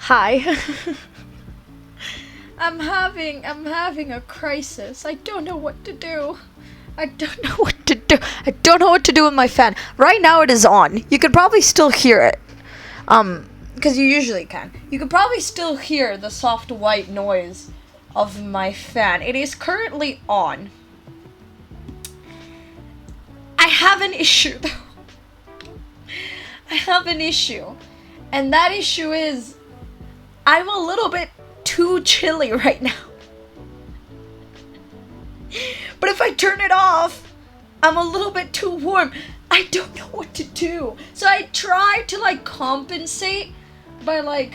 Hi. I'm having a crisis. I don't know what to do. I don't know what to do. I don't know what to do with my fan. Right now it is on. You could probably still hear it. Because you usually can. You could probably still hear the soft white noise of my fan. It is currently on. I have an issue though. I have an issue. And that issue is I'm a little bit too chilly right now. But if I turn it off, I'm a little bit too warm. I don't know what to do. So I try to compensate by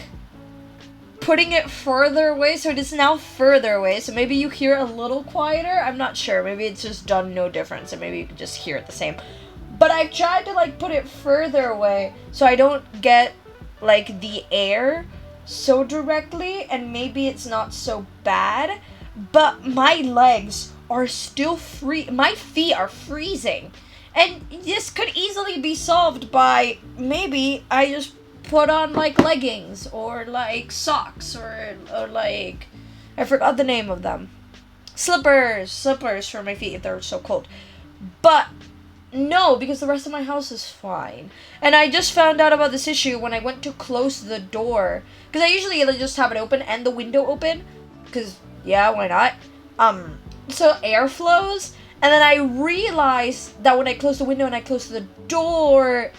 putting it further away, so it is now further away. So maybe you hear it a little quieter. I'm not sure. Maybe it's just done no difference, and maybe you can just hear it the same. But I've tried to put it further away so I don't get the air so directly, and maybe it's not so bad. But my legs are still my feet are freezing. And this could easily be solved by maybe I just put on leggings or socks or I forgot the name of them. Slippers for my feet if they're so cold. But no, because the rest of my house is fine. And I just found out about this issue when I went to close the door. Because I usually just have it open and the window open. Because, yeah, why not? So air flows. And then I realized that when I closed the window and I closed the door,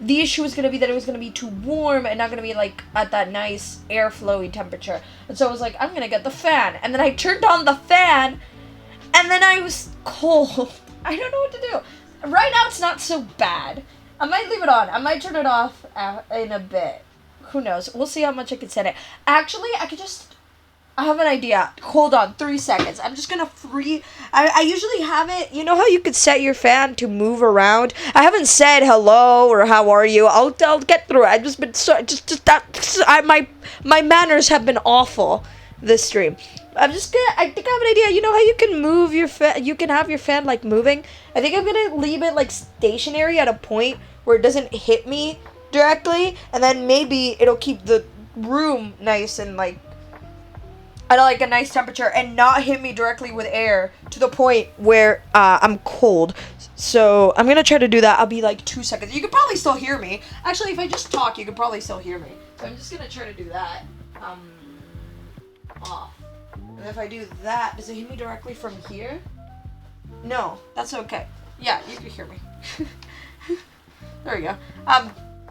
the issue was going to be that it was going to be too warm and not going to be at that nice airflowy temperature. And so I was like, I'm going to get the fan. And then I turned on the fan and then I was cold. I don't know what to do. Right now it's not so bad. I might leave it on. I might turn it off in a bit. Who knows? We'll see how much I can set it. Actually, I have an idea. Hold on, 3 seconds. I'm just gonna I usually have it. You know how you could set your fan to move around? I haven't said hello or how are you. I'll get through it. I've just been my manners have been awful this stream. I think I have an idea. You know how you can move your fan? You can have your fan moving. I think I'm gonna leave it stationary at a point where it doesn't hit me directly, and then maybe it'll keep the room nice and at a nice temperature and not hit me directly with air to the point where I'm cold. So I'm gonna try to do that. I'll be 2 seconds. You can probably still hear me. Actually, if I just talk, you can probably still hear me. So I'm just gonna try to do that. Off. And if I do that, does it hit me directly from here? No, that's okay. Yeah, you can hear me. There we go.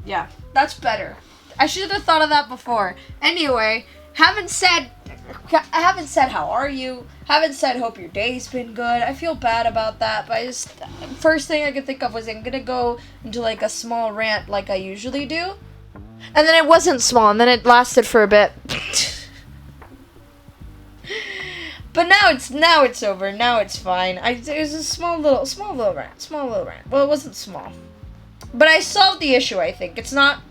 Yeah, that's better. I should have thought of that before. Anyway, I haven't said how are you. Haven't said hope your day's been good. I feel bad about that, but first thing I could think of was I'm gonna go into a small rant like I usually do. And then it wasn't small, and then it lasted for a bit. But now it's over. Now it's fine. It was a small little rant. Well, it wasn't small, but I solved the issue. I think it's not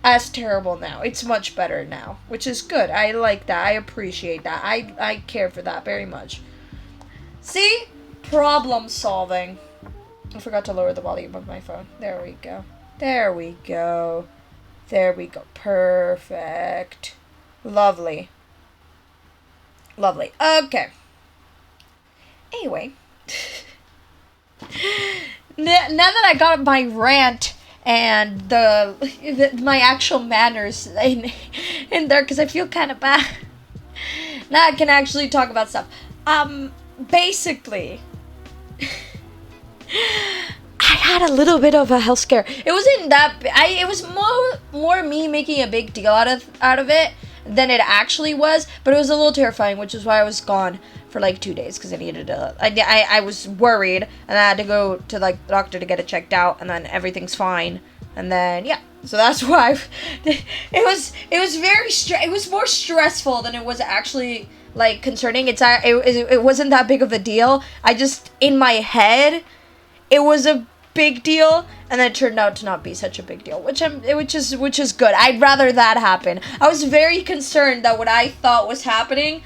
as terrible now. It's much better now, which is good. I like that. I appreciate that. I care for that very much. See? Problem solving. I forgot to lower the volume of my phone. There we go. Perfect. Lovely. Okay. Anyway. Now that I got my rant and my actual manners in there, because I feel kind of bad. Now I can actually talk about stuff. Basically, I had a little bit of a health scare. It wasn't that. It was more me making a big deal out of it than it actually was, but it was a little terrifying, which is why I was gone for 2 days, because I needed to. I was worried, and I had to go to the doctor to get it checked out, and then everything's fine, and then yeah. So that's why it was very it was more stressful than it was actually concerning. It wasn't that big of a deal. I just in my head, it was a big deal, and then it turned out to not be such a big deal, which is good. I'd rather that happen. I was very concerned that what I thought was happening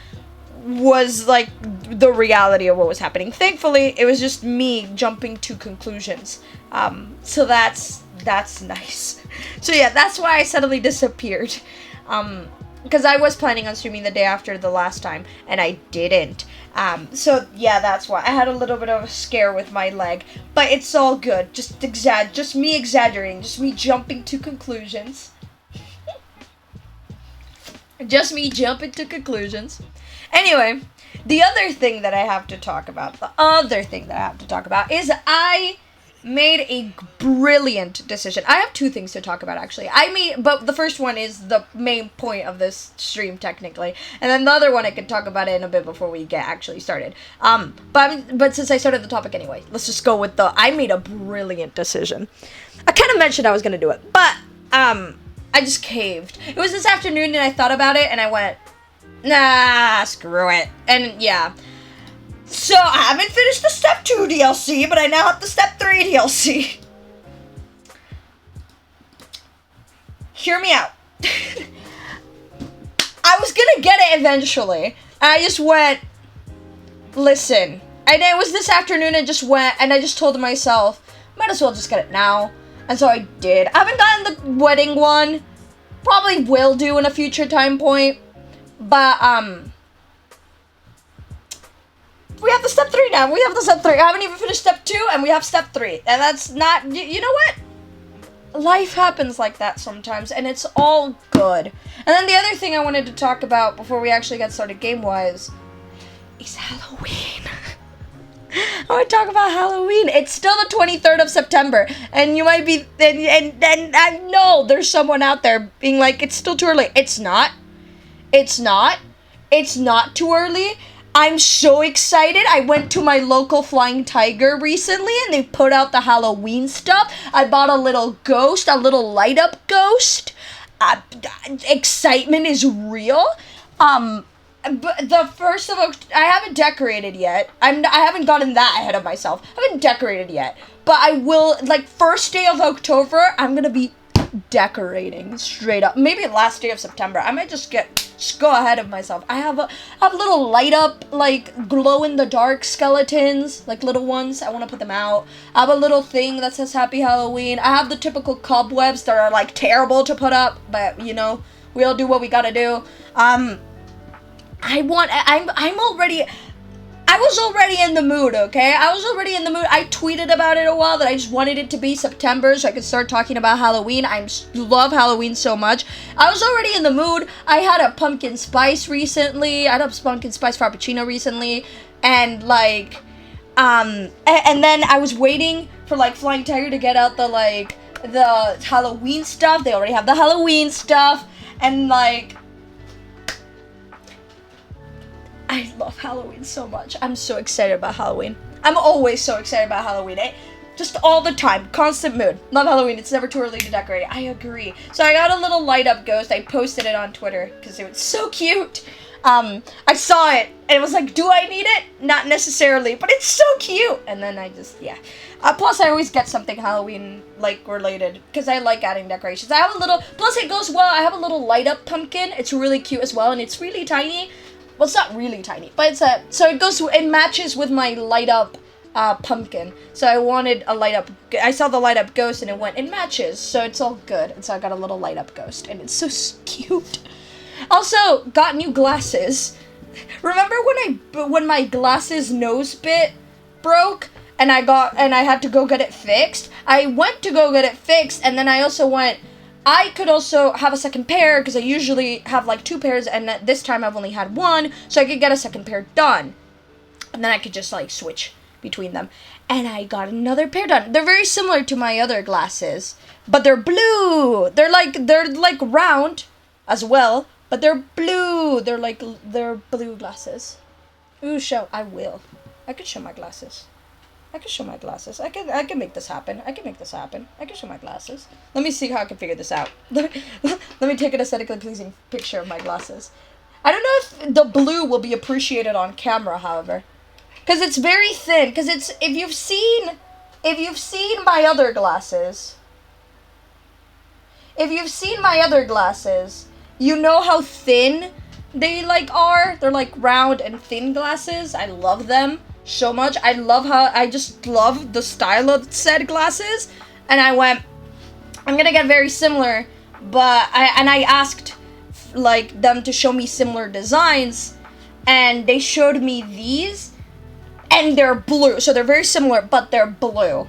was the reality of what was happening. Thankfully, it was just me jumping to conclusions. So that's nice. So yeah, that's why I suddenly disappeared. because I was planning on streaming the day after the last time, and I didn't. So yeah, that's why I had a little bit of a scare with my leg, but it's all good. Just me exaggerating, just me jumping to conclusions. Just me jumping to conclusions. Anyway, the other thing that I have to talk about is I made a brilliant decision. I have two things to talk about, actually. But the first one is the main point of this stream, technically, and then the other one I could talk about it in a bit before we get actually started. But since I started the topic anyway, let's just go with I made a brilliant decision. I kind of mentioned I was gonna do it, but I just caved. It was this afternoon, and I thought about it, and I went, nah, screw it, and yeah. So, I haven't finished the Step 2 DLC, but I now have the Step 3 DLC. Hear me out. I was gonna get it eventually. I just went, listen. And it was this afternoon, and I just told myself, might as well just get it now. And so I did. I haven't gotten the wedding one. Probably will do in a future time point. But, we have the Step 3 now. We have the Step 3. I haven't even finished Step 2, and we have Step 3. And that's not... You know what? Life happens like that sometimes, and it's all good. And then the other thing I wanted to talk about before we actually get started game-wise is Halloween. I want to talk about Halloween. It's still the 23rd of September, and you might be... And I know there's someone out there being like, it's still too early. It's not. It's not. It's not too early. I'm so excited. I went to my local Flying Tiger recently, and they put out the Halloween stuff. I bought a little ghost, a little light-up ghost. Excitement is real. But the 1st of October, I haven't decorated yet. I haven't gotten that ahead of myself. I haven't decorated yet. But I will, first day of October, I'm gonna be decorating straight up. Maybe last day of September. I might just go ahead of myself. I have little light up, glow in the dark skeletons, little ones. I want to put them out. I have a little thing that says Happy Halloween. I have the typical cobwebs that are terrible to put up, but we all do what we gotta do. I was already in the mood, okay? I was already in the mood. I tweeted about it a while that I just wanted it to be September so I could start talking about Halloween. I love Halloween so much. I was already in the mood. I had a pumpkin spice recently. I had a pumpkin spice frappuccino recently. And, and then I was waiting for, Flying Tiger to get out the Halloween stuff. They already have the Halloween stuff. And, I love Halloween so much. I'm so excited about Halloween. I'm always so excited about Halloween. Just all the time. Constant mood. Love Halloween. It's never too early to decorate it. I agree. So I got a little light up ghost. I posted it on Twitter because it was so cute. I saw it and it was like, do I need it? Not necessarily, but it's so cute. And then I just, yeah. Plus I always get something Halloween related because I like adding decorations. I have a little, plus it goes well. I have a little light up pumpkin. It's really cute as well, and it's really tiny. Well, it's not really tiny, but it matches with my light up pumpkin. So I wanted a light up, I saw the light up ghost and it matches. So it's all good. And so I got a little light up ghost and it's so cute. Also, got new glasses. Remember when my glasses nose bit broke and I had to go get it fixed? I went to go get it fixed, and then I also went, I could also have a second pair because I usually have 2 pairs, and this time I've only had 1, so I could get a second pair done. And then I could just switch between them. And I got another pair done. They're very similar to my other glasses, but they're blue. They're round as well, but they're blue. They're blue glasses. Ooh, I will. I could show my glasses. I can make this happen. I can show my glasses. Let me see how I can figure this out. Let me take an aesthetically pleasing picture of my glasses. I don't know if the blue will be appreciated on camera, however. Because it's very thin. Because if you've seen my other glasses, you know how thin they are. They're round and thin glasses. I love them so much. I just love the style of said glasses, and I went, I'm gonna get very similar, but I asked like them to show me similar designs, and they showed me these, and they're blue. So they're very similar, but they're blue.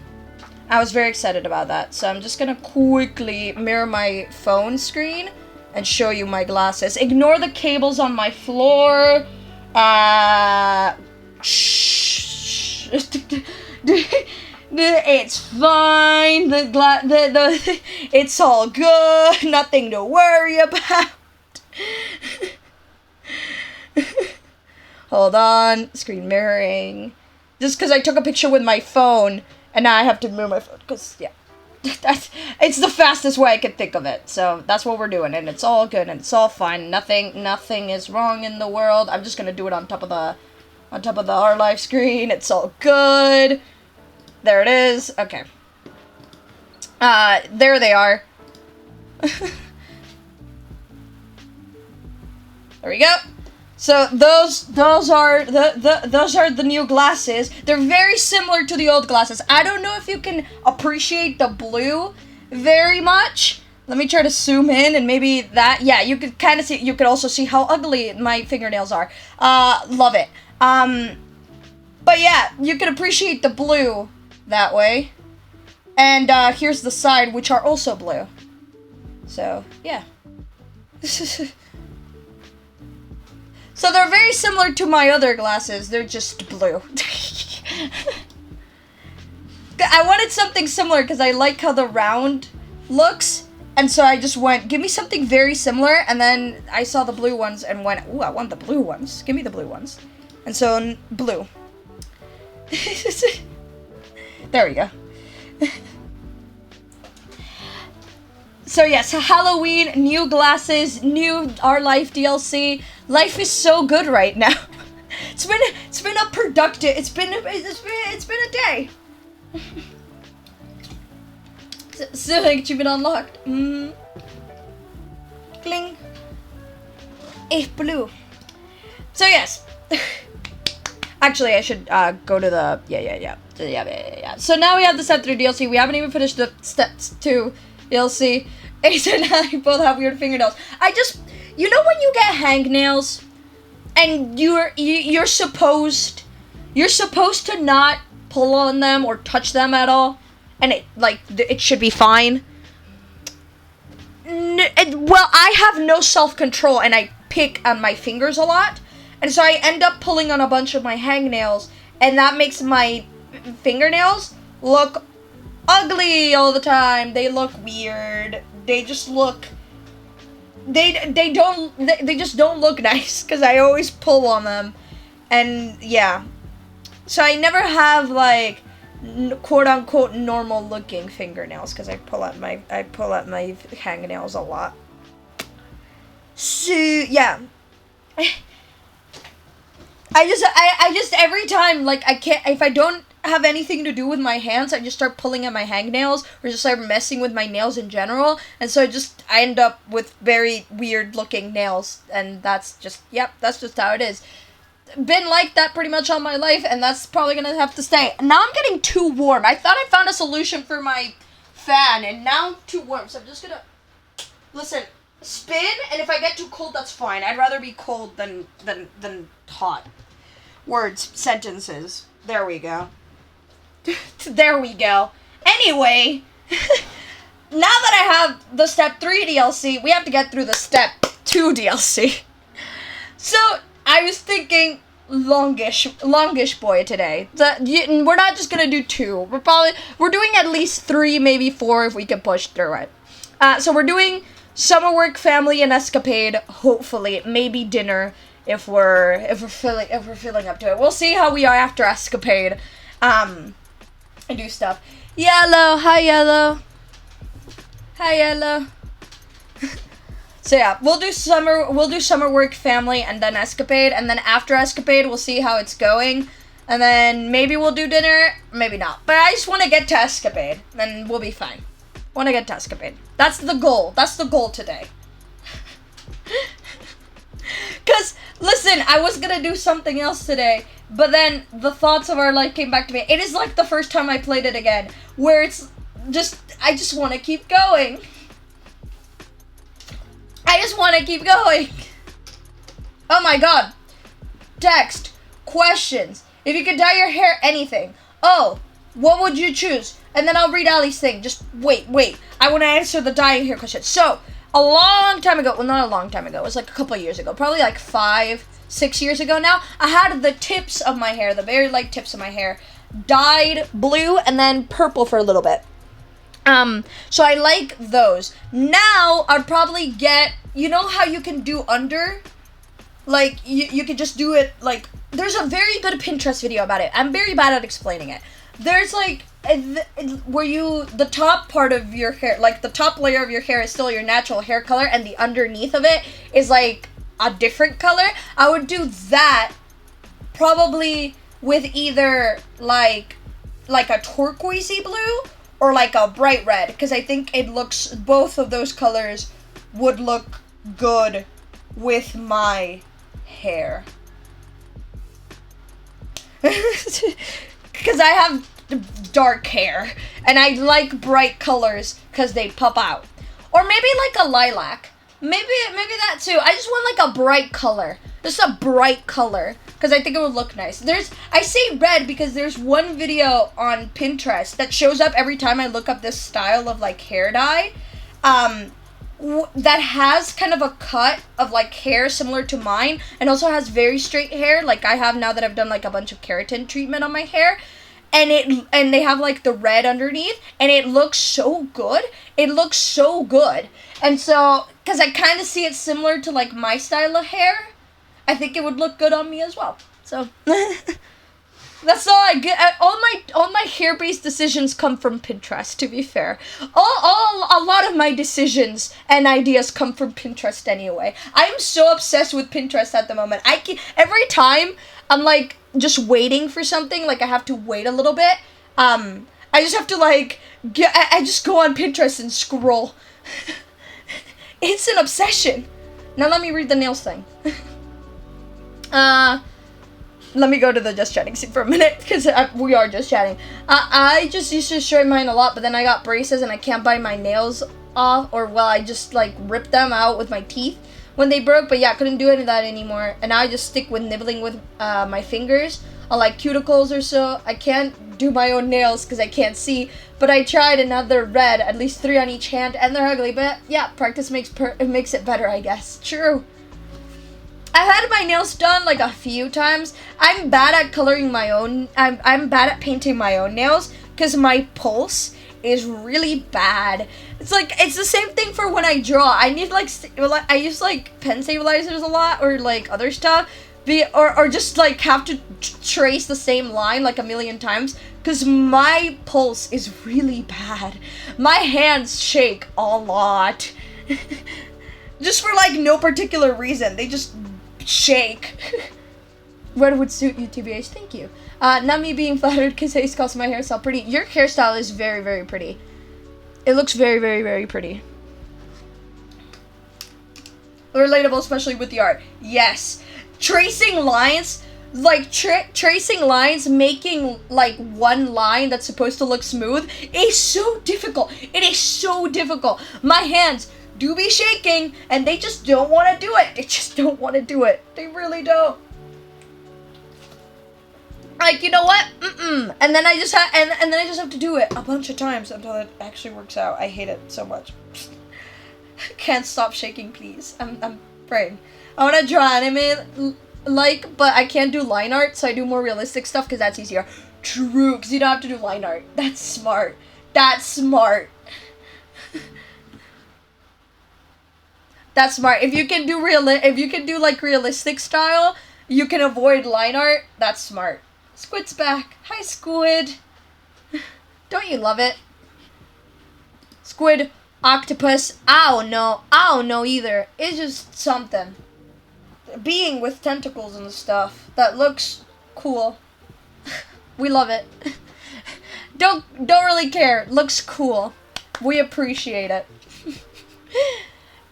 I was very excited about that. So I'm just gonna quickly mirror my phone screen and show you my glasses. Ignore the cables on my floor. Shh. It's fine. It's all good. Nothing to worry about. Hold on. Screen mirroring. Just because I took a picture with my phone, and now I have to move my phone. Because, yeah. It's the fastest way I could think of it. So that's what we're doing, and it's all good, and it's all fine. Nothing is wrong in the world. I'm just gonna do it on top of the Our Life screen. It's all good. There it is. Okay. There they are. There we go. So those are the new glasses. They're very similar to the old glasses. I don't know if you can appreciate the blue very much. Let me try to zoom in, and maybe that, yeah, you could kind of see, you could also see how ugly my fingernails are. Love it. But yeah, you can appreciate the blue that way. And here's the side, which are also blue. So, yeah. So they're very similar to my other glasses. They're just blue. I wanted something similar because I like how the round looks. And so I just went, give me something very similar. And then I saw the blue ones and went, ooh, I want the blue ones. Give me the blue ones. And so, blue. There we go. So yes, Halloween, new glasses, new Our Life DLC. Life is so good right now. It's been a productive. It's been a day. Ceiling achievement unlocked. Cling. Blue. So yes. Actually, I should go to the yeah. So now we have the Step 3 DLC. We haven't even finished the Steps 2 DLC. Ace and I both have weird fingernails. You know when you get hangnails, and you're supposed to not pull on them or touch them at all, and it should be fine. Well, I have no self-control, and I pick on my fingers a lot, and so I end up pulling on a bunch of my hangnails, and that makes my fingernails look ugly all the time. They look weird. They just look. They just don't look nice because I always pull on them, and yeah. So I never have like quote unquote normal looking fingernails because I pull at my hangnails a lot. So yeah. I just every time, like, I can't, if I don't have anything to do with my hands, I just start pulling at my hangnails, or just start messing with my nails in general, and so I end up with very weird looking nails, and that's just how it is. Been like that pretty much all my life, and that's probably gonna have to stay. Now I'm getting too warm. I thought I found a solution for my fan, and now I'm too warm, so I'm just gonna, listen, spin, and if I get too cold, that's fine. I'd rather be cold than hot. Words, sentences. There we go. There we go. Anyway, now that I have the Step 3 DLC, we have to get through the Step 2 DLC. So, I was thinking longish boy today. We're not just gonna do 2. We're doing at least 3, maybe 4 if we can push through it. So we're doing summer work, family, and escapade. Hopefully, maybe dinner if we're feeling up to it. We'll see how we are after escapade. And do stuff. Yellow, hi Yellow. Hi Yellow. So yeah, we'll do summer work, family, and then escapade, and then after escapade we'll see how it's going. And then maybe we'll do dinner, maybe not. But I just want to get to escapade, then we'll be fine. Want to get to escapade. That's the goal. That's the goal today. Cause listen, I was gonna do something else today, but then the thoughts of Our Life came back to me. It is like the first time I played it again, where it's just, I just want to keep going. I just want to keep going. Oh my god. Text. Questions. If you could dye your hair anything. Oh, what would you choose? And then I'll read Ali's thing. Just wait. I want to answer the dyeing hair question. So, a long time ago, well, not a long time ago. It was like a couple of years ago. Probably like 5-6 years ago now. I had the tips of my hair, the very light tips of my hair, dyed blue and then purple for a little bit. So I like those. Now, I'd probably get, you know how you can do under? Like, you could just do it, like, there's a very good Pinterest video about it. I'm very bad at explaining it. There's, like, where the top part of your hair, like, the top layer of your hair is still your natural hair color, and the underneath of it is, like, a different color. I would do that probably with either, like a turquoisey blue or, like, a bright red, because I think both of those colors would look good with my hair. Because I have dark hair and I like bright colors because they pop out. Or maybe like a lilac. Maybe that too. I just want like a bright color. Just a bright color because I think it would look nice. I say red because there's one video on Pinterest that shows up every time I look up this style of like hair dye. That has kind of a cut of like hair similar to mine and also has very straight hair like I have now that I've done like a bunch of keratin treatment on my hair, and they have like the red underneath and it looks so good. And so because I kind of see it similar to like my style of hair, I think it would look good on me as well. So that's all I get. All my hair-based decisions come from Pinterest, to be fair. A lot of my decisions and ideas come from Pinterest anyway. I'm so obsessed with Pinterest at the moment. Every time I'm like just waiting for something, like I have to wait a little bit. I just have to like I just go on Pinterest and scroll. It's an obsession. Now let me read the nails thing. Let me go to the just chatting scene for a minute, because we are just chatting. I just used to straighten mine a lot, but then I got braces and I can't bite my nails off, or well, I just like ripped them out with my teeth when they broke, but yeah, I couldn't do any of that anymore, and now I just stick with nibbling with my fingers on like cuticles or so. I can't do my own nails because I can't see, but I tried and now they're red, at least 3 on each hand, and they're ugly, but yeah, practice makes it better, I guess. True. I've had my nails done like a few times. I'm bad at coloring my own. I'm bad at painting my own nails because my pulse is really bad. It's the same thing for when I draw. I need like I use like pen stabilizers a lot or like other stuff, or just like have to trace the same line like a million times because my pulse is really bad. My hands shake a lot. Just for like no particular reason. They just shake. Red would suit you, TBH. Thank you. Not me being flattered because Ace calls my hairstyle pretty. Your hairstyle is very, very pretty. It looks very, very, very pretty. Relatable, especially with the art. Yes. Tracing lines, like tracing lines, making like one line that's supposed to look smooth is so difficult. It is so difficult. My hands do be shaking, and they just don't want to do it. They just don't want to do it. They really don't. Like, you know what? And then I just have to do it a bunch of times until it actually works out. I hate it so much. Can't stop shaking, please. I'm praying. I want to draw anime but I can't do line art, so I do more realistic stuff because that's easier. True, because you don't have to do line art. That's smart. That's smart. That's smart. If you can do like realistic style, you can avoid line art. That's smart. Squid's back. Hi, Squid. Don't you love it? Squid, octopus. I don't know either. It's just something. Being with tentacles and stuff that looks cool. We love it. Don't really care. Looks cool. We appreciate it.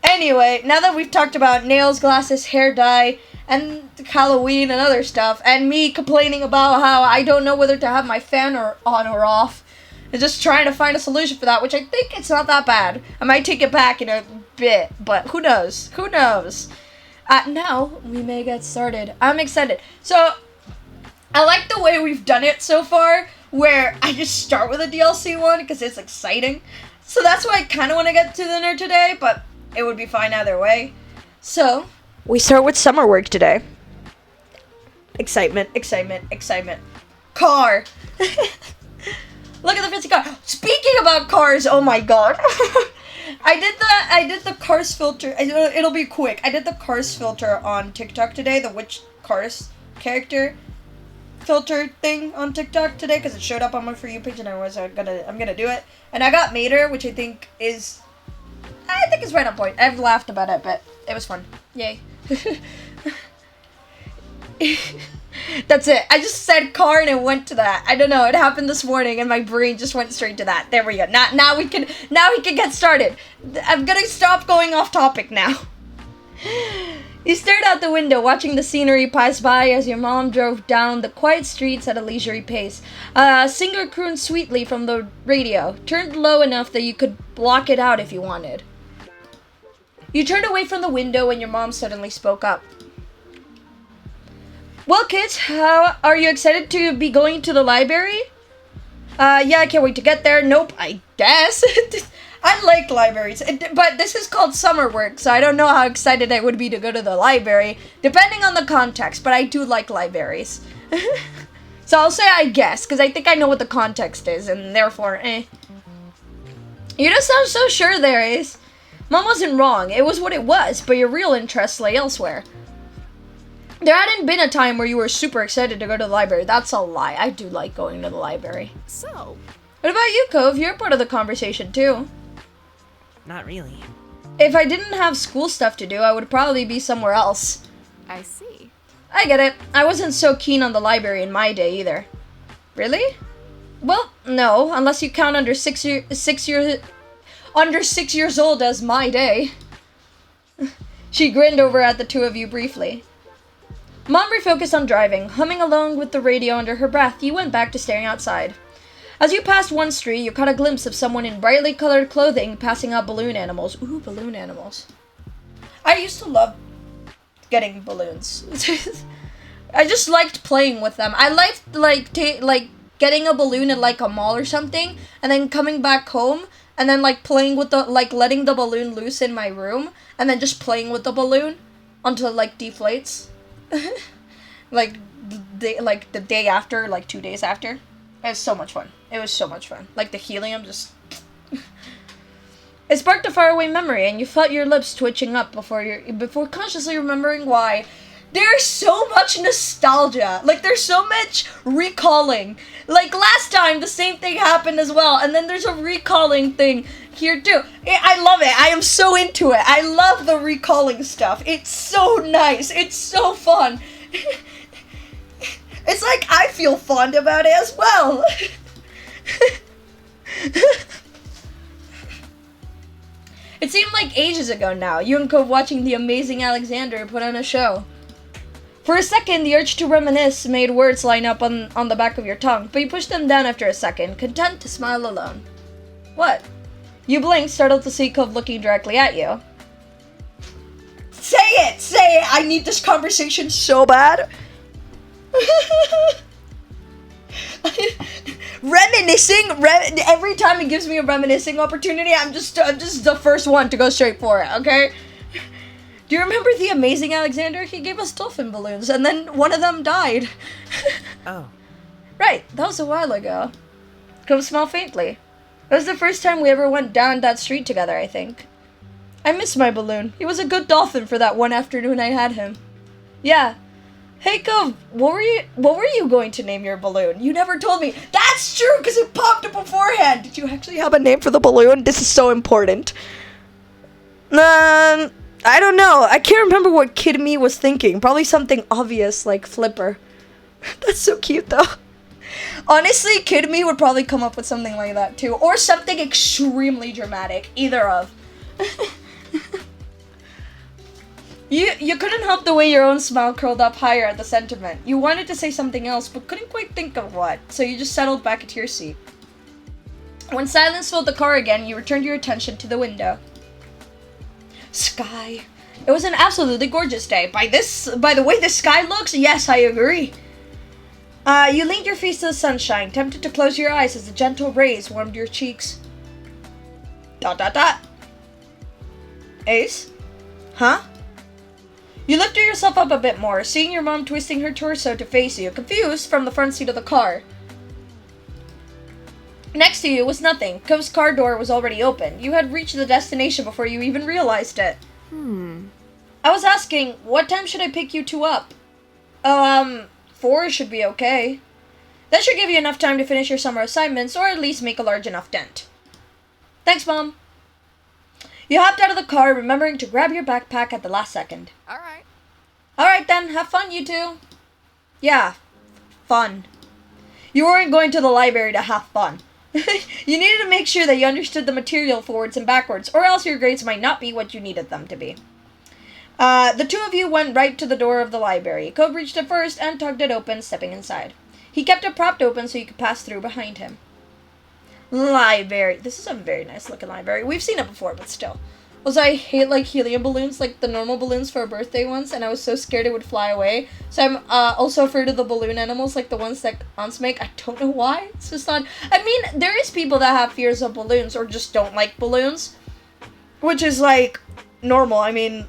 Anyway, now that we've talked about nails, glasses, hair dye, and Halloween and other stuff, and me complaining about how I don't know whether to have my fan on or off, and just trying to find a solution for that, which I think it's not that bad. I might take it back in a bit, but who knows? Who knows? Now, we may get started. I'm excited. So, I like the way we've done it so far, where I just start with a DLC one, because it's exciting. So that's why I kind of want to get to dinner today, but it would be fine either way. So, we start with summer work today. Excitement, excitement, excitement. Car! Look at the fancy car. Speaking about cars, oh my god. I did the cars filter. It'll be quick. I did the cars filter on TikTok today, the which cars character filter thing on TikTok today, because it showed up on my For You page, and I'm gonna do it. And I got Mater, which I think is right on point. I've laughed about it, but it was fun. Yay. That's it. I just said car and it went to that. I don't know. It happened this morning and my brain just went straight to that. There we go. Now we can get started. I'm gonna stop going off topic now. You stared out the window, watching the scenery pass by as your mom drove down the quiet streets at a leisurely pace. A singer crooned sweetly from the radio, turned low enough that you could block it out if you wanted. You turned away from the window when your mom suddenly spoke up. Well, kids, how are you excited to be going to the library? Yeah, I can't wait to get there. Nope, I guess. I like libraries, but this is called summer work, so I don't know how excited I would be to go to the library, depending on the context, but I do like libraries. So I'll say I guess, because I think I know what the context is, and therefore, You don't sound so sure there, Ace. Mom wasn't wrong, it was what it was, but your real interests lay elsewhere. There hadn't been a time where you were super excited to go to the library. That's a lie. I do like going to the library. So, what about you, Cove? You're part of the conversation, too. Not really. If I didn't have school stuff to do, I would probably be somewhere else. I see. I get it. I wasn't so keen on the library in my day, either. Really? Well, no, unless you count under 6 years old as my day. She grinned over at the two of you briefly. Mom refocused on driving, humming along with the radio under her breath. You went back to staring outside. As you passed one street, you caught a glimpse of someone in brightly colored clothing passing out balloon animals. Ooh, balloon animals. I used to love getting balloons. I just liked playing with them. I liked getting a balloon at like a mall or something, and then coming back home and then like playing with the letting the balloon loose in my room, and then just playing with the balloon until it like deflates. the day after, 2 days after. It was so much fun. It was so much fun. Like the helium just... It sparked a faraway memory, and you felt your lips twitching up before consciously remembering why. There's so much nostalgia. There's so much recalling. Last time, the same thing happened as well, and then there's a recalling thing here too. I love it. I am so into it. I love the recalling stuff. It's so nice. It's so fun. It's like I feel fond about it as well. It seemed like ages ago now, you and Cove watching The Amazing Alexander put on a show. For a second, the urge to reminisce made words line up on the back of your tongue, but you pushed them down after a second, content to smile alone. What? You blinked, startled to see Cove looking directly at you. Say it! Say it! I need this conversation so bad. Reminiscing? Every time it gives me a reminiscing opportunity, I'm just the first one to go straight for it, okay? Do you remember The Amazing Alexander? He gave us dolphin balloons, and then one of them died. Oh. Right, that was a while ago. Cove smiled faintly. That was the first time we ever went down that street together, I think. I miss my balloon. He was a good dolphin for that one afternoon I had him. Yeah. Hey, Cove, what were you going to name your balloon? You never told me. That's true, because it popped up beforehand. Did you actually have a name for the balloon? This is so important. I don't know. I can't remember what Kid Me was thinking. Probably something obvious like Flipper. That's so cute, though. Honestly, Kid Me would probably come up with something like that, too. Or something extremely dramatic. Either of. You couldn't help the way your own smile curled up higher at the sentiment. You wanted to say something else, but couldn't quite think of what, so you just settled back into your seat. When silence filled the car again, you returned your attention to the window. Sky. It was an absolutely gorgeous day. By the way this sky looks, yes, I agree. You leaned your face to the sunshine, tempted to close your eyes as the gentle rays warmed your cheeks. ... Ace? Huh? You lifted yourself up a bit more, seeing your mom twisting her torso to face you, confused, from the front seat of the car. Next to you was nothing. Cove's car door was already open. You had reached the destination before you even realized it. I was asking, what time should I pick you two up? 4 should be okay. That should give you enough time to finish your summer assignments, or at least make a large enough dent. Thanks, Mom. You hopped out of the car, remembering to grab your backpack at the last second. Alright. Alright then, have fun, you two. Yeah, fun. You weren't going to the library to have fun. You needed to make sure that you understood the material forwards and backwards, or else your grades might not be what you needed them to be. The two of you went right to the door of the library. Cove reached it first and tugged it open, stepping inside. He kept it propped open so you could pass through behind him. Library. This is a very nice looking library. We've seen it before, but still. Also, I hate, like, helium balloons, like the normal balloons for a birthday once, and I was so scared it would fly away. So I'm also afraid of the balloon animals, like the ones that aunts make. I don't know why. It's just not... I mean, there is people that have fears of balloons or just don't like balloons, which is, like, normal. I mean,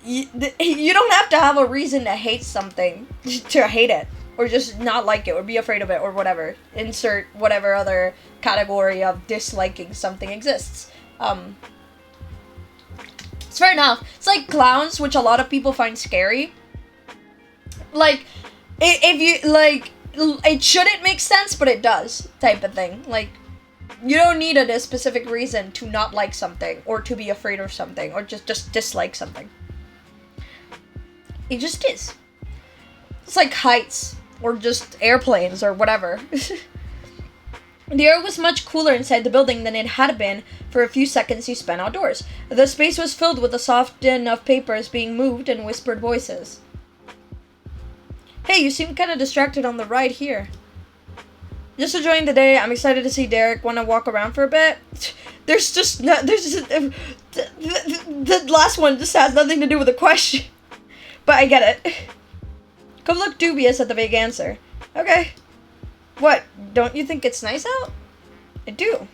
you don't have to have a reason to hate something to hate it, or just not like it, or be afraid of it, or whatever. Insert whatever other category of disliking something exists. It's fair enough. It's like clowns, which a lot of people find scary. Like, if you, like, it shouldn't make sense, but it does, type of thing. Like, you don't need a specific reason to not like something, or to be afraid of something, or just dislike something. It just is. It's like heights, or just airplanes, or whatever. The air was much cooler inside the building than it had been for a few seconds you spent outdoors. The space was filled with the soft din of papers being moved and whispered voices. Hey, you seem kind of distracted on the ride here. Just enjoying the day. I'm excited to see Derek. Want to walk around for a bit? There's just no, the last one just has nothing to do with the question. But I get it. Cove looked dubious at the vague answer. Okay. What, don't you think it's nice out? I do.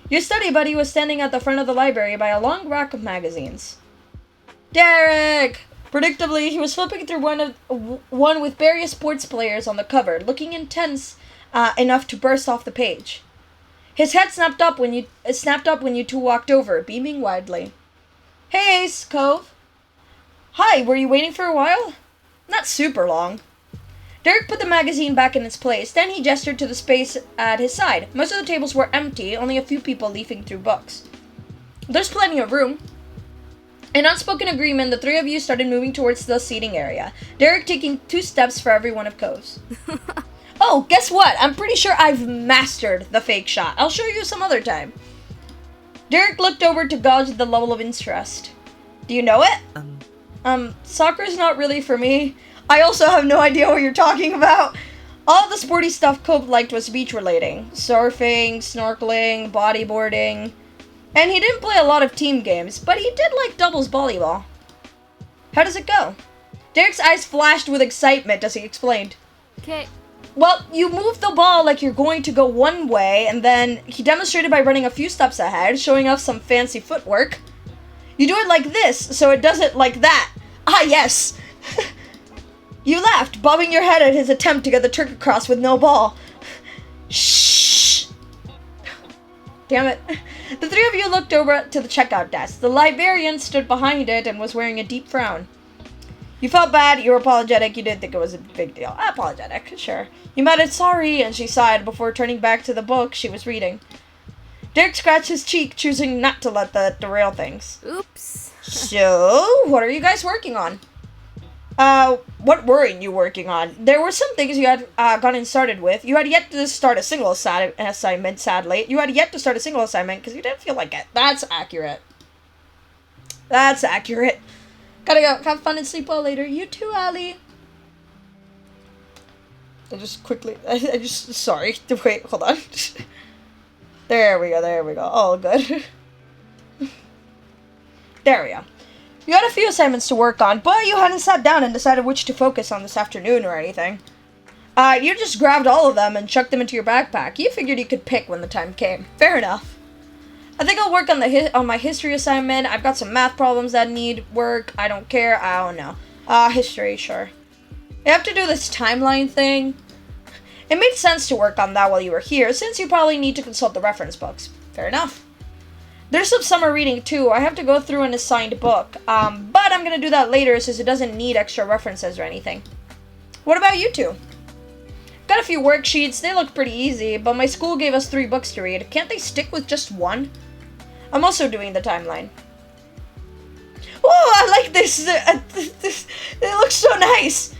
Your study buddy was standing at the front of the library by a long rack of magazines. Derek! Predictably, he was flipping through one with various sports players on the cover, looking intense enough to burst off the page. His head snapped up when you two walked over, beaming widely. Hey, Ace, Cove. Hi, were you waiting for a while? Not super long. Derek put the magazine back in its place, then he gestured to the space at his side. Most of the tables were empty, only a few people leafing through books. There's plenty of room. In unspoken agreement, the three of you started moving towards the seating area, Derek taking 2 steps for every one of Cove's. Oh, guess what? I'm pretty sure I've mastered the fake shot. I'll show you some other time. Derek looked over to gauge the level of interest. Do you know it? Soccer's not really for me. I also have no idea what you're talking about. All the sporty stuff Cove liked was beach-relating. Surfing, snorkeling, bodyboarding. And he didn't play a lot of team games, but he did like doubles volleyball. How does it go? Derek's eyes flashed with excitement as he explained. Okay. Well, you move the ball like you're going to go one way, and then he demonstrated by running a few steps ahead, showing off some fancy footwork. You do it like this, so it does it like that. Ah, yes! You laughed, bobbing your head at his attempt to get the trick across with no ball. Shh! Damn it. The three of you looked over to the checkout desk. The librarian stood behind it and was wearing a deep frown. You felt bad, you were apologetic, you didn't think it was a big deal. Apologetic, sure. You muttered sorry, and she sighed before turning back to the book she was reading. Derek scratched his cheek, choosing not to let that derail things. Oops. So, what are you guys working on? What weren't you working on? There were some things you had gotten started with. You had yet to start a single assignment, sadly. You had yet to start a single assignment because you didn't feel like it. That's accurate. That's accurate. Gotta go. Have fun and sleep well later. You too, Allie. Sorry. Wait, hold on. There we go. All good. There we go. You had a few assignments to work on, but you hadn't sat down and decided which to focus on this afternoon or anything. You just grabbed all of them and chucked them into your backpack. You figured you could pick when the time came. Fair enough. I think I'll work on on my history assignment. I've got some math problems that need work. I don't care. I don't know. History, sure. You have to do this timeline thing. It made sense to work on that while you were here, since you probably need to consult the reference books. Fair enough. There's some summer reading too. I have to go through an assigned book, but I'm gonna do that later since it doesn't need extra references or anything. What about you two? Got a few worksheets. They look pretty easy, but my school gave us 3 books to read. Can't they stick with just one? I'm also doing the timeline. Oh, I like this. It looks so nice.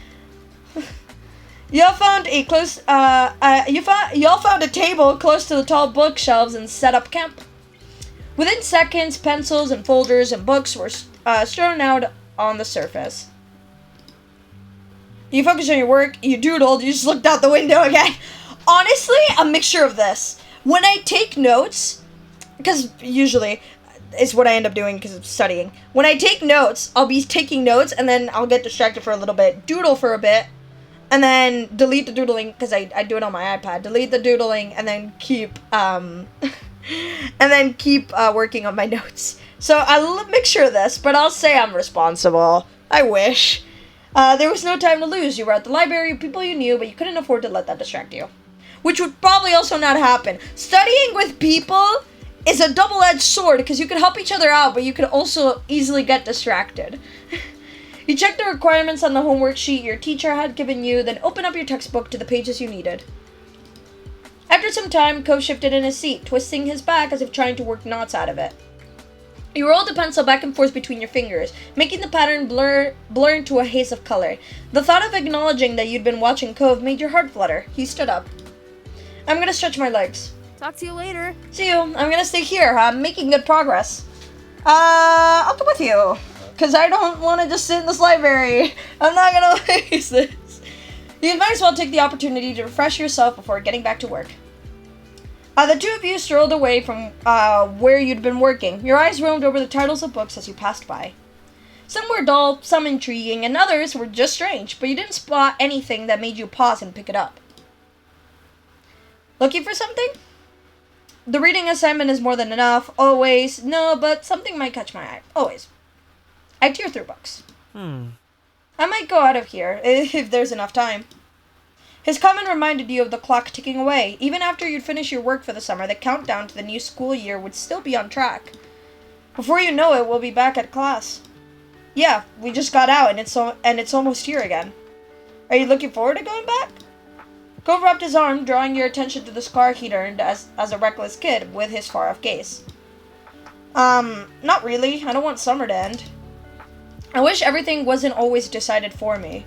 Y'all found y'all found a table close to the tall bookshelves and set up camp. Within seconds, pencils and folders and books were strewn out on the surface. You focused on your work, you doodled, you just looked out the window again. Honestly, a mixture of this. When I take notes, because usually it's what I end up doing because I'm studying. When I take notes, I'll be taking notes and then I'll get distracted for a little bit, doodle for a bit, and then delete the doodling, because I do it on my iPad. Delete the doodling and then keep working on my notes. So a mixture of this, but I'll say I'm responsible. I wish. There was no time to lose. You were at the library with people you knew, but you couldn't afford to let that distract you. Which would probably also not happen. Studying with people is a double-edged sword, because you can help each other out, but you can also easily get distracted. You checked the requirements on the homework sheet your teacher had given you, then open up your textbook to the pages you needed. After some time, Cove shifted in his seat, twisting his back as if trying to work knots out of it. You rolled the pencil back and forth between your fingers, making the pattern blur into a haze of color. The thought of acknowledging that you'd been watching Cove made your heart flutter. He stood up. I'm gonna stretch my legs. Talk to you later. See you. I'm gonna stay here. I'm making good progress. I'll come with you. Because I don't want to just sit in this library. I'm not gonna waste this. You might as well take the opportunity to refresh yourself before getting back to work. The two of you strolled away from where you'd been working. Your eyes roamed over the titles of books as you passed by. Some were dull, some intriguing, and others were just strange, but you didn't spot anything that made you pause and pick it up. Looking for something? The reading assignment is more than enough. Always. No, but something might catch my eye. Always. I tear through books. I might go out of here, if there's enough time. His comment reminded you of the clock ticking away. Even after you'd finish your work for the summer, the countdown to the new school year would still be on track. Before you know it, we'll be back at class. Yeah, we just got out, and it's almost here again. Are you looking forward to going back? Cove wrapped his arm, drawing your attention to the scar he'd earned as a reckless kid with his far-off gaze. Not really. I don't want summer to end. I wish everything wasn't always decided for me.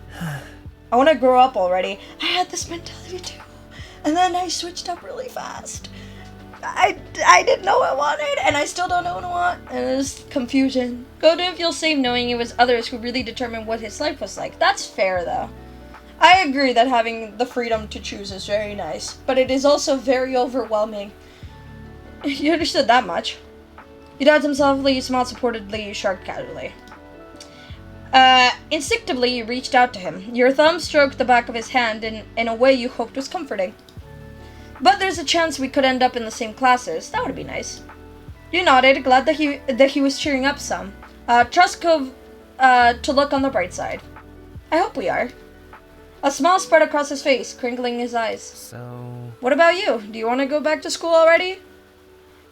I want to grow up already. I had this mentality too. And then I switched up really fast. I didn't know what I wanted, and I still don't know what I want. And there's confusion. Go didn't feel safe knowing it was others who really determined what his life was like. That's fair, though. I agree that having the freedom to choose is very nice, but it is also very overwhelming. You understood that much. He nodded himself, you smiled supportedly, you shrugged casually. Instinctively, you reached out to him. Your thumb stroked the back of his hand in a way you hoped was comforting. But there's a chance we could end up in the same classes. That would be nice. You nodded, glad that he was cheering up some. Trust Cove to look on the bright side. I hope we are. A smile spread across his face, crinkling his eyes. So... What about you? Do you want to go back to school already?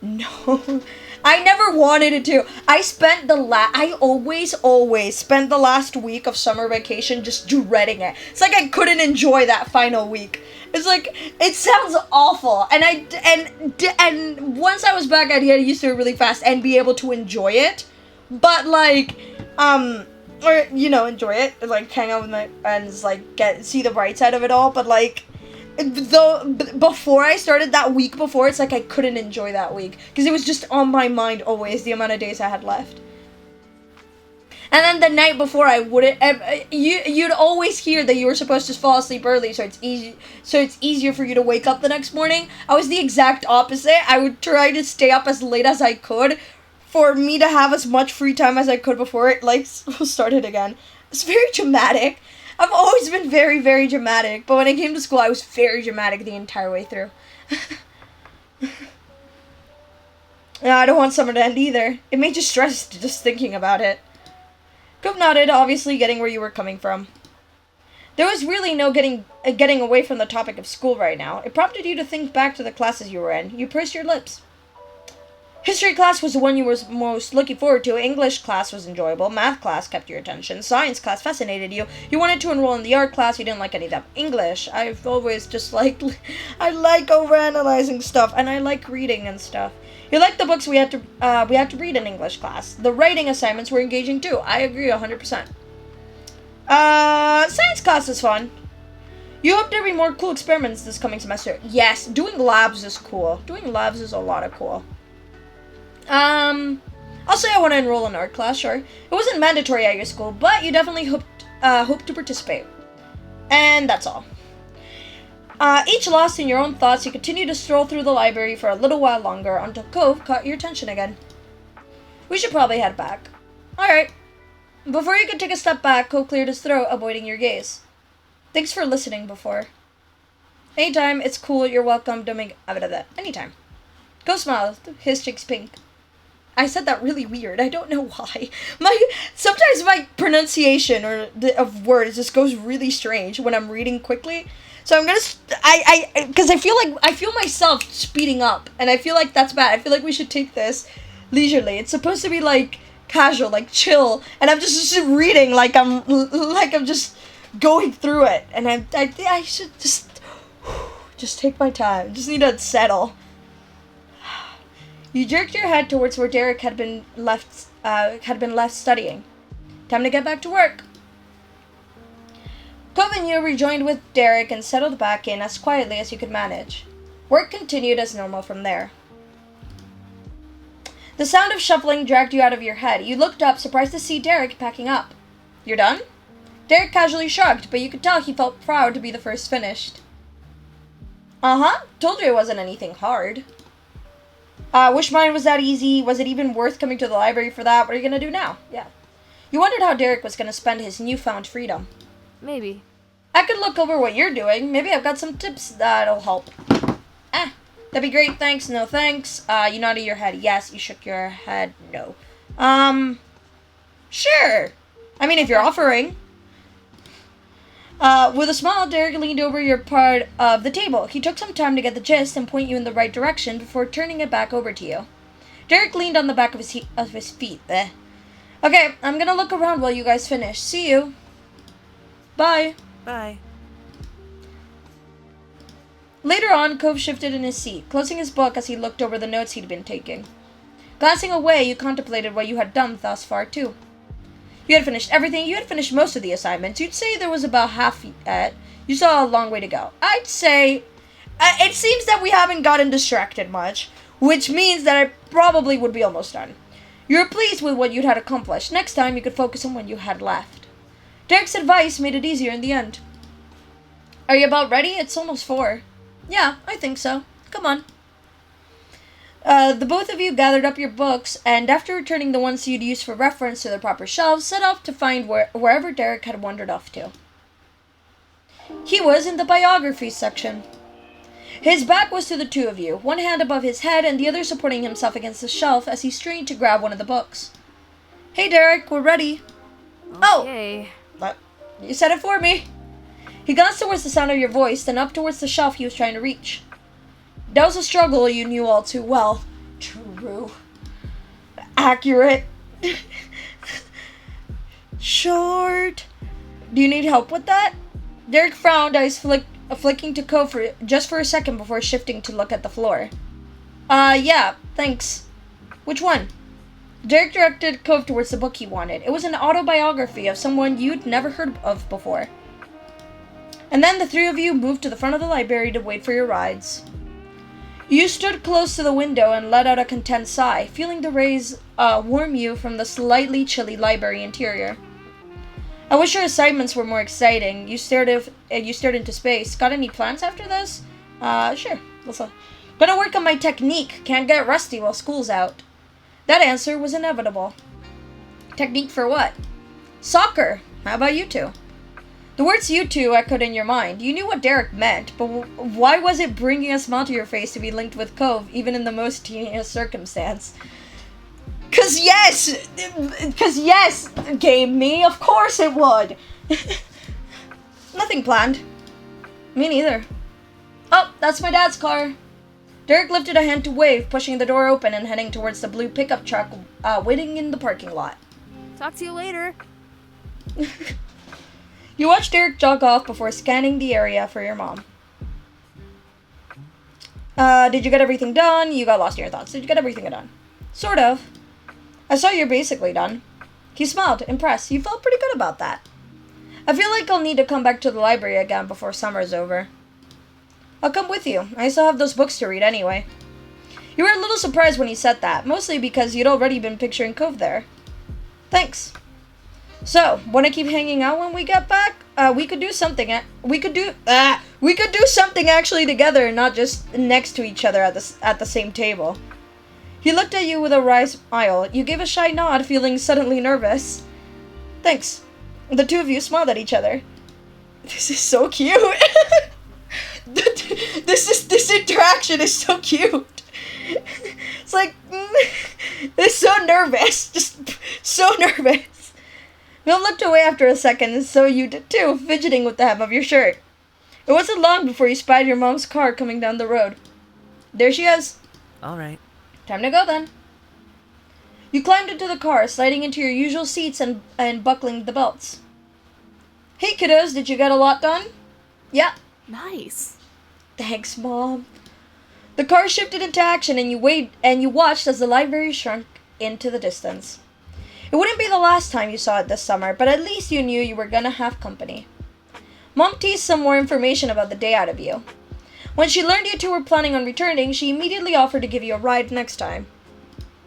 No. I never wanted it to. I always spent the last week of summer vacation just dreading it. It's like I couldn't enjoy that final week. It's like, it sounds awful. And once I was back, I'd get used to it really fast and be able to enjoy it. But like, or, you know, enjoy it. Like, hang out with my friends, like, see the bright side of it all. But like, though before I started that week before, it's like I couldn't enjoy that week because it was just on my mind always the amount of days I had left. And then the night before, I wouldn't. You'd always hear that you were supposed to fall asleep early, so it's easier for you to wake up the next morning. I was the exact opposite. I would try to stay up as late as I could for me to have as much free time as I could before it, like, started again. It's very dramatic. I've always been very, very dramatic, but when I came to school, I was very dramatic the entire way through. No, I don't want summer to end either. It made you stressed just thinking about it. Coop nodded, obviously getting where you were coming from. There was really no getting away from the topic of school right now. It prompted you to think back to the classes you were in. You pursed your lips. History class was the one you were most looking forward to. English class was enjoyable. Math class kept your attention. Science class fascinated you. You wanted to enroll in the art class. You didn't like any of that. English, I've always just liked... I like overanalyzing stuff, and I like reading and stuff. You liked the books we had to read in English class. The writing assignments were engaging too. I agree 100%. Science class is fun. You hope there'll be more cool experiments this coming semester. Yes, doing labs is cool. Doing labs is a lot of cool. I'll say I want to enroll in art class, sure. It wasn't mandatory at your school, but you definitely hoped to participate. And that's all. Each lost in your own thoughts, you continued to stroll through the library for a little while longer until Cove caught your attention again. We should probably head back. Alright. Before you could take a step back, Cove cleared his throat, avoiding your gaze. Thanks for listening before. Anytime, it's cool, you're welcome, don't make out of that. Anytime. Cove smiled, his cheeks pink. I said that really weird. I don't know why. Sometimes my pronunciation of words just goes really strange when I'm reading quickly. So I'm gonna, because I feel myself speeding up, and I feel like that's bad. I feel like we should take this leisurely. It's supposed to be like casual, like chill, and I'm just reading like I'm just going through it, and I think I should just take my time. Just need to settle. You jerked your head towards where Derek had been left studying. Time to get back to work. Cove and you rejoined with Derek and settled back in as quietly as you could manage. Work continued as normal from there. The sound of shuffling dragged you out of your head. You looked up, surprised to see Derek packing up. You're done? Derek casually shrugged, but you could tell he felt proud to be the first finished. Uh-huh. Told you it wasn't anything hard. Wish mine was that easy. Was it even worth coming to the library for that? What are you gonna do now? Yeah. You wondered how Derek was gonna spend his newfound freedom. Maybe. I could look over what you're doing. Maybe I've got some tips that'll help. That'd be great. Thanks. No thanks. You nodded your head. Yes. You shook your head. No. Sure. I mean, if you're offering. With a smile, Derek leaned over your part of the table. He took some time to get the gist and point you in the right direction before turning it back over to you. Derek leaned on the back of his feet. Okay, I'm gonna look around while you guys finish. See you. Bye. Bye. Later on, Cove shifted in his seat, closing his book as he looked over the notes he'd been taking. Glancing away, you contemplated what you had done thus far, too. You had finished everything. You had finished most of the assignments. You'd say there was about half yet. You saw a long way to go. I'd say it seems that we haven't gotten distracted much, which means that I probably would be almost done. You were pleased with what you had accomplished. Next time, you could focus on what you had left. Derek's advice made it easier in the end. Are you about ready? It's almost 4. Yeah, I think so. Come on. The both of you gathered up your books, and after returning the ones you'd used for reference to their proper shelves, set off to find wherever Derek had wandered off to. He was in the biography section. His back was to the two of you, one hand above his head and the other supporting himself against the shelf as he strained to grab one of the books. Hey Derek, we're ready. Okay. Oh! You said it for me. He glanced towards the sound of your voice, then up towards the shelf he was trying to reach. That was a struggle you knew all too well. True. Accurate. Short. Do you need help with that? Derek frowned, eyes flicking to Cove just for a second before shifting to look at the floor. Yeah, thanks. Which one? Derek directed Cove towards the book he wanted. It was an autobiography of someone you'd never heard of before. And then the three of you moved to the front of the library to wait for your rides. You stood close to the window and let out a content sigh, feeling the rays warm you from the slightly chilly library interior. I wish your assignments were more exciting. You stared into space. Got any plans after this? Sure. Gonna work on my technique. Can't get rusty while school's out. That answer was inevitable. Technique for what? Soccer. How about you two? The words you two echoed in your mind. You knew what Derek meant, but why was it bringing a smile to your face to be linked with Cove, even in the most teeniest circumstance? Cause yes, game me, of course it would. Nothing planned. Me neither. Oh, that's my dad's car. Derek lifted a hand to wave, pushing the door open and heading towards the blue pickup truck waiting in the parking lot. Talk to you later. You watch Derek jog off before scanning the area for your mom. Did you get everything done? You got lost in your thoughts. Did you get everything done? Sort of. I saw you're basically done. He smiled, impressed. You felt pretty good about that. I feel like I'll need to come back to the library again before summer's over. I'll come with you. I still have those books to read anyway. You were a little surprised when he said that, mostly because you'd already been picturing Cove there. Thanks. So, wanna keep hanging out when we get back? We could do something. We could do something actually together, not just next to each other at the same table. He looked at you with a wry smile. You gave a shy nod, feeling suddenly nervous. Thanks. The two of you smiled at each other. This is so cute. This interaction is so cute. It's like, it's so nervous. Just so nervous. Bill looked away after a second, and so you did too, fidgeting with the hem of your shirt. It wasn't long before you spied your mom's car coming down the road. There she is. All right. Time to go then. You climbed into the car, sliding into your usual seats and buckling the belts. Hey kiddos, did you get a lot done? Yeah. Nice. Thanks, Mom. The car shifted into action and you watched as the library shrunk into the distance. It wouldn't be the last time you saw it this summer, but at least you knew you were gonna have company. Mom teased some more information about the day out of you. When she learned you two were planning on returning, she immediately offered to give you a ride next time.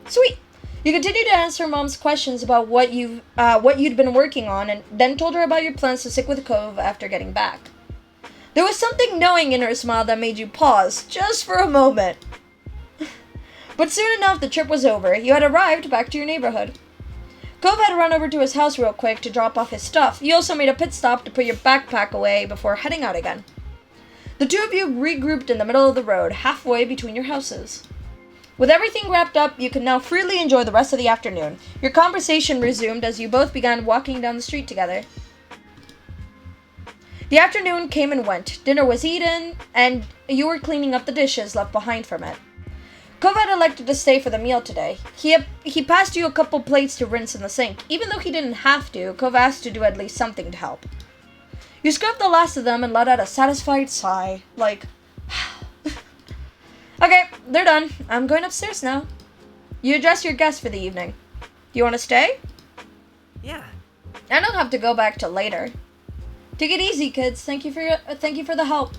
Sweet. You continued to answer Mom's questions about what you'd been working on, and then told her about your plans to stick with Cove after getting back. There was something knowing in her smile that made you pause, just for a moment. But soon enough, the trip was over. You had arrived back to your neighborhood. Cove had run over to his house real quick to drop off his stuff. You also made a pit stop to put your backpack away before heading out again. The two of you regrouped in the middle of the road, halfway between your houses. With everything wrapped up, you could now freely enjoy the rest of the afternoon. Your conversation resumed as you both began walking down the street together. The afternoon came and went. Dinner was eaten, and you were cleaning up the dishes left behind from it. Cove had elected to stay for the meal today. He passed you a couple plates to rinse in the sink. Even though he didn't have to, Cove asked to do at least something to help. You scrubbed the last of them and let out a satisfied sigh, like, okay, they're done. I'm going upstairs now. You address your guests for the evening. Do you want to stay? Yeah. I don't have to go back till later. Take it easy, kids. Thank you for the help.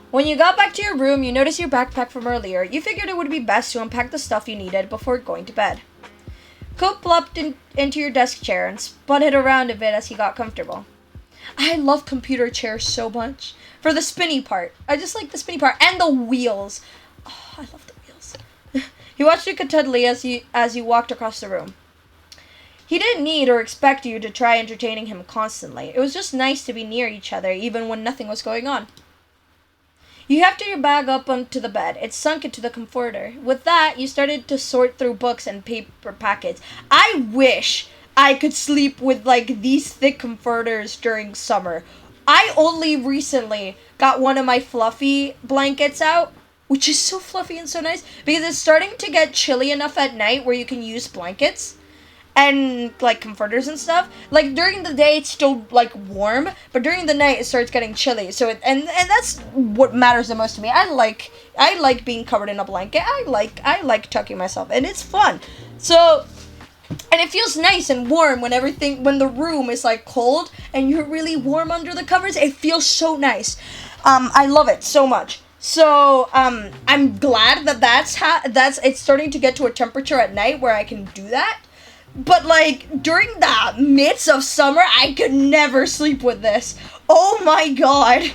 When you got back to your room, you noticed your backpack from earlier. You figured it would be best to unpack the stuff you needed before going to bed. Cope plopped into your desk chair and spun it around a bit as he got comfortable. I love computer chairs so much. For the spinny part. I just like the spinny part. And the wheels. Oh, I love the wheels. He watched you contentedly as you walked across the room. He didn't need or expect you to try entertaining him constantly. It was just nice to be near each other, even when nothing was going on. You hefted your bag up onto the bed. It sunk into the comforter. With that, you started to sort through books and paper packets. I wish I could sleep with, like, these thick comforters during summer. I only recently got one of my fluffy blankets out, which is so fluffy and so nice, because it's starting to get chilly enough at night where you can use blankets and, like, comforters and stuff. Like, during the day, it's still, like, warm, but during the night, it starts getting chilly. So, and that's what matters the most to me. I like being covered in a blanket. I like tucking myself, and it's fun. So, and it feels nice and warm when the room is, like, cold, and you're really warm under the covers. It feels so nice. I love it so much. So, I'm glad that it's starting to get to a temperature at night where I can do that. But, like, during the midst of summer, I could never sleep with this. Oh my god.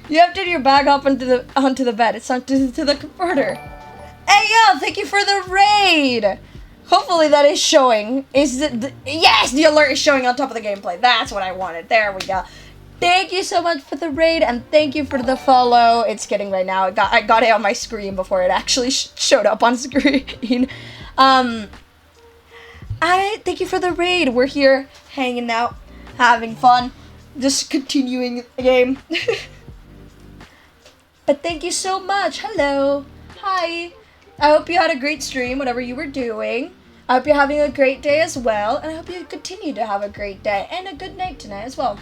You hefted your bag up onto the bed. It's onto the comforter. Hey, yo, thank you for the raid. Hopefully that is showing. Yes, the alert is showing on top of the gameplay. That's what I wanted. There we go. Thank you so much for the raid, and thank you for the follow. It's getting right now. I got it on my screen before it actually showed up on screen. I thank you for the raid. We're here hanging out, having fun, just continuing the game. But thank you so much. Hello. Hi. I hope you had a great stream, whatever you were doing. I hope you're having a great day as well, and I hope you continue to have a great day and a good night tonight as well.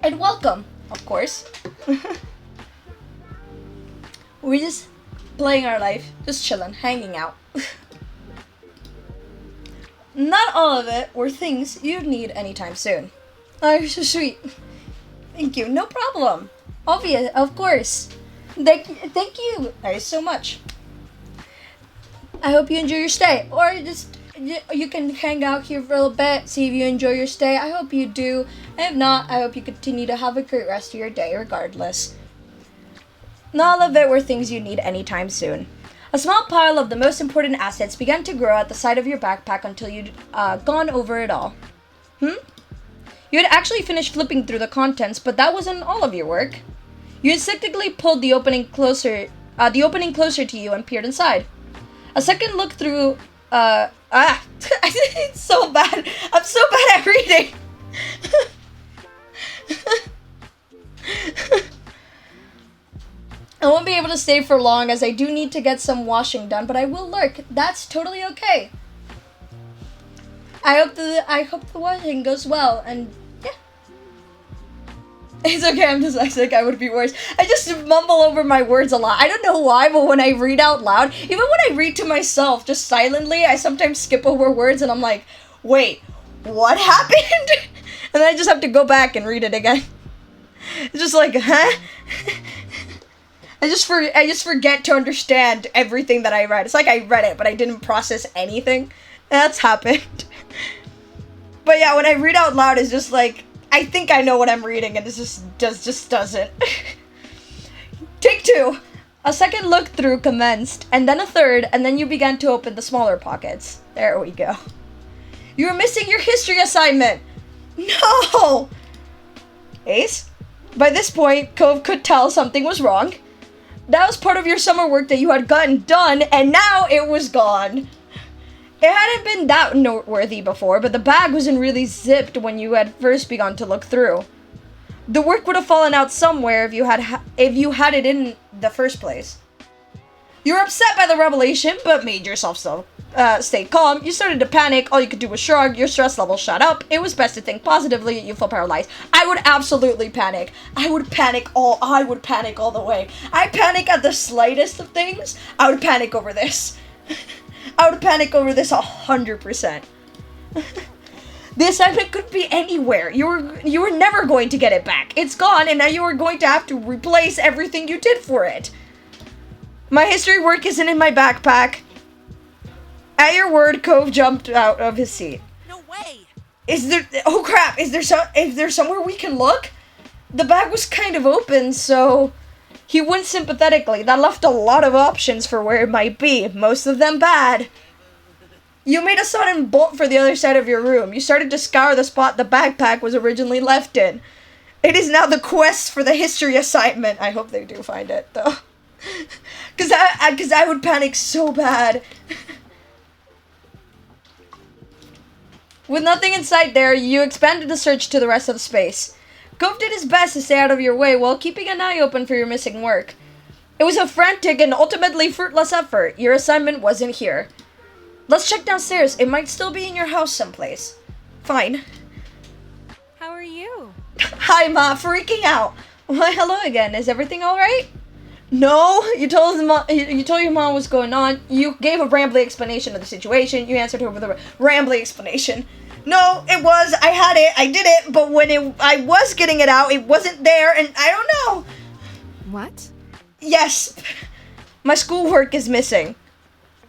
And welcome, of course. We're just playing our life, just chilling, hanging out. Not all of it were things you'd need anytime soon. Oh, you're so sweet. Thank you. No problem. Obvious, of course. Thank you guys so much. I hope you enjoy your stay, or just you can hang out here for a little bit, see if you enjoy your stay. I hope you do. And if not, I hope you continue to have a great rest of your day regardless. Not all of it were things you need anytime soon. A small pile of the most important assets began to grow at the side of your backpack until you'd gone over it all. You had actually finished flipping through the contents, but that wasn't all of your work. You instinctively pulled the opening closer to you and peered inside. A second look through, it's so bad. I'm so bad at reading. I won't be able to stay for long as I do need to get some washing done, but I will lurk. That's totally okay. I hope the washing goes well, and yeah. It's okay, I'm dyslexic, I would be worse. I just mumble over my words a lot. I don't know why, but when I read out loud, even when I read to myself, just silently, I sometimes skip over words and I'm like, wait, what happened? And then I just have to go back and read it again. It's just like, huh? I just forget to understand everything that I read. It's like I read it, but I didn't process anything. That's happened. But yeah, when I read out loud, it's just like, I think I know what I'm reading, and it just doesn't. Take two. A second look through commenced, and then a third, and then you began to open the smaller pockets. There we go. You were missing your history assignment. No! Ace? By this point, Cove could tell something was wrong. That was part of your summer work that you had gotten done, and now it was gone. It hadn't been that noteworthy before, but the bag wasn't really zipped when you had first begun to look through. The work would have fallen out somewhere if you had it in the first place. You were upset by the revelation, but made yourself stay calm. You started to panic. All you could do was shrug. Your stress level shot up. It was best to think positively. You felt paralyzed. I would absolutely panic. I would panic all the way. I panic at the slightest of things. I would panic over this. I would panic over this 100%. The assignment could be anywhere. You were never going to get it back. It's gone, and now you are going to have to replace everything you did for it. My history work isn't in my backpack. At your word, Cove jumped out of his seat. No way! Oh crap, is there somewhere we can look? The bag was kind of open, so... He winced sympathetically. That left a lot of options for where it might be, most of them bad. You made a sudden bolt for the other side of your room. You started to scour the spot the backpack was originally left in. It is now the quest for the history assignment. I hope they do find it, though. Because I would panic so bad. With nothing in sight there, you expanded the search to the rest of the space. Cove did his best to stay out of your way while keeping an eye open for your missing work. It was a frantic and ultimately fruitless effort. Your assignment wasn't here. Let's check downstairs. It might still be in your house someplace. Fine. How are you? Hi, Ma. Freaking out. Why, hello again. Is everything alright? No. You told your mom what's going on. You gave a rambling explanation of the situation. You answered her with a rambling explanation. No, it was. I had it. I did it. But when I was getting it out, it wasn't there, and I don't know. What? Yes. My schoolwork is missing.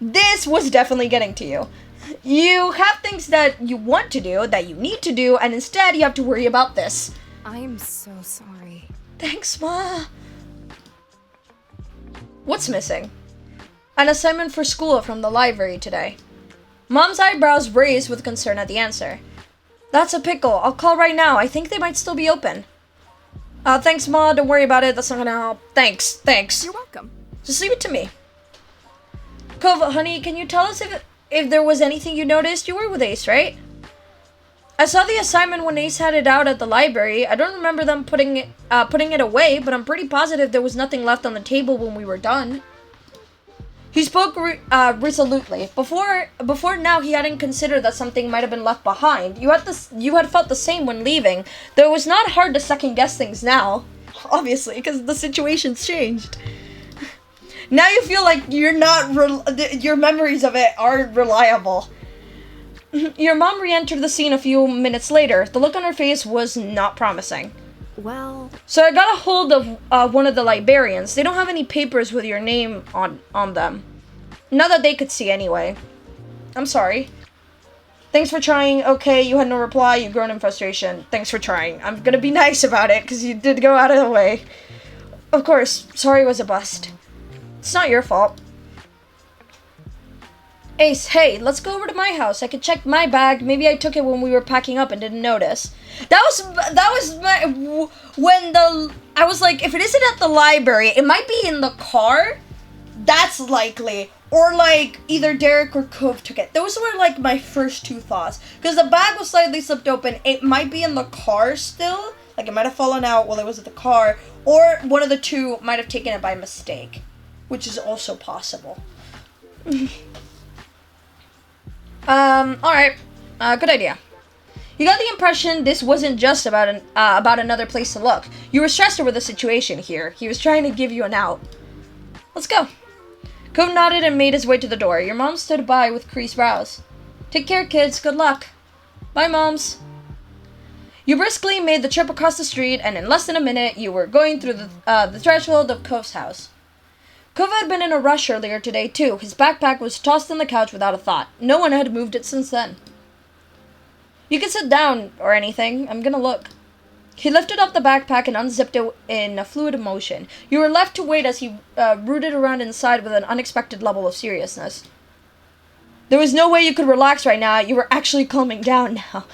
This was definitely getting to you. You have things that you want to do, that you need to do, and instead you have to worry about this. I'm so sorry. Thanks, Ma. What's missing? an assignment for school from the library today. Mom's eyebrows raised with concern at the answer. That's a pickle. I'll call right now. I think they might still be open. Thanks, Ma. Don't worry about it. That's not gonna help. Thanks. You're welcome. Just leave it to me. Cove, honey, can you tell us if there was anything you noticed? You were with Ace, right? I saw the assignment when Ace had it out at the library. I don't remember them putting it away, but I'm pretty positive there was nothing left on the table when we were done. He spoke resolutely. Before now, he hadn't considered that something might have been left behind. You had felt the same when leaving, though it was not hard to second guess things now. Obviously, because the situation's changed. Now you feel like you're not your memories of it aren't reliable. Your mom re-entered the scene a few minutes later. The look on her face was not promising. Well... So I got a hold of one of the librarians. They don't have any papers with your name on them. Not that they could see anyway. I'm sorry. Thanks for trying. Okay, you had no reply. You groaned in frustration. Thanks for trying. I'm gonna be nice about it, because you did go out of the way. Of course, sorry was a bust. It's not your fault. Ace, hey, let's go over to my house. I could check my bag. Maybe I took it when we were packing up and didn't notice. I was like, if it isn't at the library, it might be in the car. That's likely. Or like either Derek or Cove took it. Those were like my first two thoughts. Because the bag was slightly slipped open. It might be in the car still. Like it might have fallen out while it was at the car. Or one of the two might have taken it by mistake. Which is also possible. Alright. Good idea. You got the impression this wasn't just about another place to look. You were stressed over the situation here. He was trying to give you an out. Let's go. Cove nodded and made his way to the door. Your mom stood by with creased brows. Take care, kids. Good luck. Bye, moms. You briskly made the trip across the street, and in less than a minute, you were going through the threshold of Cove's house. Cove had been in a rush earlier today, too. His backpack was tossed on the couch without a thought. No one had moved it since then. You can sit down or anything. I'm gonna look. He lifted up the backpack and unzipped it in a fluid motion. You were left to wait as he rooted around inside with an unexpected level of seriousness. There was no way you could relax right now. You were actually calming down now.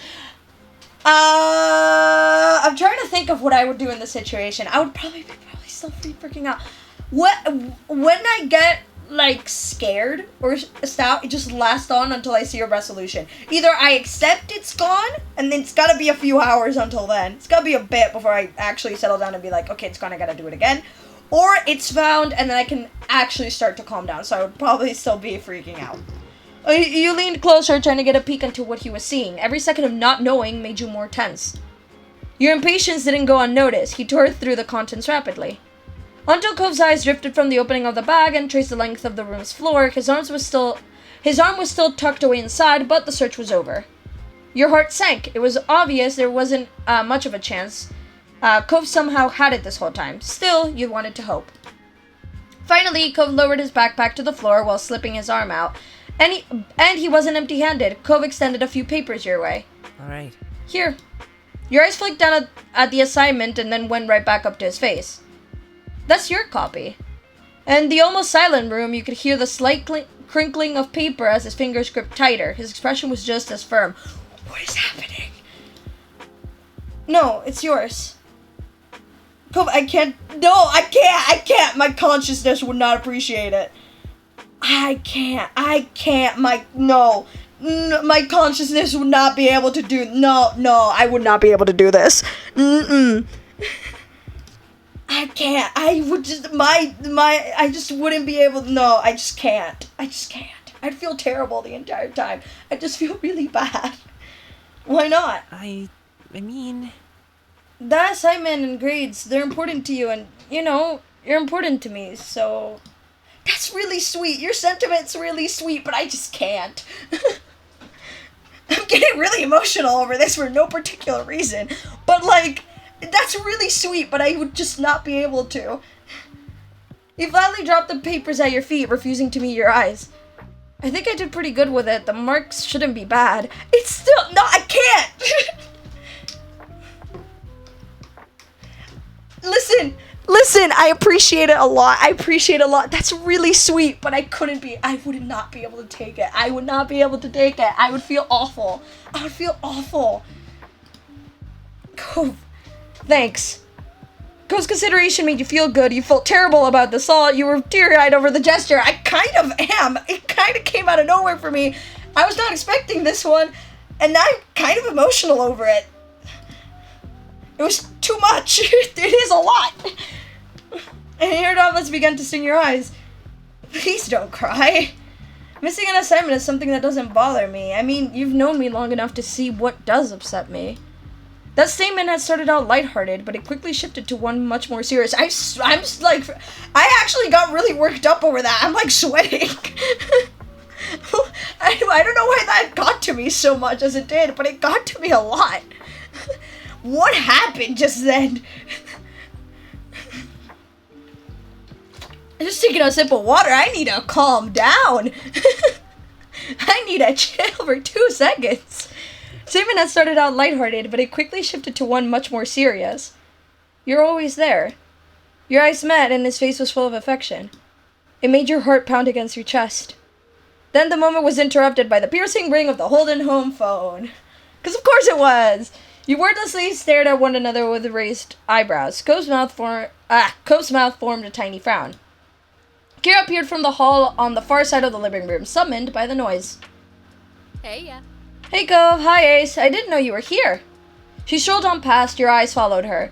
I'm trying to think of what I would do in this situation. I would probably still freaking out. When I get like scared or stout, it just lasts on until I see a resolution. Either I accept it's gone, and then it's gotta be a few hours until then. It's gotta be a bit before I actually settle down and be like, okay, it's gone, I gotta do it again. Or it's found, and then I can actually start to calm down. So I would probably still be freaking out. You leaned closer, trying to get a peek into what he was seeing. Every second of not knowing made you more tense. Your impatience didn't go unnoticed. He tore through the contents rapidly. Until Cove's eyes drifted from the opening of the bag and traced the length of the room's floor, his arm was still tucked away inside, but the search was over. Your heart sank. It was obvious there wasn't much of a chance. Cove somehow had it this whole time. Still, you wanted to hope. Finally, Cove lowered his backpack to the floor while slipping his arm out, and he wasn't empty-handed. Cove extended a few papers your way. All right. Here. Your eyes flicked down at the assignment and then went right back up to his face. That's your copy. In the almost silent room, you could hear the slight crinkling of paper as his fingers gripped tighter. His expression was just as firm. What is happening? No, it's yours. Cove, I can't. No, I can't. My consciousness would not appreciate it. I can't. My consciousness would not be able to do. No, I would not be able to do this. I can't. I would just, I just wouldn't be able, no, I just can't. I'd feel terrible the entire time. I'd just feel really bad. Why not? I mean... That assignment and grades, they're important to you, and, you know, you're important to me, so... That's really sweet. Your sentiment's really sweet, but I just can't. I'm getting really emotional over this for no particular reason, but, like... That's really sweet, but I would just not be able to. You flatly dropped the papers at your feet, refusing to meet your eyes. I think I did pretty good with it. The marks shouldn't be bad. It's still... No, I can't! Listen, Listen, I appreciate it a lot. That's really sweet, but I would not be able to take it. I would not be able to take it. I would feel awful. Cove, thanks. Cove's consideration made you feel good. You felt terrible about this all. You were teary-eyed over the gesture. I kind of am. It kind of came out of nowhere for me. I was not expecting this one, and I'm kind of emotional over it. It was too much. It is a lot. And your droplets began to sting your eyes. Please don't cry. Missing an assignment is something that doesn't bother me. I mean, you've known me long enough to see what does upset me. That statement had started out lighthearted, but it quickly shifted to one much more serious. I actually got really worked up over that. I'm like sweating. I don't know why that got to me so much as it did, but it got to me a lot. What happened just then? I'm just taking a sip of water. I need to calm down. I need to chill for 2 seconds. Statement had started out lighthearted, but it quickly shifted to one much more serious. You're always there. Your eyes met, and his face was full of affection. It made your heart pound against your chest. Then the moment was interrupted by the piercing ring of the Holden home phone. Because of course it was! You wordlessly stared at one another with raised eyebrows. Cove's mouth formed a tiny frown. Kira appeared from the hall on the far side of the living room, summoned by the noise. Hey, yeah. Hey, Cove. Hi, Ace. I didn't know you were here. She strolled on past. Your eyes followed her.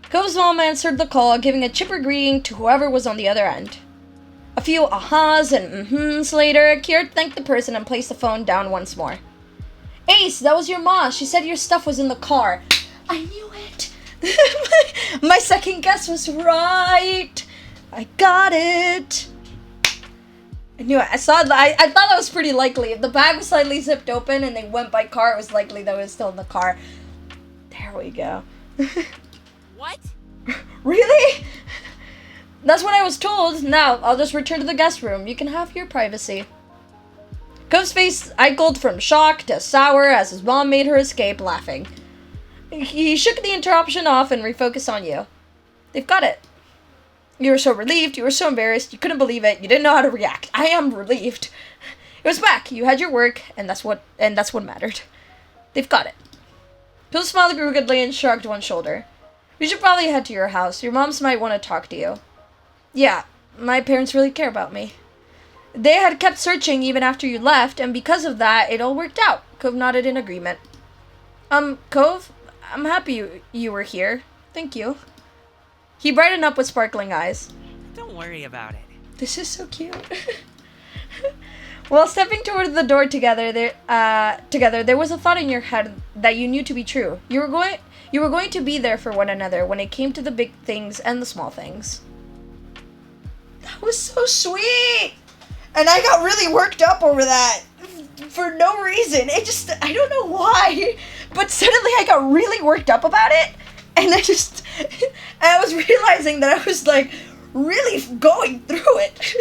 Cove's mom answered the call, giving a chipper greeting to whoever was on the other end. A few ahas and mm-hms later, Kira thanked the person and placed the phone down once more. Ace, that was your ma. She said your stuff was in the car. I knew it. my second guess was right. I got it. I knew it. I thought that was pretty likely. If the bag was slightly zipped open and they went by car, it was likely that it was still in the car. There we go. What? Really? That's what I was told. Now, I'll just return to the guest room. You can have your privacy. Cove's face iced from shock to sour as his mom made her escape, laughing. He shook the interruption off and refocused on you. They've got it. You were so relieved, you were so embarrassed, you couldn't believe it, you didn't know how to react. I am relieved. It was back, you had your work, and that's what mattered. They've got it. Bill smiled crookedly and shrugged one shoulder. We should probably head to your house. Your moms might want to talk to you. Yeah, my parents really care about me. They had kept searching even after you left, and because of that, it all worked out. Cove nodded in agreement. Cove, I'm happy you were here. Thank you. He brightened up with sparkling eyes. Don't worry about it. This is so cute. While stepping toward the door together, there was a thought in your head that you knew to be true. You were going to be there for one another when it came to the big things and the small things. That was so sweet! And I got really worked up over that. For no reason. I don't know why. But suddenly I got really worked up about it. And I was realizing that I was like really going through it.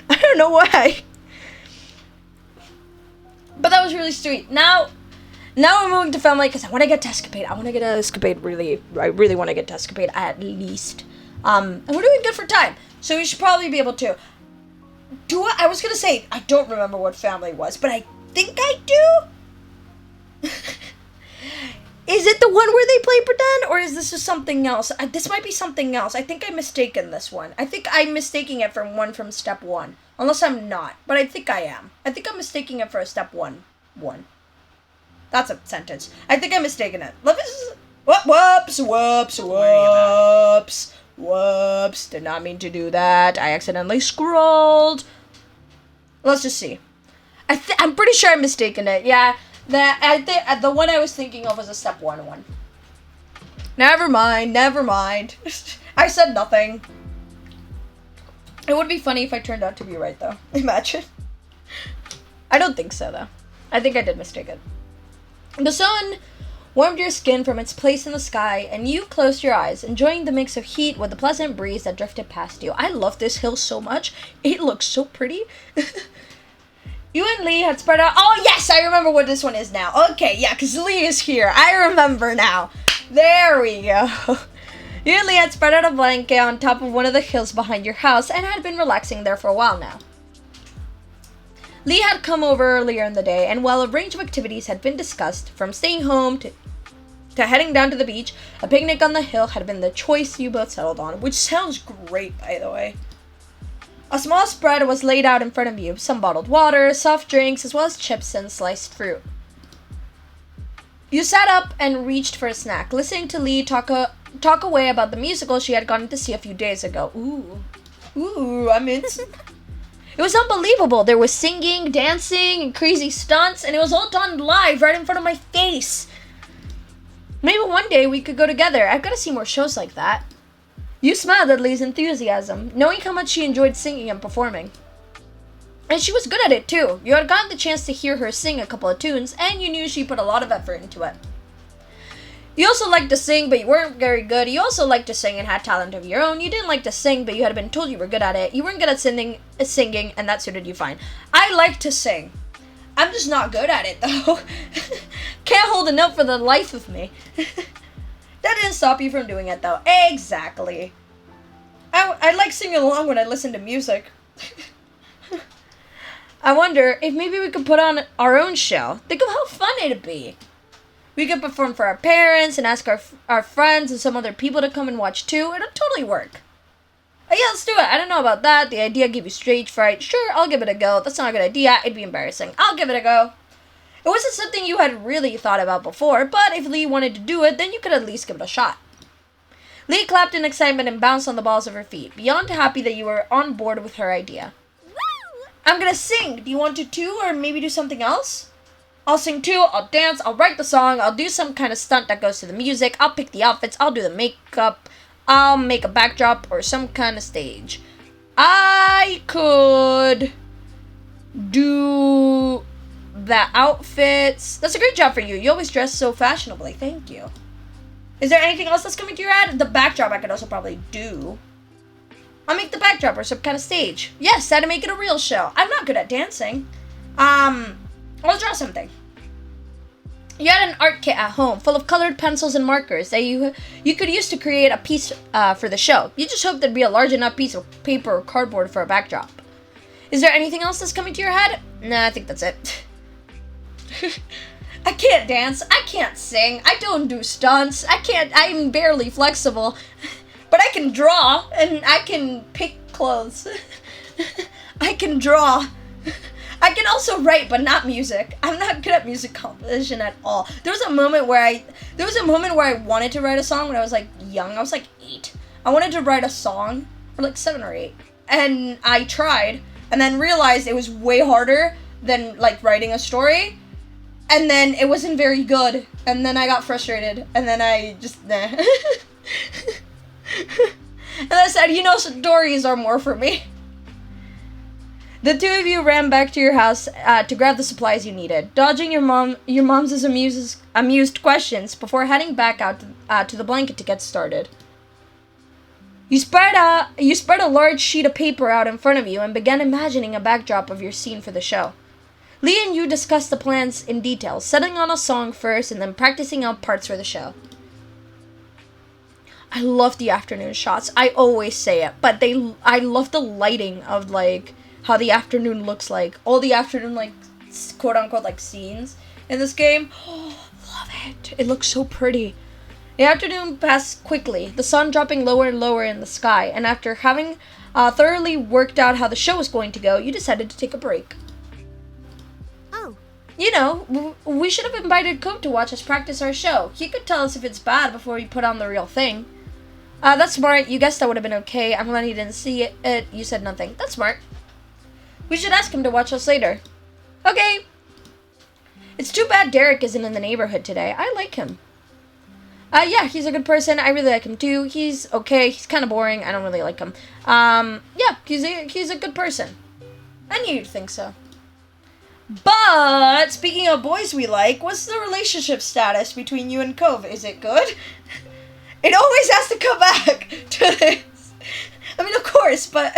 I don't know why. But that was really sweet. Now we're moving to family because I want to get to Escapade. I really want to get to Escapade at least. And we're doing good for time. So we should probably be able to. I was going to say, I don't remember what family was, but I think I do. Is it the one where they play pretend, or is this just something else? This might be something else. I think I'm mistaken this one. I think I'm mistaking it for one from step 1. Unless I'm not, but I think I am. I think I'm mistaking it for a step 1. That's a sentence. I think I'm mistaken it. Whoops. Did not mean to do that. I accidentally scrolled. Let's just see. I'm pretty sure I'm mistaken it. Yeah. The one I was thinking of was a step 1 one. Never mind. I said nothing. It would be funny if I turned out to be right, though. Imagine. I don't think so, though. I think I did mistake it. The sun warmed your skin from its place in the sky, and you closed your eyes, enjoying the mix of heat with the pleasant breeze that drifted past you. I love this hill so much. It looks so pretty. You and Lee had spread out. Oh, yes, I remember what this one is now. Okay, yeah, because Lee is here. I remember now. There we go. You and Lee had spread out a blanket on top of one of the hills behind your house and had been relaxing there for a while now. Lee had come over earlier in the day, and while a range of activities had been discussed, from staying home to heading down to the beach, a picnic on the hill had been the choice you both settled on, which sounds great, by the way. A small spread was laid out in front of you, some bottled water, soft drinks, as well as chips and sliced fruit. You sat up and reached for a snack, listening to Lee talk away about the musical she had gone to see a few days ago. I'm in. It was unbelievable. There was singing, dancing, and crazy stunts, and it was all done live right in front of my face. Maybe one day we could go together. I've got to see more shows like that. You smiled at Lee's enthusiasm, knowing how much she enjoyed singing and performing. And she was good at it too. You had gotten the chance to hear her sing a couple of tunes, and you knew she put a lot of effort into it. You also liked to sing, but you weren't very good. You also liked to sing and had talent of your own. You didn't like to sing, but you had been told you were good at it. You weren't good at singing, and that suited you fine. I like to sing. I'm just not good at it, though. Can't hold a note for the life of me. That didn't stop you from doing it, though. Exactly. I like singing along when I listen to music. I wonder if maybe we could put on our own show. Think of how fun it'd be. We could perform for our parents and ask our friends and some other people to come and watch too. It'll totally work. Yeah, let's do it. I don't know about that. The idea gave you stage fright. Sure, I'll give it a go. That's not a good idea. It'd be embarrassing. I'll give it a go. It wasn't something you had really thought about before, but if Lee wanted to do it, then you could at least give it a shot. Lee clapped in excitement and bounced on the balls of her feet, beyond happy that you were on board with her idea. Woo! I'm gonna sing. Do you want to too, or maybe do something else? I'll sing too, I'll dance, I'll write the song, I'll do some kind of stunt that goes to the music, I'll pick the outfits, I'll do the makeup, I'll make a backdrop or some kind of stage. I could do the outfits. That's a great job for you. You always dress so fashionably. Thank you. Is there anything else that's coming to your head? The backdrop I could also probably do. I'll make the backdrop or some kind of stage. Yes, that'd make it a real show. I'm not good at dancing. I'll draw something. You had an art kit at home full of colored pencils and markers that you could use to create a piece for the show. You just hoped there'd be a large enough piece of paper or cardboard for a backdrop. Is there anything else that's coming to your head? Nah, I think that's it. I can't dance. I can't sing. I don't do stunts. I'm barely flexible. But I can draw, and I can pick clothes. I can draw. I can also write, but not music. I'm not good at music composition at all. There was a moment where I wanted to write a song when I was like young. I was like 8. I wanted to write a song, or like 7 or 8, and I tried, and then realized it was way harder than like writing a story, and then it wasn't very good, and then I got frustrated, and then I just nah. And I said, stories are more for me. The two of you ran back to your house to grab the supplies you needed, dodging your mom's amused questions before heading back out to the blanket to get started. You spread a large sheet of paper out in front of you and began imagining a backdrop of your scene for the show. Lee and you discussed the plans in detail, settling on a song first and then practicing out parts for the show. I love the afternoon shots. I always say it, but I love the lighting of like how the afternoon looks like. All the afternoon, like, quote-unquote, like, scenes in this game. Oh, love it. It looks so pretty. The afternoon passed quickly, the sun dropping lower and lower in the sky, and after having thoroughly worked out how the show was going to go, you decided to take a break. Oh. We should have invited Cope to watch us practice our show. He could tell us if it's bad before we put on the real thing. That's smart. You guessed that would have been okay. I'm glad he didn't see it. You said nothing. That's smart. We should ask him to watch us later. Okay. It's too bad Derek isn't in the neighborhood today. I like him. Yeah, he's a good person. I really like him too. He's okay. He's kind of boring. I don't really like him. Yeah, he's a good person. I knew you'd think so. But, speaking of boys we like, what's the relationship status between you and Cove? Is it good? It always has to come back to this. I mean, of course, but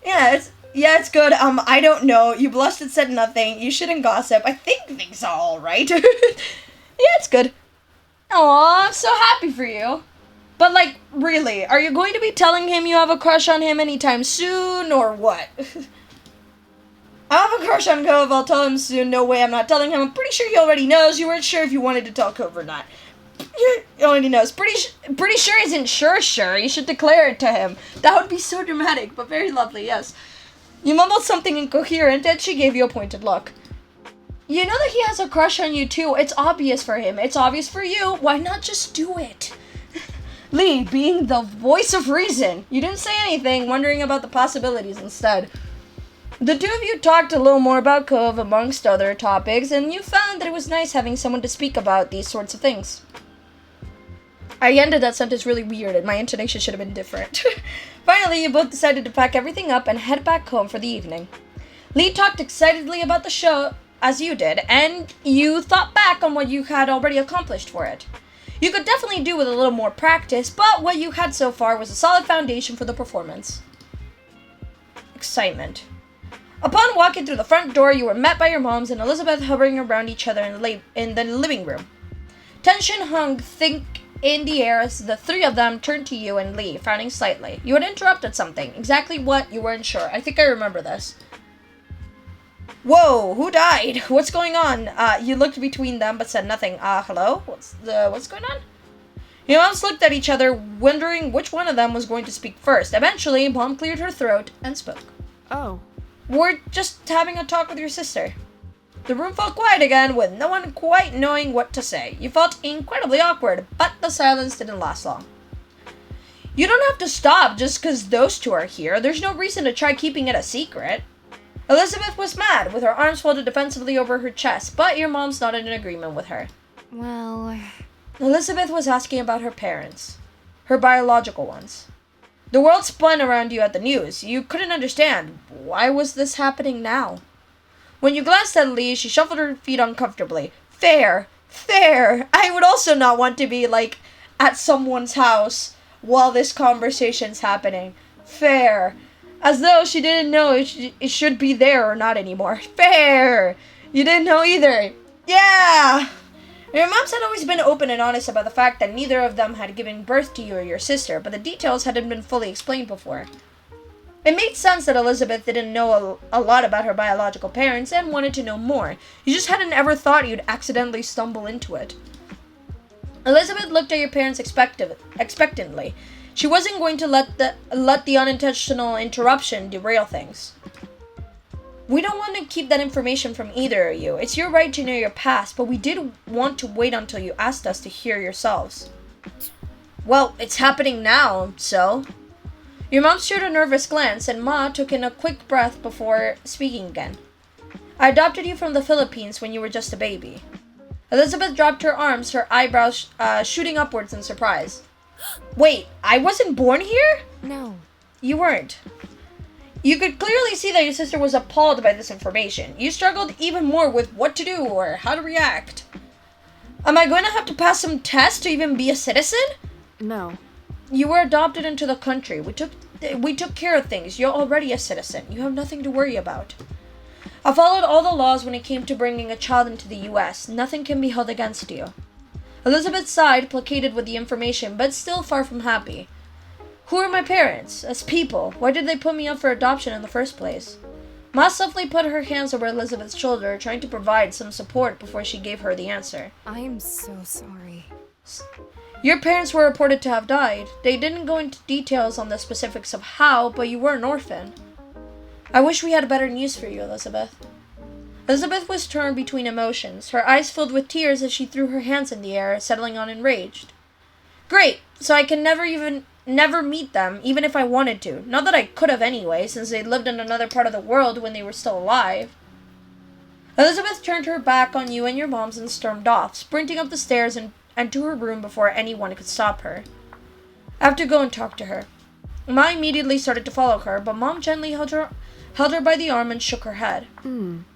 yeah, it's good. I don't know. You blushed and said nothing. You shouldn't gossip. I think things are all right. Yeah, it's good. Aw, I'm so happy for you. But, like, really, are you going to be telling him you have a crush on him anytime soon, or what? I have a crush on Cove. I'll tell him soon. No way, I'm not telling him. I'm pretty sure he already knows. You weren't sure if you wanted to tell Cove or not. He already knows. Pretty sure isn't sure. You should declare it to him. That would be so dramatic, but very lovely, yes. You mumbled something incoherent, and she gave you a pointed look. You know that he has a crush on you, too. It's obvious for him. It's obvious for you. Why not just do it? Lee, being the voice of reason, you didn't say anything, wondering about the possibilities instead. The two of you talked a little more about Cove amongst other topics, and you found that it was nice having someone to speak about these sorts of things. I ended that sentence really weird, and my intonation should have been different. Finally, you both decided to pack everything up and head back home for the evening. Lee talked excitedly about the show, as you did, and you thought back on what you had already accomplished for it. You could definitely do with a little more practice, but what you had so far was a solid foundation for the performance. Excitement. Upon walking through the front door, you were met by your moms and Elizabeth hovering around each other in the living room. Tension hung thick in the air as the three of them turned to you and Lee, frowning slightly. You had interrupted something. Exactly what, you weren't sure. I think I remember this. Whoa, who died? What's going on? You looked between them but said nothing. Hello? What's going on? Your moms looked at each other, wondering which one of them was going to speak first. Eventually, Mom cleared her throat and spoke. Oh. We're just having a talk with your sister. The room felt quiet again, with no one quite knowing what to say. You felt incredibly awkward, but the silence didn't last long. You don't have to stop just because those two are here. There's no reason to try keeping it a secret. Elizabeth was mad, with her arms folded defensively over her chest, but your mom's nodded in agreement with her. Well... Elizabeth was asking about her parents. Her biological ones. The world spun around you at the news. You couldn't understand. Why was this happening now? When you glanced at Lee, she shuffled her feet uncomfortably. Fair. I would also not want to be, at someone's house while this conversation's happening. Fair. As though she didn't know it should be there or not anymore. Fair. You didn't know either. Yeah. Your moms had always been open and honest about the fact that neither of them had given birth to you or your sister, but the details hadn't been fully explained before. It made sense that Elizabeth didn't know a lot about her biological parents and wanted to know more. You just hadn't ever thought you'd accidentally stumble into it. Elizabeth looked at your parents expectantly. She wasn't going to let the unintentional interruption derail things. We don't want to keep that information from either of you. It's your right to know your past, but we did want to wait until you asked us to hear yourselves. Well, it's happening now, so... Your mom shared a nervous glance, and Ma took in a quick breath before speaking again. I adopted you from the Philippines when you were just a baby. Elizabeth dropped her arms, her eyebrows shooting upwards in surprise. Wait, I wasn't born here? No. You weren't. You could clearly see that your sister was appalled by this information. You struggled even more with what to do or how to react. Am I going to have to pass some tests to even be a citizen? No. You were adopted into the country. We took care of things. You're already a citizen. You have nothing to worry about. I followed all the laws when it came to bringing a child into the U.S. Nothing can be held against you. Elizabeth sighed, placated with the information, but still far from happy. Who are my parents? As people, why did they put me up for adoption in the first place? Ma softly put her hands over Elizabeth's shoulder, trying to provide some support before she gave her the answer. I'm so sorry. Your parents were reported to have died. They didn't go into details on the specifics of how, but you were an orphan. I wish we had better news for you, Elizabeth. Elizabeth was torn between emotions, her eyes filled with tears as she threw her hands in the air, settling on enraged. Great, so I can never meet them, even if I wanted to. Not that I could have anyway, since they lived in another part of the world when they were still alive. Elizabeth turned her back on you and your moms and stormed off, sprinting up the stairs and to her room before anyone could stop her. I have to go and talk to her. Ma immediately started to follow her, but Mom gently held her by the arm and shook her head.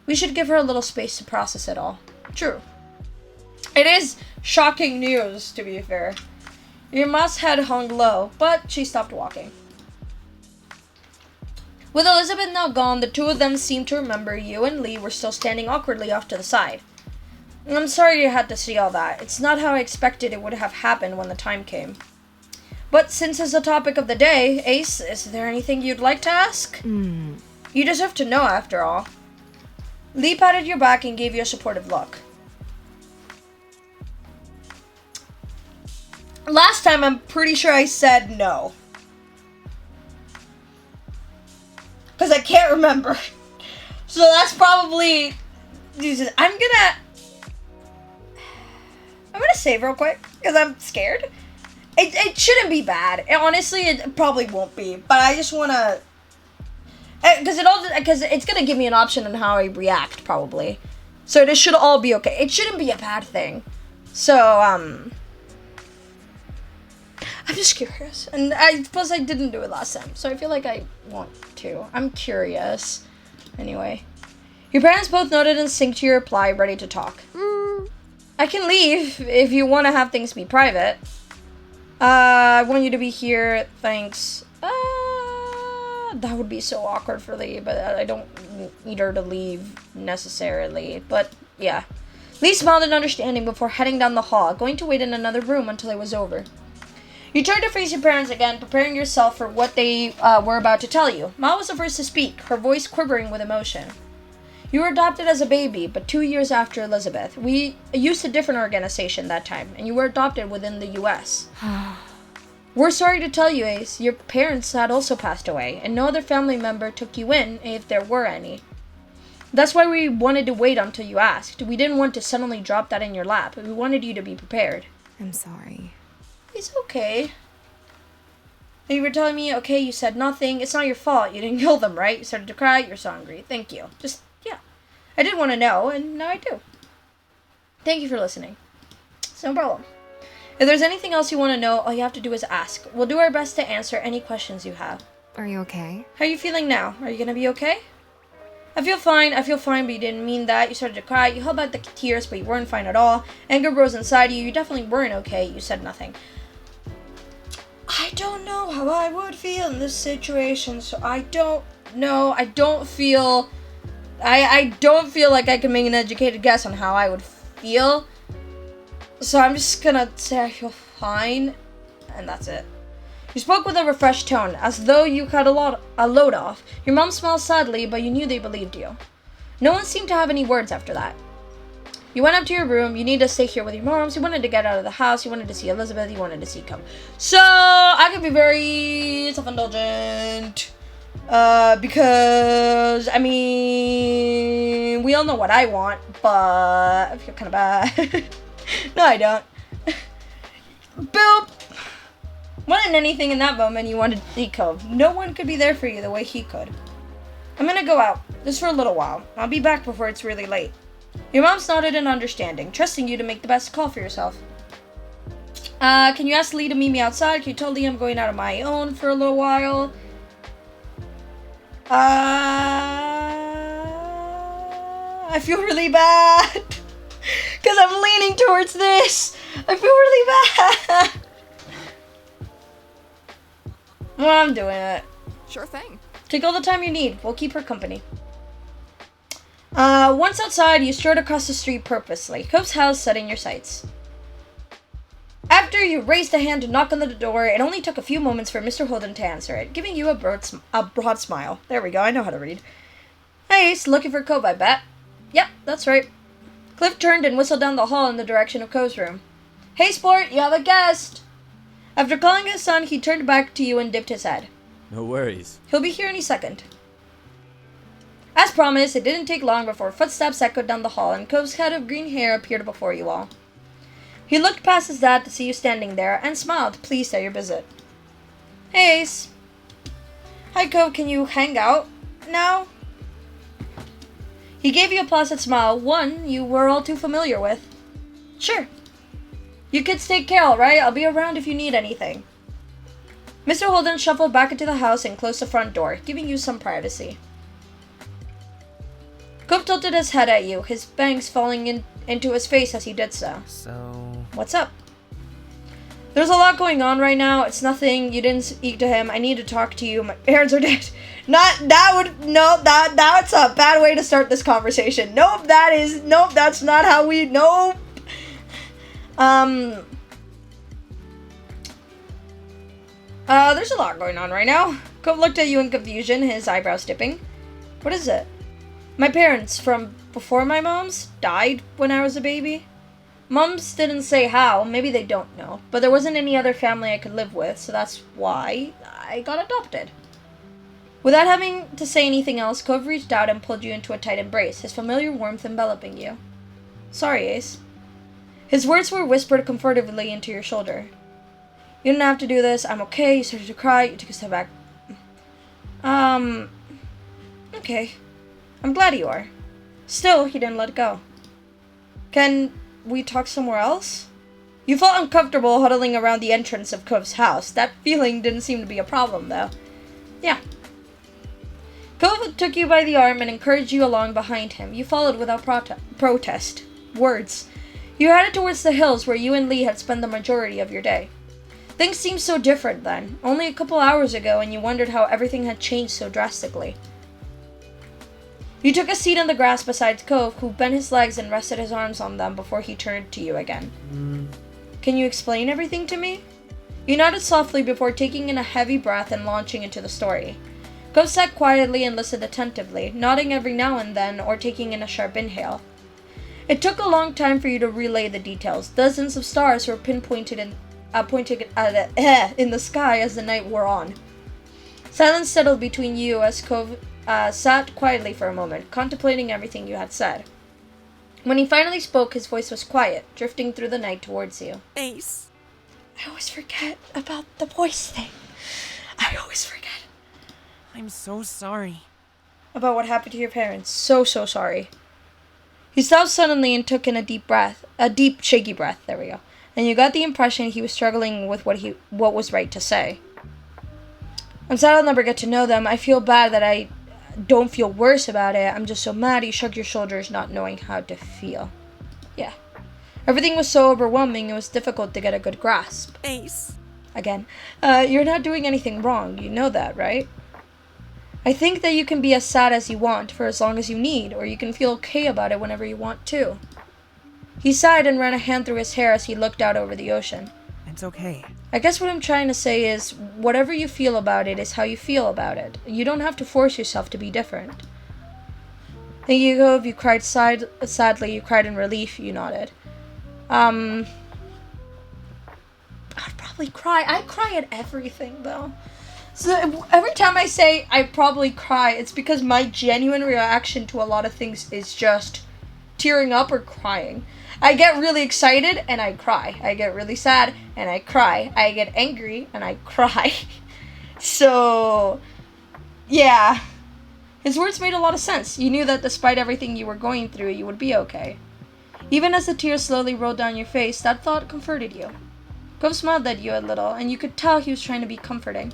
We should give her a little space to process it all. True. It is shocking news, to be fair. Your mom's head hung low, but she stopped walking. With Elizabeth now gone, the two of them seemed to remember you and Lee were still standing awkwardly off to the side. I'm sorry you had to see all that. It's not how I expected it would have happened when the time came. But since it's the topic of the day, Ace, is there anything you'd like to ask? You deserve to know, after all. Lee patted your back and gave you a supportive look. Last time, I'm pretty sure I said no. Because I can't remember. So that's probably... I'm gonna save real quick, because I'm scared. It shouldn't be bad. Honestly, it probably won't be. But I just want to... Because it's going to give me an option on how I react, probably. So this should all be okay. It shouldn't be a bad thing. So, I'm just curious. And I suppose I didn't do it last time. So I feel like I want to. I'm curious. Anyway. Your parents both nodded in sync to your reply, ready to talk. I can leave if you want to have things be private. I want you to be here, thanks. That would be so awkward for Lee, but I don't need her to leave necessarily. But, yeah. Lee smiled in understanding before heading down the hall, going to wait in another room until it was over. You turned to face your parents again, preparing yourself for what they were about to tell you. Ma was the first to speak, her voice quivering with emotion. You were adopted as a baby, but 2 years after Elizabeth. We used a different organization that time, and you were adopted within the U.S. We're sorry to tell you, Ace, your parents had also passed away, and no other family member took you in, if there were any. That's why we wanted to wait until you asked. We didn't want to suddenly drop that in your lap. We wanted you to be prepared. I'm sorry. It's okay. And you were telling me, okay, you said nothing. It's not your fault. You didn't kill them, right? You started to cry. You're so hungry. Thank you. Just, yeah. I did want to know, and now I do. Thank you for listening. It's no problem. If there's anything else you want to know, all you have to do is ask. We'll do our best to answer any questions you have. Are you okay? How are you feeling now? Are you going to be okay? I feel fine, but you didn't mean that. You started to cry. You held back the tears, but you weren't fine at all. Anger rose inside you. You definitely weren't okay. You said nothing. I don't know how I would feel in this situation, so I don't know. I don't feel like I can make an educated guess on how I would feel. So I'm just gonna say I feel fine, and that's it. You spoke with a refreshed tone, as though you cut a load off. Your mom smiled sadly, but you knew they believed you. No one seemed to have any words after that. You went up to your room. You needed to stay here with your moms. You wanted to get out of the house. You wanted to see Elizabeth. You wanted to see Cub. So I could be very self-indulgent. Because, I mean, we all know what I want, but I feel kind of bad. No, I don't. Boop! More than anything in that moment, you wanted to see Cove. No one could be there for you the way he could. I'm gonna go out, just for a little while. I'll be back before it's really late. Your mom's nodded in understanding, trusting you to make the best call for yourself. Can you ask Lee to meet me outside? Can you tell Lee I'm going out on my own for a little while? I feel really bad. Because I'm leaning towards this. I feel really bad. Well, I'm doing it. Sure thing. Take all the time you need. We'll keep her company. Once outside, you strode across the street purposely. Cope's house set in your sights. After you raised a hand to knock on the door, it only took a few moments for Mr. Holden to answer it, giving you a broad smile. There we go, I know how to read. Hey, Ace, looking for Cope, I bet. Yep, that's right. Cliff turned and whistled down the hall in the direction of Cope's room. Hey, sport, you have a guest! After calling his son, he turned back to you and dipped his head. No worries. He'll be here any second. As promised, it didn't take long before footsteps echoed down the hall and Cope's head of green hair appeared before you all. He looked past his dad to see you standing there and smiled, pleased at your visit. Hey, Ace. Hi, Cope, can you hang out now? He gave you a placid smile, one you were all too familiar with. Sure. You kids take care, alright? I'll be around if you need anything. Mr. Holden shuffled back into the house and closed the front door, giving you some privacy. Cope tilted his head at you, his bangs falling into his face as he did so. So... What's up? There's a lot going on right now. It's nothing. You didn't speak to him. I need to talk to you. My parents are dead. That's a bad way to start this conversation. Nope, that's not how we, There's a lot going on right now. Cove looked at you in confusion, his eyebrows dipping. What is it? My parents, from before my mom's, died when I was a baby. Mums didn't say how, maybe they don't know, but there wasn't any other family I could live with, so that's why I got adopted. Without having to say anything else, Cove reached out and pulled you into a tight embrace, his familiar warmth enveloping you. Sorry, Ace. His words were whispered comfortably into your shoulder. You didn't have to do this, I'm okay, you started to cry, you took a step back. Okay. I'm glad you are. Still, he didn't let go. Can we talk somewhere else? You felt uncomfortable huddling around the entrance of Cove's house. That feeling didn't seem to be a problem, though. Yeah. Cove took you by the arm and encouraged you along behind him. You followed without protest. Words. You headed towards the hills where you and Lee had spent the majority of your day. Things seemed so different then. Only a couple hours ago, and you wondered how everything had changed so drastically. You took a seat in the grass beside Cove, who bent his legs and rested his arms on them before he turned to you again. Can you explain everything to me? You nodded softly before taking in a heavy breath and launching into the story. Cove sat quietly and listened attentively, nodding every now and then or taking in a sharp inhale. It took a long time for you to relay the details. Dozens of stars were pointed in the sky as the night wore on. Silence settled between you as Cove sat quietly for a moment, contemplating everything you had said. When he finally spoke, his voice was quiet, drifting through the night towards you. Ace. I always forget about the voice thing. I always forget. I'm so sorry. About what happened to your parents. So sorry. He stopped suddenly and took in a deep breath. A deep, shaky breath. There we go. And you got the impression he was struggling with what was right to say. I'm sad I'll never get to know them. I feel bad that I don't feel worse about it. I'm just so mad. You shrugged your shoulders, not knowing how to feel. Yeah. Everything was so overwhelming, it was difficult to get a good grasp. Ace. Again. You're not doing anything wrong. You know that, right? I think that you can be as sad as you want for as long as you need, or you can feel okay about it whenever you want to. He sighed and ran a hand through his hair as he looked out over the ocean. It's okay. I guess what I'm trying to say is, whatever you feel about it is how you feel about it. You don't have to force yourself to be different. Thank you, Cove. You cried sadly. You cried in relief. You nodded. I'd probably cry. I cry at everything, though. So every time I say I probably cry, it's because my genuine reaction to a lot of things is just tearing up or crying. I get really excited and I cry. I get really sad and I cry. I get angry and I cry. So, yeah. His words made a lot of sense. You knew that despite everything you were going through, you would be okay. Even as the tears slowly rolled down your face, that thought comforted you. Cove smiled at you a little, and you could tell he was trying to be comforting.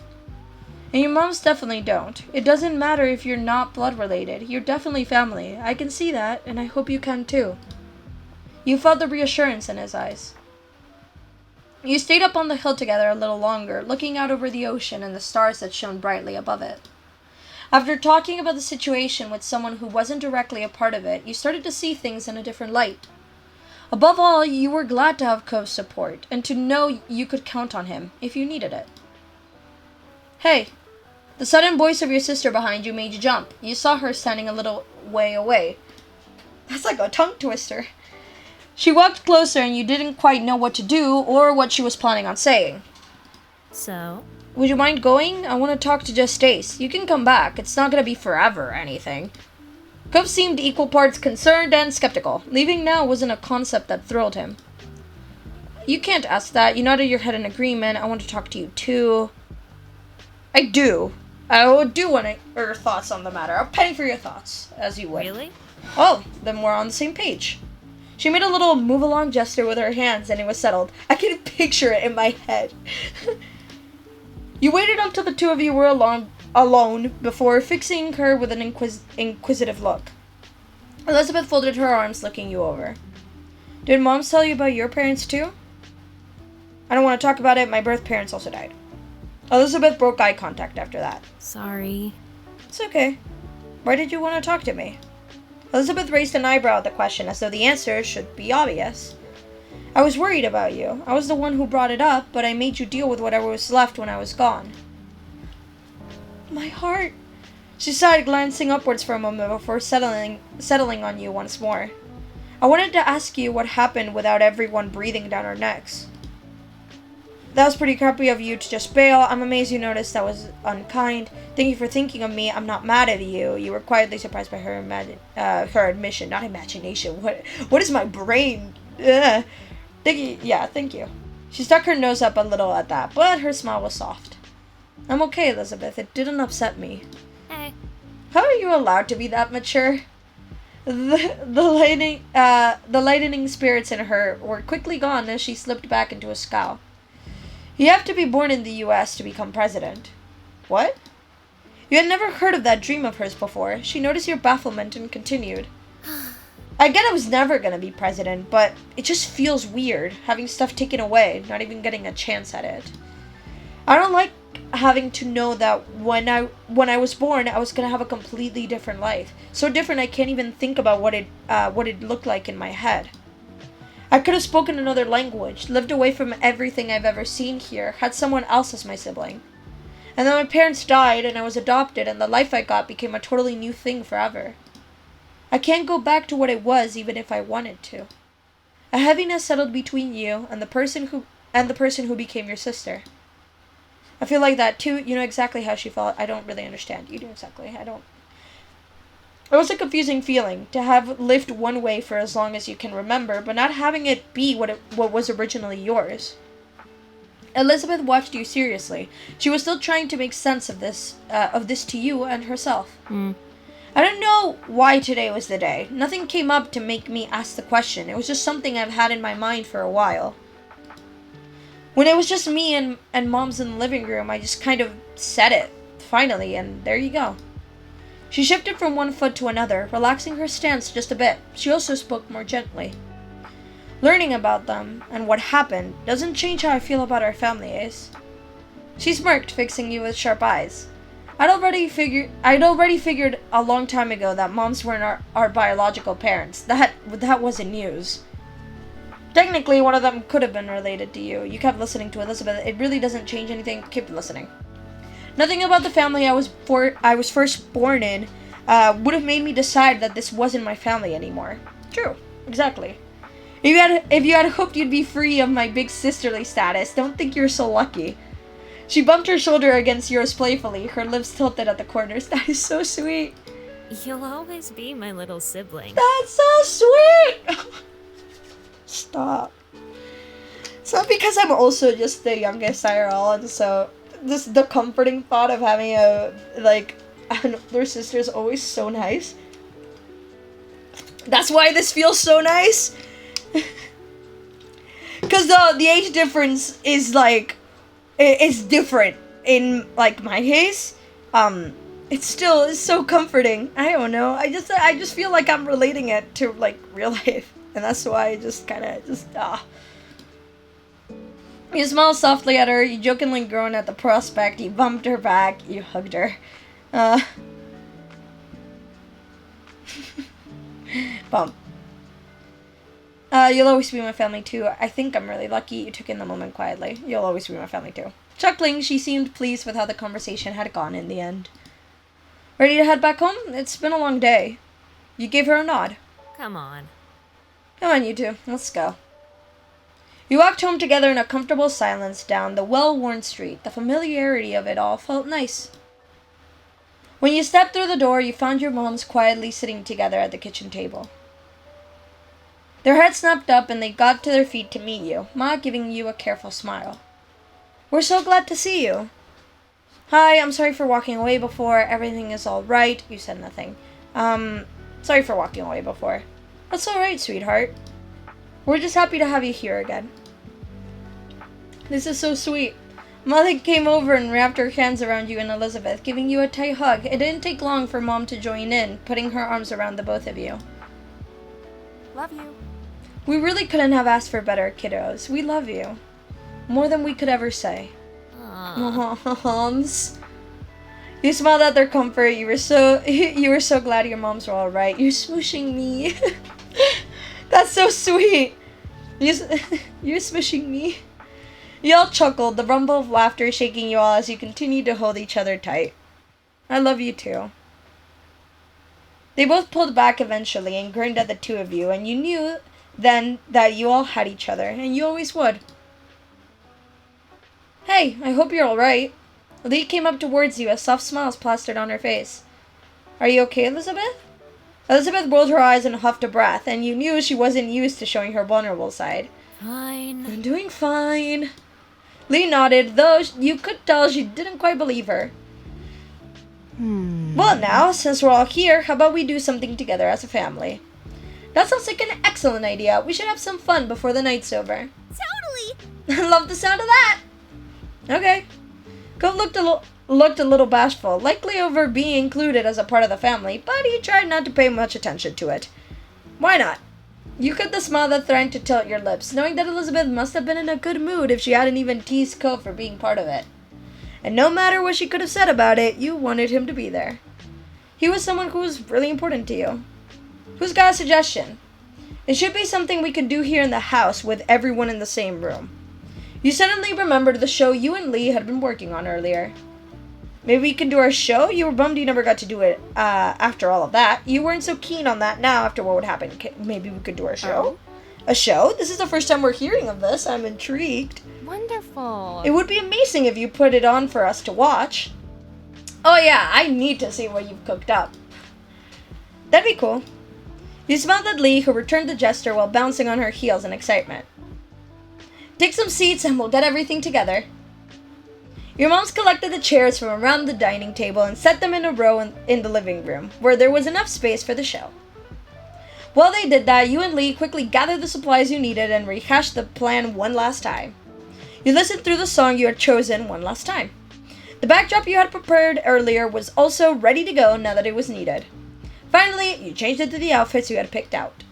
And your moms definitely don't. It doesn't matter if you're not blood related. You're definitely family. I can see that, and I hope you can too. You felt the reassurance in his eyes. You stayed up on the hill together a little longer, looking out over the ocean and the stars that shone brightly above it. After talking about the situation with someone who wasn't directly a part of it, you started to see things in a different light. Above all, you were glad to have Cove's support, and to know you could count on him if you needed it. Hey, the sudden voice of your sister behind you made you jump. You saw her standing a little way away. That's like a tongue twister. She walked closer and you didn't quite know what to do or what she was planning on saying. So? Would you mind going? I want to talk to just Ace. You can come back. It's not going to be forever or anything. Cove seemed equal parts concerned and skeptical. Leaving now wasn't a concept that thrilled him. You can't ask that. You nodded your head in agreement. I want to talk to you too. I do. I do want your thoughts on the matter. I'll pay for your thoughts, as you would. Really? Oh, then we're on the same page. She made a little move-along gesture with her hands, and it was settled. I can picture it in my head. You waited until the two of you were alone before fixing her with an inquisitive look. Elizabeth folded her arms, looking you over. Did Mom tell you about your parents, too? I don't want to talk about it. My birth parents also died. Elizabeth broke eye contact after that. Sorry. It's okay. Why did you want to talk to me? Elizabeth raised an eyebrow at the question, as though the answer should be obvious. I was worried about you. I was the one who brought it up, but I made you deal with whatever was left when I was gone. My heart. She sighed, glancing upwards for a moment before settling on you once more. I wanted to ask you what happened without everyone breathing down our necks. That was pretty crappy of you to just bail. I'm amazed you noticed that was unkind. Thank you for thinking of me. I'm not mad at you. You were quietly surprised by her admission, not imagination. What is my brain? Ugh. Thank you. She stuck her nose up a little at that, but her smile was soft. I'm okay, Elizabeth. It didn't upset me. Hey. How are you allowed to be that mature? The lightening spirits in her were quickly gone as she slipped back into a scowl. You have to be born in the U.S. to become president. What? You had never heard of that dream of hers before. She noticed your bafflement and continued. I get I was never gonna be president, but it just feels weird, having stuff taken away, not even getting a chance at it. I don't like having to know that when I was born, I was gonna have a completely different life. So different I can't even think about what it looked like in my head. I could have spoken another language, lived away from everything I've ever seen here, had someone else as my sibling. And then my parents died and I was adopted and the life I got became a totally new thing forever. I can't go back to what it was even if I wanted to. A heaviness settled between you and the person who became your sister. I feel like that too. You know exactly how she felt. I don't really understand. You do exactly. I don't. It was a confusing feeling to have lived one way for as long as you can remember, but not having it be what was originally yours. Elizabeth watched you seriously. She was still trying to make sense of this to you and herself. I don't know why today was the day. Nothing came up to make me ask the question. It was just something I've had in my mind for a while. When it was just me and Mom's in the living room, I just kind of said it, finally, and there you go. She shifted from one foot to another, relaxing her stance just a bit. She also spoke more gently. Learning about them and what happened doesn't change how I feel about our family, Ace. She smirked, fixing you with sharp eyes. I'd already figured a long time ago that moms weren't our biological parents. That wasn't news. Technically, one of them could have been related to you. You kept listening to Elizabeth. It really doesn't change anything. Keep listening. Nothing about the family I was first born in would have made me decide that this wasn't my family anymore. True. Exactly. If you had hoped you'd be free of my big sisterly status, don't think you're so lucky. She bumped her shoulder against yours playfully, her lips tilted at the corners. That is so sweet. You'll always be my little sibling. That's so sweet! Stop. It's not because I'm also just the youngest IRL, and so the comforting thought of having an older sister is always so nice. That's why this feels so nice. Because the age difference is it's different in my case. It's so comforting. I don't know. I just feel like I'm relating it to real life, and that's why I just kind of You smiled softly at her. You jokingly groaned at the prospect. You bumped her back. You hugged her. Bump. You'll always be my family too. I think I'm really lucky you took in the moment quietly. You'll always be my family too. Chuckling, she seemed pleased with how the conversation had gone in the end. Ready to head back home? It's been a long day. You gave her a nod. Come on. Come on, you two. Let's go. You walked home together in a comfortable silence down the well-worn street. The familiarity of it all felt nice. When you stepped through the door, you found your moms quietly sitting together at the kitchen table. Their heads snapped up and they got to their feet to meet you, Ma giving you a careful smile. We're so glad to see you. Hi, I'm sorry for walking away before. Everything is all right. You said nothing. Sorry for walking away before. That's all right, sweetheart. We're just happy to have you here again. This is so sweet. Mother came over and wrapped her hands around you and Elizabeth, giving you a tight hug. It didn't take long for Mom to join in, putting her arms around the both of you. Love you. We really couldn't have asked for better, kiddos. We love you. More than we could ever say. Moms. You smiled at their comfort. You were so glad your moms were all right. You're smooshing me. That's so sweet. You're smishing me. You all chuckled, the rumble of laughter shaking you all as you continued to hold each other tight. I love you too. They both pulled back eventually and grinned at the two of you, and you knew then that you all had each other, and you always would. Hey, I hope you're alright. Lee came up towards you, a soft smile plastered on her face. Are you okay, Elizabeth? Elizabeth rolled her eyes and huffed a breath, and you knew she wasn't used to showing her vulnerable side. Fine. I'm doing fine. Lee nodded, though you could tell she didn't quite believe her. Well now, since we're all here, how about we do something together as a family? That sounds like an excellent idea. We should have some fun before the night's over. Totally! Love the sound of that! Okay. Cove looked a little bashful, likely over being included as a part of the family, but he tried not to pay much attention to it. Why not? You could the smile that threatened to tilt your lips, knowing that Elizabeth must have been in a good mood if she hadn't even teased Cove for being part of it. And no matter what she could have said about it, you wanted him to be there. He was someone who was really important to you. Who's got a suggestion? It should be something we could do here in the house with everyone in the same room. You suddenly remembered the show you and Lee had been working on earlier. Maybe we can do our show? You were bummed you never got to do it after all of that. You weren't so keen on that now after what would happen. Maybe we could do our show? A show? This is the first time we're hearing of this. I'm intrigued. Wonderful. It would be amazing if you put it on for us to watch. Oh yeah, I need to see what you've cooked up. That'd be cool. You smiled at Lee, who returned the gesture while bouncing on her heels in excitement. Take some seats and we'll get everything together. Your moms collected the chairs from around the dining table and set them in a row in the living room, where there was enough space for the show. While they did that, you and Lee quickly gathered the supplies you needed and rehashed the plan one last time. You listened through the song you had chosen one last time. The backdrop you had prepared earlier was also ready to go now that it was needed. Finally, you changed into the outfits you had picked out.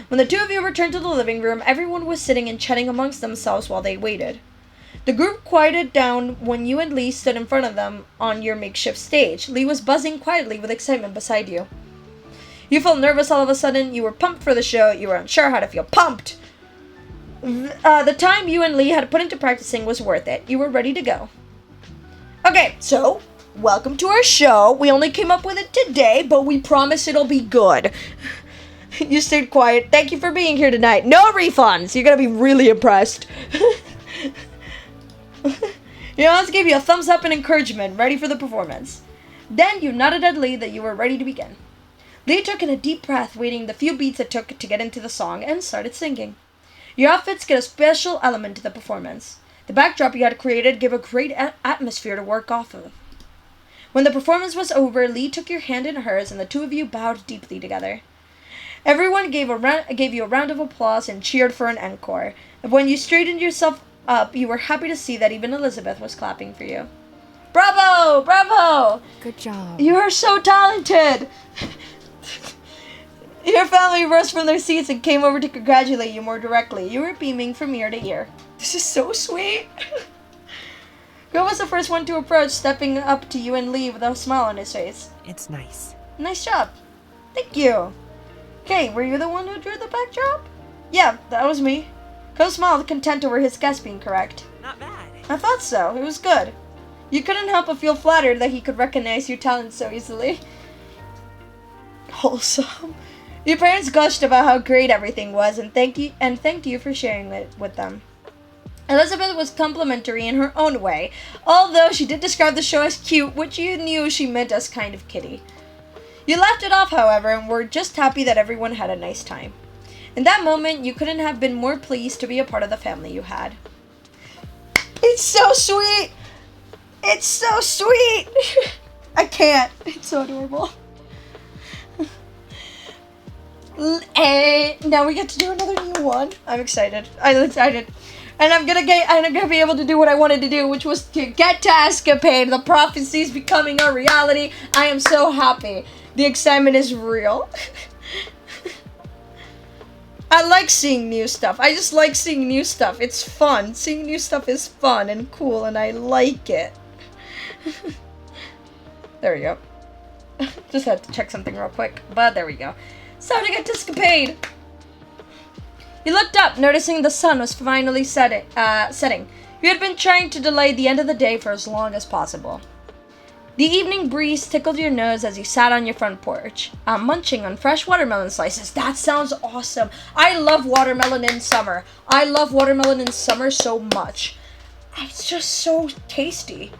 When the two of you returned to the living room, everyone was sitting and chatting amongst themselves while they waited. The group quieted down when you and Lee stood in front of them on your makeshift stage. Lee was buzzing quietly with excitement beside you. You felt nervous all of a sudden. You were pumped for the show. You were unsure how to feel pumped. The time you and Lee had put into practicing was worth it. You were ready to go. Okay, so, welcome to our show. We only came up with it today, but we promise it'll be good. You stayed quiet. Thank you for being here tonight. No refunds. You're gonna be really impressed. Your moms gave you a thumbs up and encouragement, ready for the performance. Then you nodded at Lee that you were ready to begin. Lee took in a deep breath, waiting the few beats it took to get into the song, and started singing. Your outfits get a special element to the performance. The backdrop you had created gave a great atmosphere to work off of. When the performance was over, Lee took your hand in hers, and the two of you bowed deeply together. Everyone gave you a round of applause and cheered for an encore. And when you straightened yourself up, you were happy to see that even Elizabeth was clapping for you. Bravo! Bravo! Good job. You are so talented! Your family rose from their seats and came over to congratulate you more directly. You were beaming from ear to ear. This is so sweet. Who was the first one to approach, stepping up to you and Lee with a smile on his face? It's nice. Nice job. Thank you. Okay, were you the one who drew the backdrop? Yeah, that was me. Cole smiled, content over his guess being correct. Not bad. I thought so. It was good. You couldn't help but feel flattered that he could recognize your talent so easily. Wholesome. Your parents gushed about how great everything was and thanked you for sharing it with them. Elizabeth was complimentary in her own way, although she did describe the show as cute, which you knew she meant as kind of kitty. You laughed it off, however, and were just happy that everyone had a nice time. In that moment, you couldn't have been more pleased to be a part of the family you had. It's so sweet! It's so sweet! I can't. It's so adorable. Now we get to do another new one. I'm excited. I'm excited. And I'm gonna be able to do what I wanted to do, which was to get to Escapade. The prophecy's becoming a reality. I am so happy. The excitement is real. I like seeing new stuff. I just like seeing new stuff. It's fun. Seeing new stuff is fun and cool, and I like it. There we go. Just had to check something real quick, but there we go. It's time to get to Escapade. He looked up, noticing the sun was finally setting. He had been trying to delay the end of the day for as long as possible. The evening breeze tickled your nose as you sat on your front porch, munching on fresh watermelon slices. That sounds awesome. I love watermelon in summer. I love watermelon in summer so much. It's just so tasty.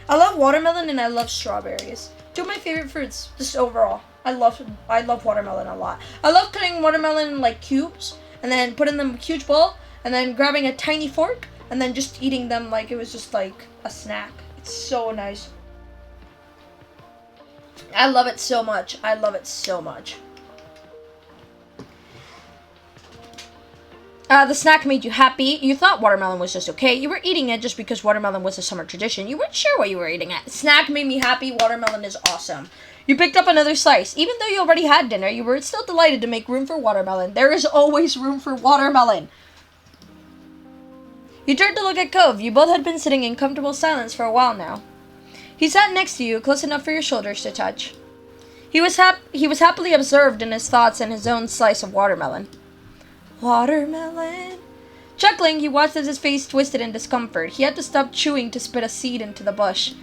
I love watermelon and I love strawberries. Two of my favorite fruits, just overall. I love watermelon a lot. I love cutting watermelon in like cubes and then putting them in a huge bowl and then grabbing a tiny fork and then just eating them like it was just like a snack. It's so nice. I love it so much. I love it so much. The snack made you happy. You thought watermelon was just okay. You were eating it just because watermelon was a summer tradition. You weren't sure what you were eating at. Snack made me happy. Watermelon is awesome. You picked up another slice. Even though you already had dinner, you were still delighted to make room for watermelon. There is always room for watermelon. You turned to look at Cove. You both had been sitting in comfortable silence for a while now. He sat next to you, close enough for your shoulders to touch. He was happily absorbed in his thoughts and his own slice of watermelon. Watermelon. Chuckling, he watched as his face twisted in discomfort. He had to stop chewing to spit a seed into the bush.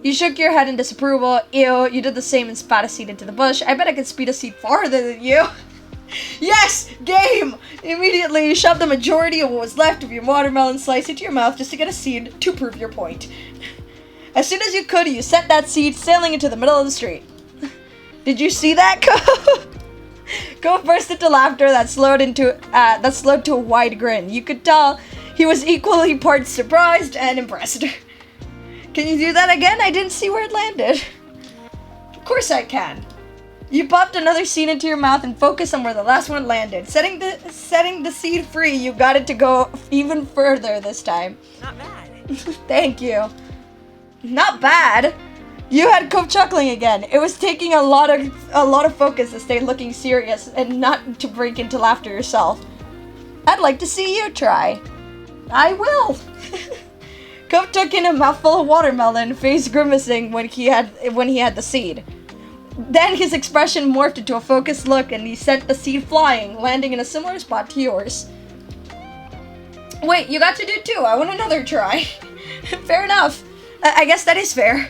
You shook your head in disapproval. Ew, you did the same and spat a seed into the bush. I bet I could spit a seed farther than you. Yes! Game! Immediately, you shoved the majority of what was left of your watermelon slice into your mouth just to get a seed to prove your point. As soon as you could, you sent that seed sailing into the middle of the street. Did you see that, Cove? Cove burst into laughter that slowed to a wide grin. You could tell he was equally parts surprised and impressed. Can you do that again? I didn't see where it landed. Of course I can. You popped another seed into your mouth and focused on where the last one landed. Setting the seed free, you got it to go even further this time. Not bad. Thank you. Not bad. You had Cove chuckling again. It was taking a lot of focus to stay looking serious and not to break into laughter yourself. I'd like to see you try. I will. Cove took in a mouthful of watermelon, face grimacing when he had the seed. Then his expression morphed into a focused look and he sent the seed flying, landing in a similar spot to yours. Wait, you got to do two. I want another try. Fair enough. I guess that is fair.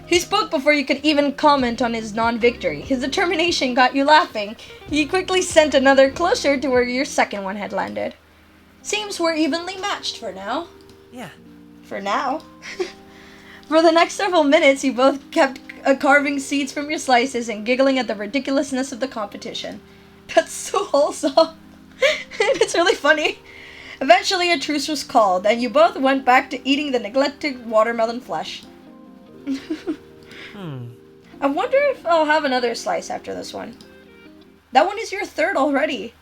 He spoke before you could even comment on his non-victory. His determination got you laughing. He quickly sent another closer to where your second one had landed. Seems we're evenly matched for now. Yeah. For now. For the next several minutes, you both kept carving seeds from your slices and giggling at the ridiculousness of the competition. That's so wholesome. It's really funny. Eventually, a truce was called, and you both went back to eating the neglected watermelon flesh. I wonder if I'll have another slice after this one. That one is your third already.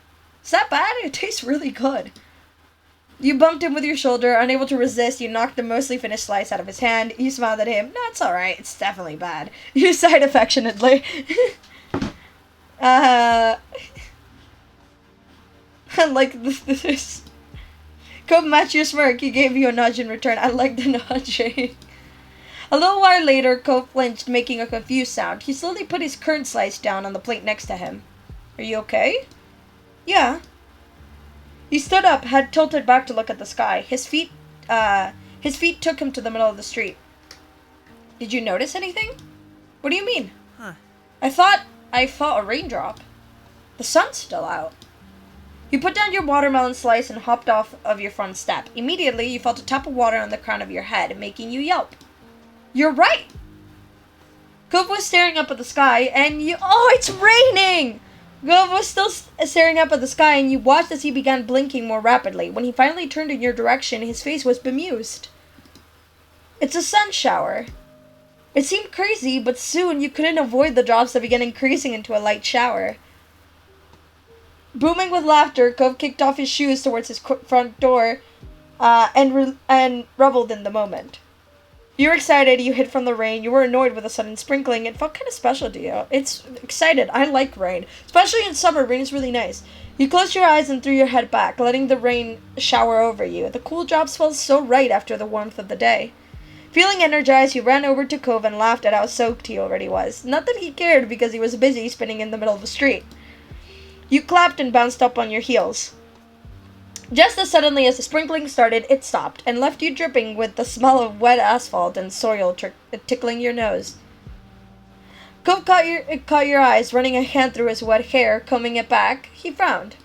Is that bad? It tastes really good. You bumped him with your shoulder, unable to resist. You knocked the mostly finished slice out of his hand. You smiled at him. No, it's alright. It's definitely bad. You sighed affectionately. I like this. Cove matched your smirk. He gave you a nudge in return. I like the nudging. A little while later, Cove flinched, making a confused sound. He slowly put his currant slice down on the plate next to him. Are you okay? Yeah. He stood up, head tilted back to look at the sky. His feet took him to the middle of the street. Did you notice anything? What do you mean? Huh. I thought I felt a raindrop. The sun's still out. You put down your watermelon slice and hopped off of your front step. Immediately, you felt a tap of water on the crown of your head, making you yelp. You're right! Cove was staring up at the sky, and you... Oh, it's raining! Cove was still staring up at the sky, and you watched as he began blinking more rapidly. When he finally turned in your direction, his face was bemused. It's a sun shower. It seemed crazy, but soon you couldn't avoid the drops that began increasing into a light shower. Booming with laughter, Cove kicked off his shoes towards his front door, and reveled in the moment. You were excited, you hid from the rain, you were annoyed with the sudden sprinkling. It felt kind of special to you. It's excited. I like rain. Especially in summer, rain is really nice. You closed your eyes and threw your head back, letting the rain shower over you. The cool drops felt so right after the warmth of the day. Feeling energized, you ran over to Cove and laughed at how soaked he already was. Not that he cared, because he was busy spinning in the middle of the street. You clapped and bounced up on your heels. Just as suddenly as the sprinkling started, it stopped and left you dripping with the smell of wet asphalt and soil tickling your nose. Cove caught your eyes, running a hand through his wet hair, combing it back. He frowned.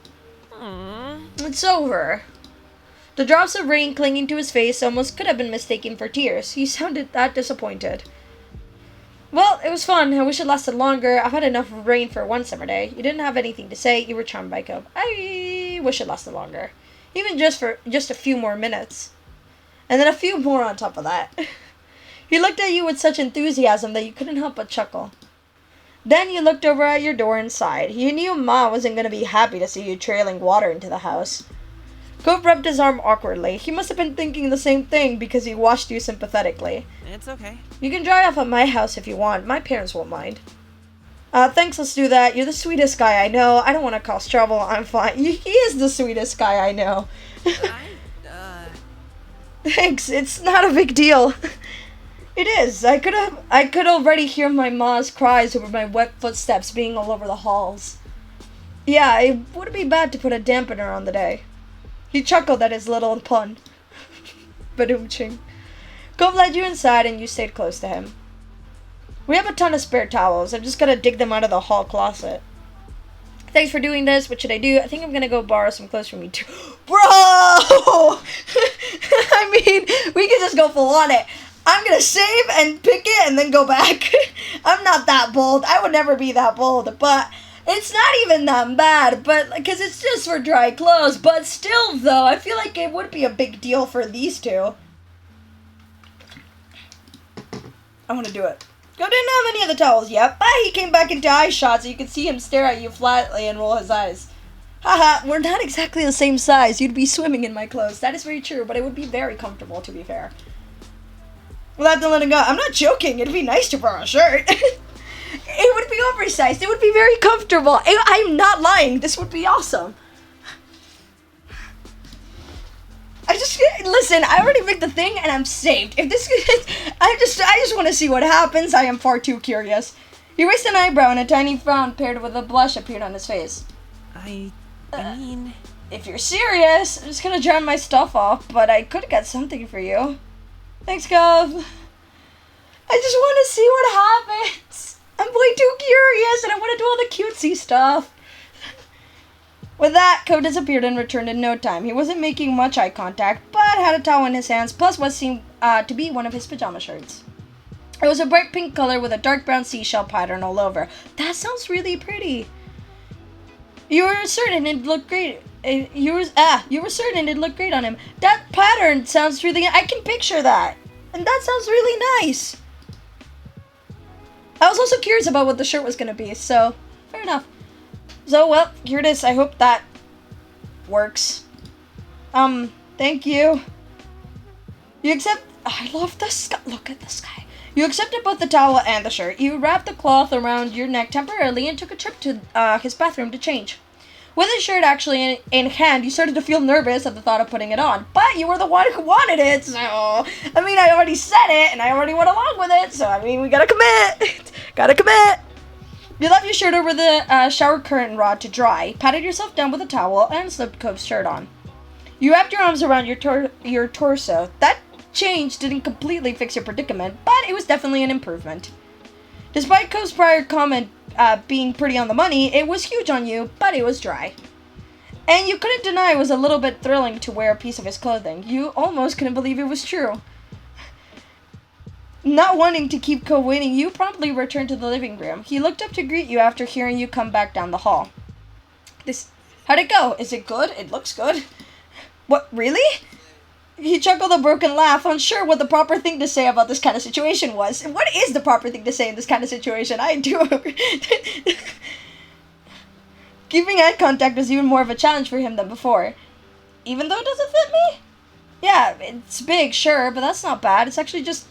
Aww. It's over. The drops of rain clinging to his face almost could have been mistaken for tears. He sounded that disappointed. Well, it was fun. I wish it lasted longer. I've had enough rain for one summer day. You didn't have anything to say. You were charmed by Cove. I wish it lasted longer. Even just a few more minutes. And then a few more on top of that. He looked at you with such enthusiasm that you couldn't help but chuckle. Then you looked over at your door and sighed. You knew Ma wasn't going to be happy to see you trailing water into the house. Cove rubbed his arm awkwardly. He must have been thinking the same thing because he watched you sympathetically. It's okay. You can dry off at my house if you want. My parents won't mind. Thanks, let's do that. You're the sweetest guy I know. I don't want to cause trouble. I'm fine. He is the sweetest guy I know. Thanks, it's not a big deal. It is. I could already hear my ma's cries over my wet footsteps being all over the halls. Yeah, it wouldn't be bad to put a dampener on the day. He chuckled at his little pun. Badoom-ching. Cove led you inside and you stayed close to him. We have a ton of spare towels. I'm just gonna dig them out of the hall closet. Thanks for doing this. What should I do? I think I'm gonna go borrow some clothes from you too. Bro! I mean, we can just go full on it. I'm gonna save and pick it and then go back. I'm not that bold. I would never be that bold, but it's not even that bad, but because it's just for dry clothes. But still, though, I feel like it would be a big deal for these two. I want to do it. Go didn't have any of the towels yet, but he came back into eye shot so you could see him stare at you flatly and roll his eyes. Haha, we're not exactly the same size. You'd be swimming in my clothes. That is very true, but it would be very comfortable, to be fair. We'll have to let him go. I'm not joking. It'd be nice to borrow a shirt. It would be oversized. It would be very comfortable. I'm not lying. This would be awesome. Listen, I already picked the thing and I'm saved. If this I just want to see what happens. I am far too curious. He raised an eyebrow and a tiny frown paired with a blush appeared on his face. I mean... If you're serious, I'm just gonna dry my stuff off, but I could get something for you. Thanks, Gov. I just want to see what happens. I'm way too curious and I want to do all the cutesy stuff. With that, Cove disappeared and returned in no time. He wasn't making much eye contact, but had a towel in his hands, plus what seemed to be one of his pajama shirts. It was a bright pink color with a dark brown seashell pattern all over. That sounds really pretty. You were certain it looked great. You were certain it looked great on him. That pattern sounds really... I can picture that. And that sounds really nice. I was also curious about what the shirt was going to be, so fair enough. So, well, here it is. I hope that works. Thank you. You accept... I love the sky. Look at the sky. You accepted both the towel and the shirt. You wrapped the cloth around your neck temporarily and took a trip to his bathroom to change. With his shirt actually in hand, you started to feel nervous at the thought of putting it on. But you were the one who wanted it, so... I mean, I already said it, and I already went along with it, so, I mean, we gotta commit. Gotta commit. You left your shirt over the shower curtain rod to dry, patted yourself down with a towel, and slipped Cove's shirt on. You wrapped your arms around your torso. That change didn't completely fix your predicament, but it was definitely an improvement. Despite Cove's prior comment being pretty on the money, it was huge on you, but it was dry. And you couldn't deny it was a little bit thrilling to wear a piece of his clothing. You almost couldn't believe it was true. Not wanting to keep Cove waiting, you promptly returned to the living room. He looked up to greet you after hearing you come back down the hall. How'd it go? Is it good? It looks good. What, really? He chuckled a broken laugh, unsure what the proper thing to say about this kind of situation was. What is the proper thing to say in this kind of situation? I do agree. Keeping eye contact was even more of a challenge for him than before. Even though it doesn't fit me? Yeah, it's big, sure, but that's not bad. It's actually just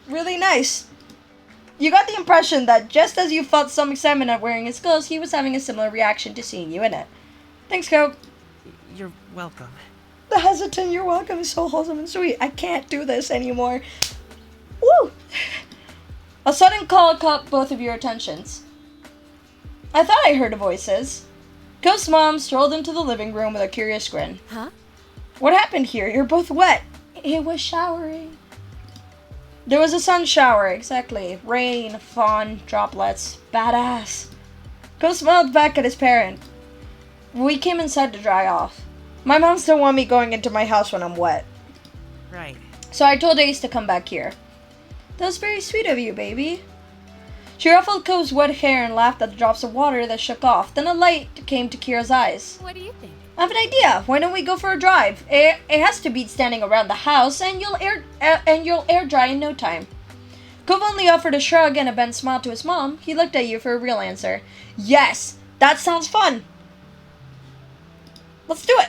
really nice. You got the impression that just as you felt some excitement at wearing his clothes, he was having a similar reaction to seeing you in it. Thanks, Cove. You're welcome. The hesitant "you're welcome" is so wholesome and sweet. I can't do this anymore. Woo! A sudden call caught both of your attentions. I thought I heard voices. Cove's mom strolled into the living room with a curious grin. Huh? What happened here? You're both wet. It was showering. There was a sun shower, exactly. Rain, fun, droplets. Badass. Cove smiled back at his parent. We came inside to dry off. My moms don't want me going into my house when I'm wet. Right. So I told Ace to come back here. That was very sweet of you, baby. She ruffled Cove's wet hair and laughed at the drops of water that shook off. Then a light came to Kira's eyes. What do you think? I have an idea. Why don't we go for a drive? It has to beat standing around the house, and you'll air dry in no time. Cove only offered a shrug and a bent smile to his mom. He looked at you for a real answer. Yes, that sounds fun. Let's do it.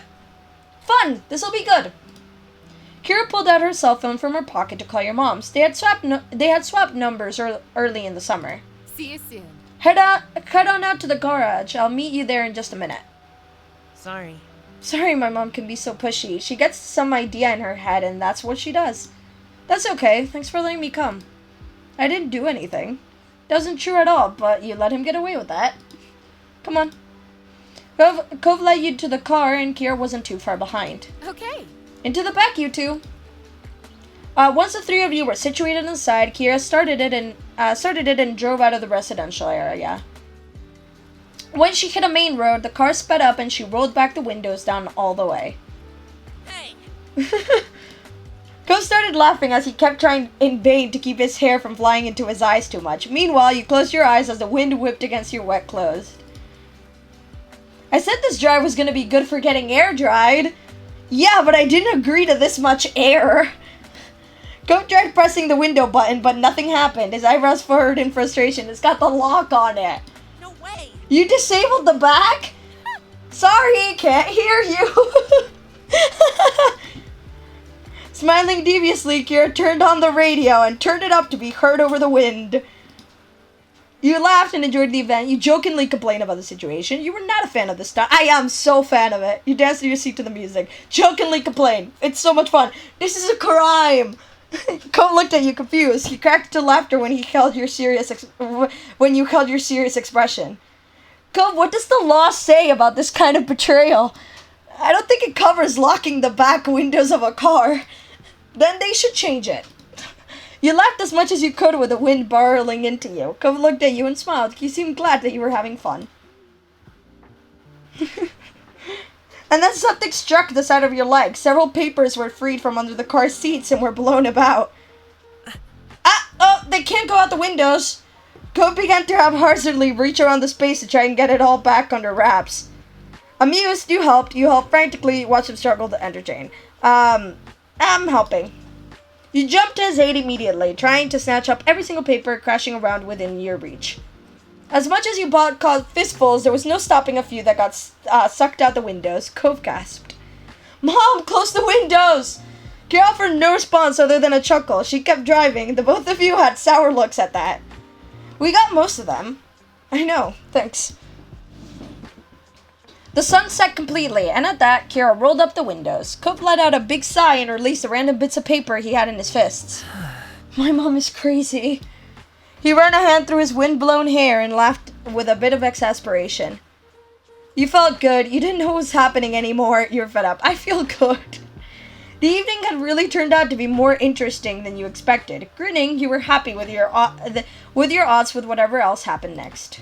Fun. This'll be good. Kira pulled out her cell phone from her pocket to call your moms. They had swapped numbers early in the summer. See you soon. Head on out to the garage. I'll meet you there in just a minute. Sorry. Sorry my mom can be so pushy. She gets some idea in her head and that's what she does. That's okay. Thanks for letting me come. I didn't do anything. That wasn't true at all, but you let him get away with that. Come on. Cove led you to the car and Kira wasn't too far behind. Okay. Into the back, you two. Once the three of you were situated inside, Kira started it and drove out of the residential area. When she hit a main road, the car sped up and she rolled back the windows down all the way. Hey! Cove started laughing as he kept trying in vain to keep his hair from flying into his eyes too much. Meanwhile, you closed your eyes as the wind whipped against your wet clothes. I said this drive was gonna be good for getting air dried. Yeah, but I didn't agree to this much air. Cove tried pressing the window button, but nothing happened. His eyebrows furrowed in frustration. It's got the lock on it. No way! You disabled the back? Sorry, can't hear you. Smiling deviously, Kira turned on the radio and turned it up to be heard over the wind. You laughed and enjoyed the event. You jokingly complained about the situation. You were not a fan of this stuff. I am so fan of it. You danced in your seat to the music. Jokingly complained. It's so much fun. This is a crime. Cove looked at you confused. He cracked into laughter when you held your serious expression. Cove, what does the law say about this kind of betrayal? I don't think it covers locking the back windows of a car. Then they should change it. You laughed as much as you could with the wind barreling into you. Cove looked at you and smiled. You seemed glad that you were having fun. And then something struck the side of your leg. Several papers were freed from under the car's seats and were blown about. Oh, they can't go out the windows. Cove began to haphazardly reach around the space to try and get it all back under wraps. Amused, you helped. You helped frantically watch him struggle to entertain. I'm helping. You jumped to his aid immediately, trying to snatch up every single paper crashing around within your reach. As much as you caught fistfuls, there was no stopping a few that got sucked out the windows. Cove gasped. Mom, close the windows! Kira offered no response other than a chuckle. She kept driving. The both of you had sour looks at that. We got most of them. I know, thanks. The sun set completely, and at that, Kira rolled up the windows. Cove let out a big sigh and released the random bits of paper he had in his fists. My mom is crazy. He ran a hand through his wind-blown hair and laughed with a bit of exasperation. You felt good. You didn't know what was happening anymore. You were fed up. I feel good. The evening had really turned out to be more interesting than you expected. Grinning, you were happy with your odds with whatever else happened next.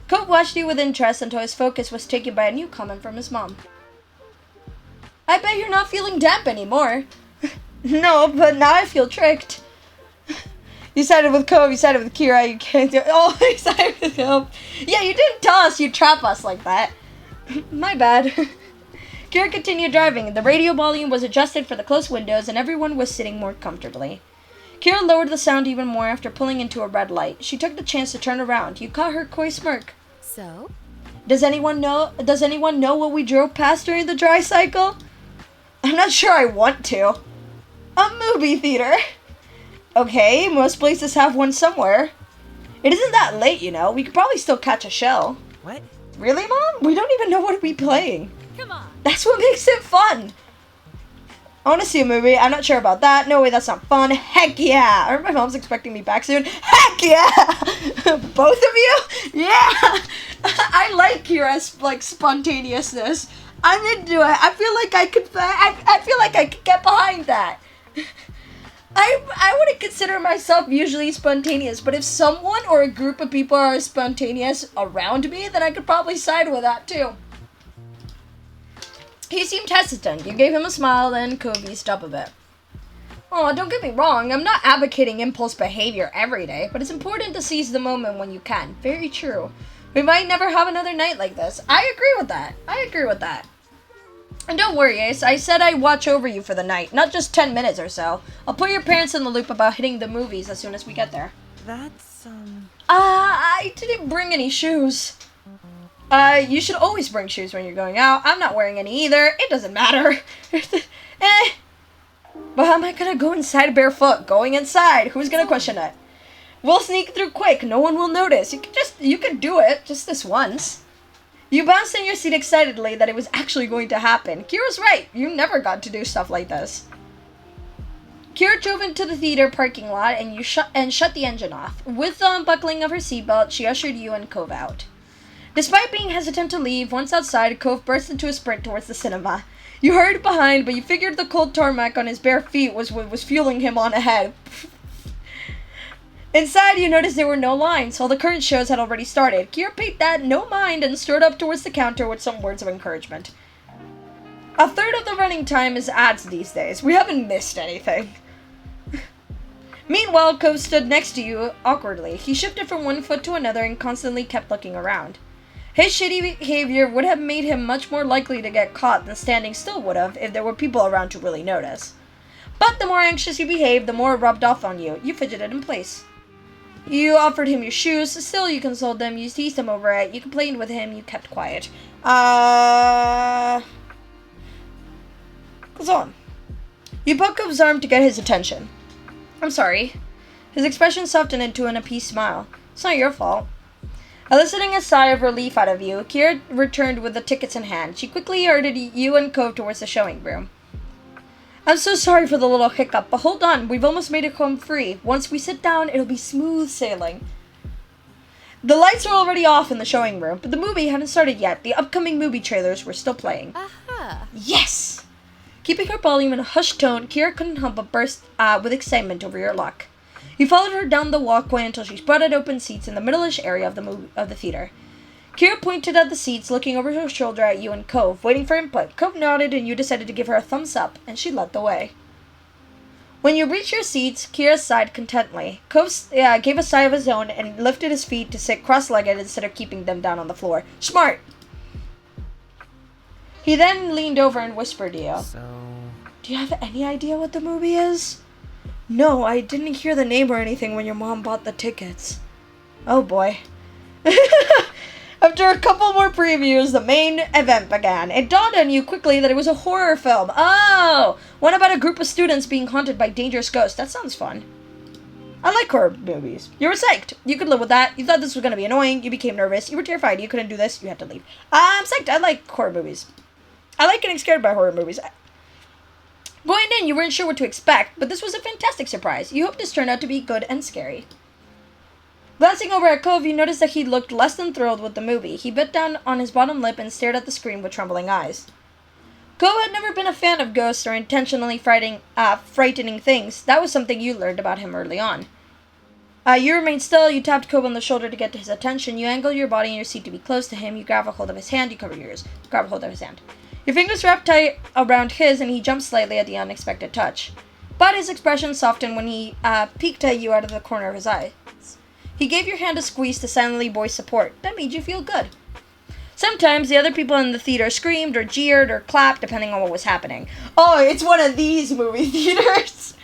Cove watched you with interest until his focus was taken by a new comment from his mom. I bet you're not feeling damp anymore. No, but now I feel tricked. You sided with Cove, you sided with Kira, you can't do it. Oh, you sided with Cove. Yeah, you didn't tell us you'd trap us like that. My bad. Kira continued driving. The radio volume was adjusted for the closed windows and everyone was sitting more comfortably. Kira lowered the sound even more after pulling into a red light. She took the chance to turn around. You caught her coy smirk. So? Does anyone know what we drove past during the dry cycle? I'm not sure I want to. A movie theater. Okay, most places have one somewhere. It isn't that late, you know. We could probably still catch a show. What? Really, Mom? We don't even know what we're playing. Come on. That's what makes it fun. I want to see a movie. I'm not sure about that. No way, that's not fun. Heck yeah. Or my mom's expecting me back soon. Heck Yeah. Both of you? Yeah. I like Kira's like spontaneousness. I'm into it. I feel like I could. I feel like I could get behind that. I wouldn't consider myself usually spontaneous, but if someone or a group of people are spontaneous around me, then I could probably side with that too. He seemed hesitant. You gave him a smile, then Cove eased up a bit. Oh, don't get me wrong. I'm not advocating impulse behavior every day, but it's important to seize the moment when you can. Very true. We might never have another night like this. I agree with that. And don't worry, Ace. I said I'd watch over you for the night, not just 10 minutes or so. I'll put your parents in the loop about hitting the movies as soon as we get there. That's, I didn't bring any shoes. You should always bring shoes when you're going out. I'm not wearing any either. It doesn't matter. But how am I gonna go inside barefoot? Going inside. Who's gonna question it? We'll sneak through quick. No one will notice. You could do it. Just this once. You bounced in your seat excitedly that it was actually going to happen. Kira's right. You never got to do stuff like this. Kira drove into the theater parking lot and shut the engine off. With the unbuckling of her seatbelt, she ushered you and Cove out. Despite being hesitant to leave, once outside, Cove burst into a sprint towards the cinema. You hurried behind, but you figured the cold tarmac on his bare feet was what was fueling him on ahead. Inside, you noticed there were no lines. All the current shows had already started. Kira paid that no mind and strode up towards the counter with some words of encouragement. A third of the running time is ads these days. We haven't missed anything. Meanwhile, Cove stood next to you awkwardly. He shifted from one foot to another and constantly kept looking around. His shitty behavior would have made him much more likely to get caught than standing still would have if there were people around to really notice. But the more anxious you behaved, the more it rubbed off on you. You fidgeted in place. You offered him your shoes, still you consoled them, you teased him over it, you complained with him, you kept quiet. Goes on. You poked Cove's arm to get his attention. I'm sorry. His expression softened into an appeased smile. It's not your fault. Eliciting a sigh of relief out of you, Kira returned with the tickets in hand. She quickly herded you and Cove towards the showing room. I'm so sorry for the little hiccup, but hold on, we've almost made it home free. Once we sit down, it'll be smooth sailing. The lights were already off in the showing room, but the movie hadn't started yet. The upcoming movie trailers were still playing. Aha. Yes! Keeping her volume in a hushed tone, Kira couldn't help but burst with excitement over your luck. You followed her down the walkway until she spotted open seats in the middle-ish area of the theater. Kira pointed at the seats, looking over her shoulder at you and Cove, waiting for input. Cove nodded and you decided to give her a thumbs up, and she led the way. When you reached your seats, Kira sighed contentedly. Cove gave a sigh of his own and lifted his feet to sit cross-legged instead of keeping them down on the floor. Smart! He then leaned over and whispered to you. So... Do you have any idea what the movie is? No, I didn't hear the name or anything when your mom bought the tickets. Oh boy. After a couple more previews, the main event began. It dawned on you quickly that it was a horror film. Oh! One about a group of students being haunted by dangerous ghosts. That sounds fun. I like horror movies. You were psyched. You could live with that. You thought this was going to be annoying. You became nervous. You were terrified. You couldn't do this. You had to leave. I'm psyched. I like horror movies. I like getting scared by horror movies. Going in, you weren't sure what to expect, but this was a fantastic surprise. You hoped this turned out to be good and scary. Glancing over at Cove, you noticed that he looked less than thrilled with the movie. He bit down on his bottom lip and stared at the screen with trembling eyes. Cove had never been a fan of ghosts or intentionally frightening things. That was something you learned about him early on. You remained still. You tapped Cove on the shoulder to get his attention. You angled your body in your seat to be close to him. You grabbed a hold of his hand. You covered your ears. Grab a hold of his hand. Your fingers wrapped tight around his, and he jumped slightly at the unexpected touch. But his expression softened when he peeked at you out of the corner of his eyes. He gave your hand a squeeze to silently voice support. That made you feel good. Sometimes the other people in the theater screamed or jeered or clapped, depending on what was happening. Oh, it's one of these movie theaters!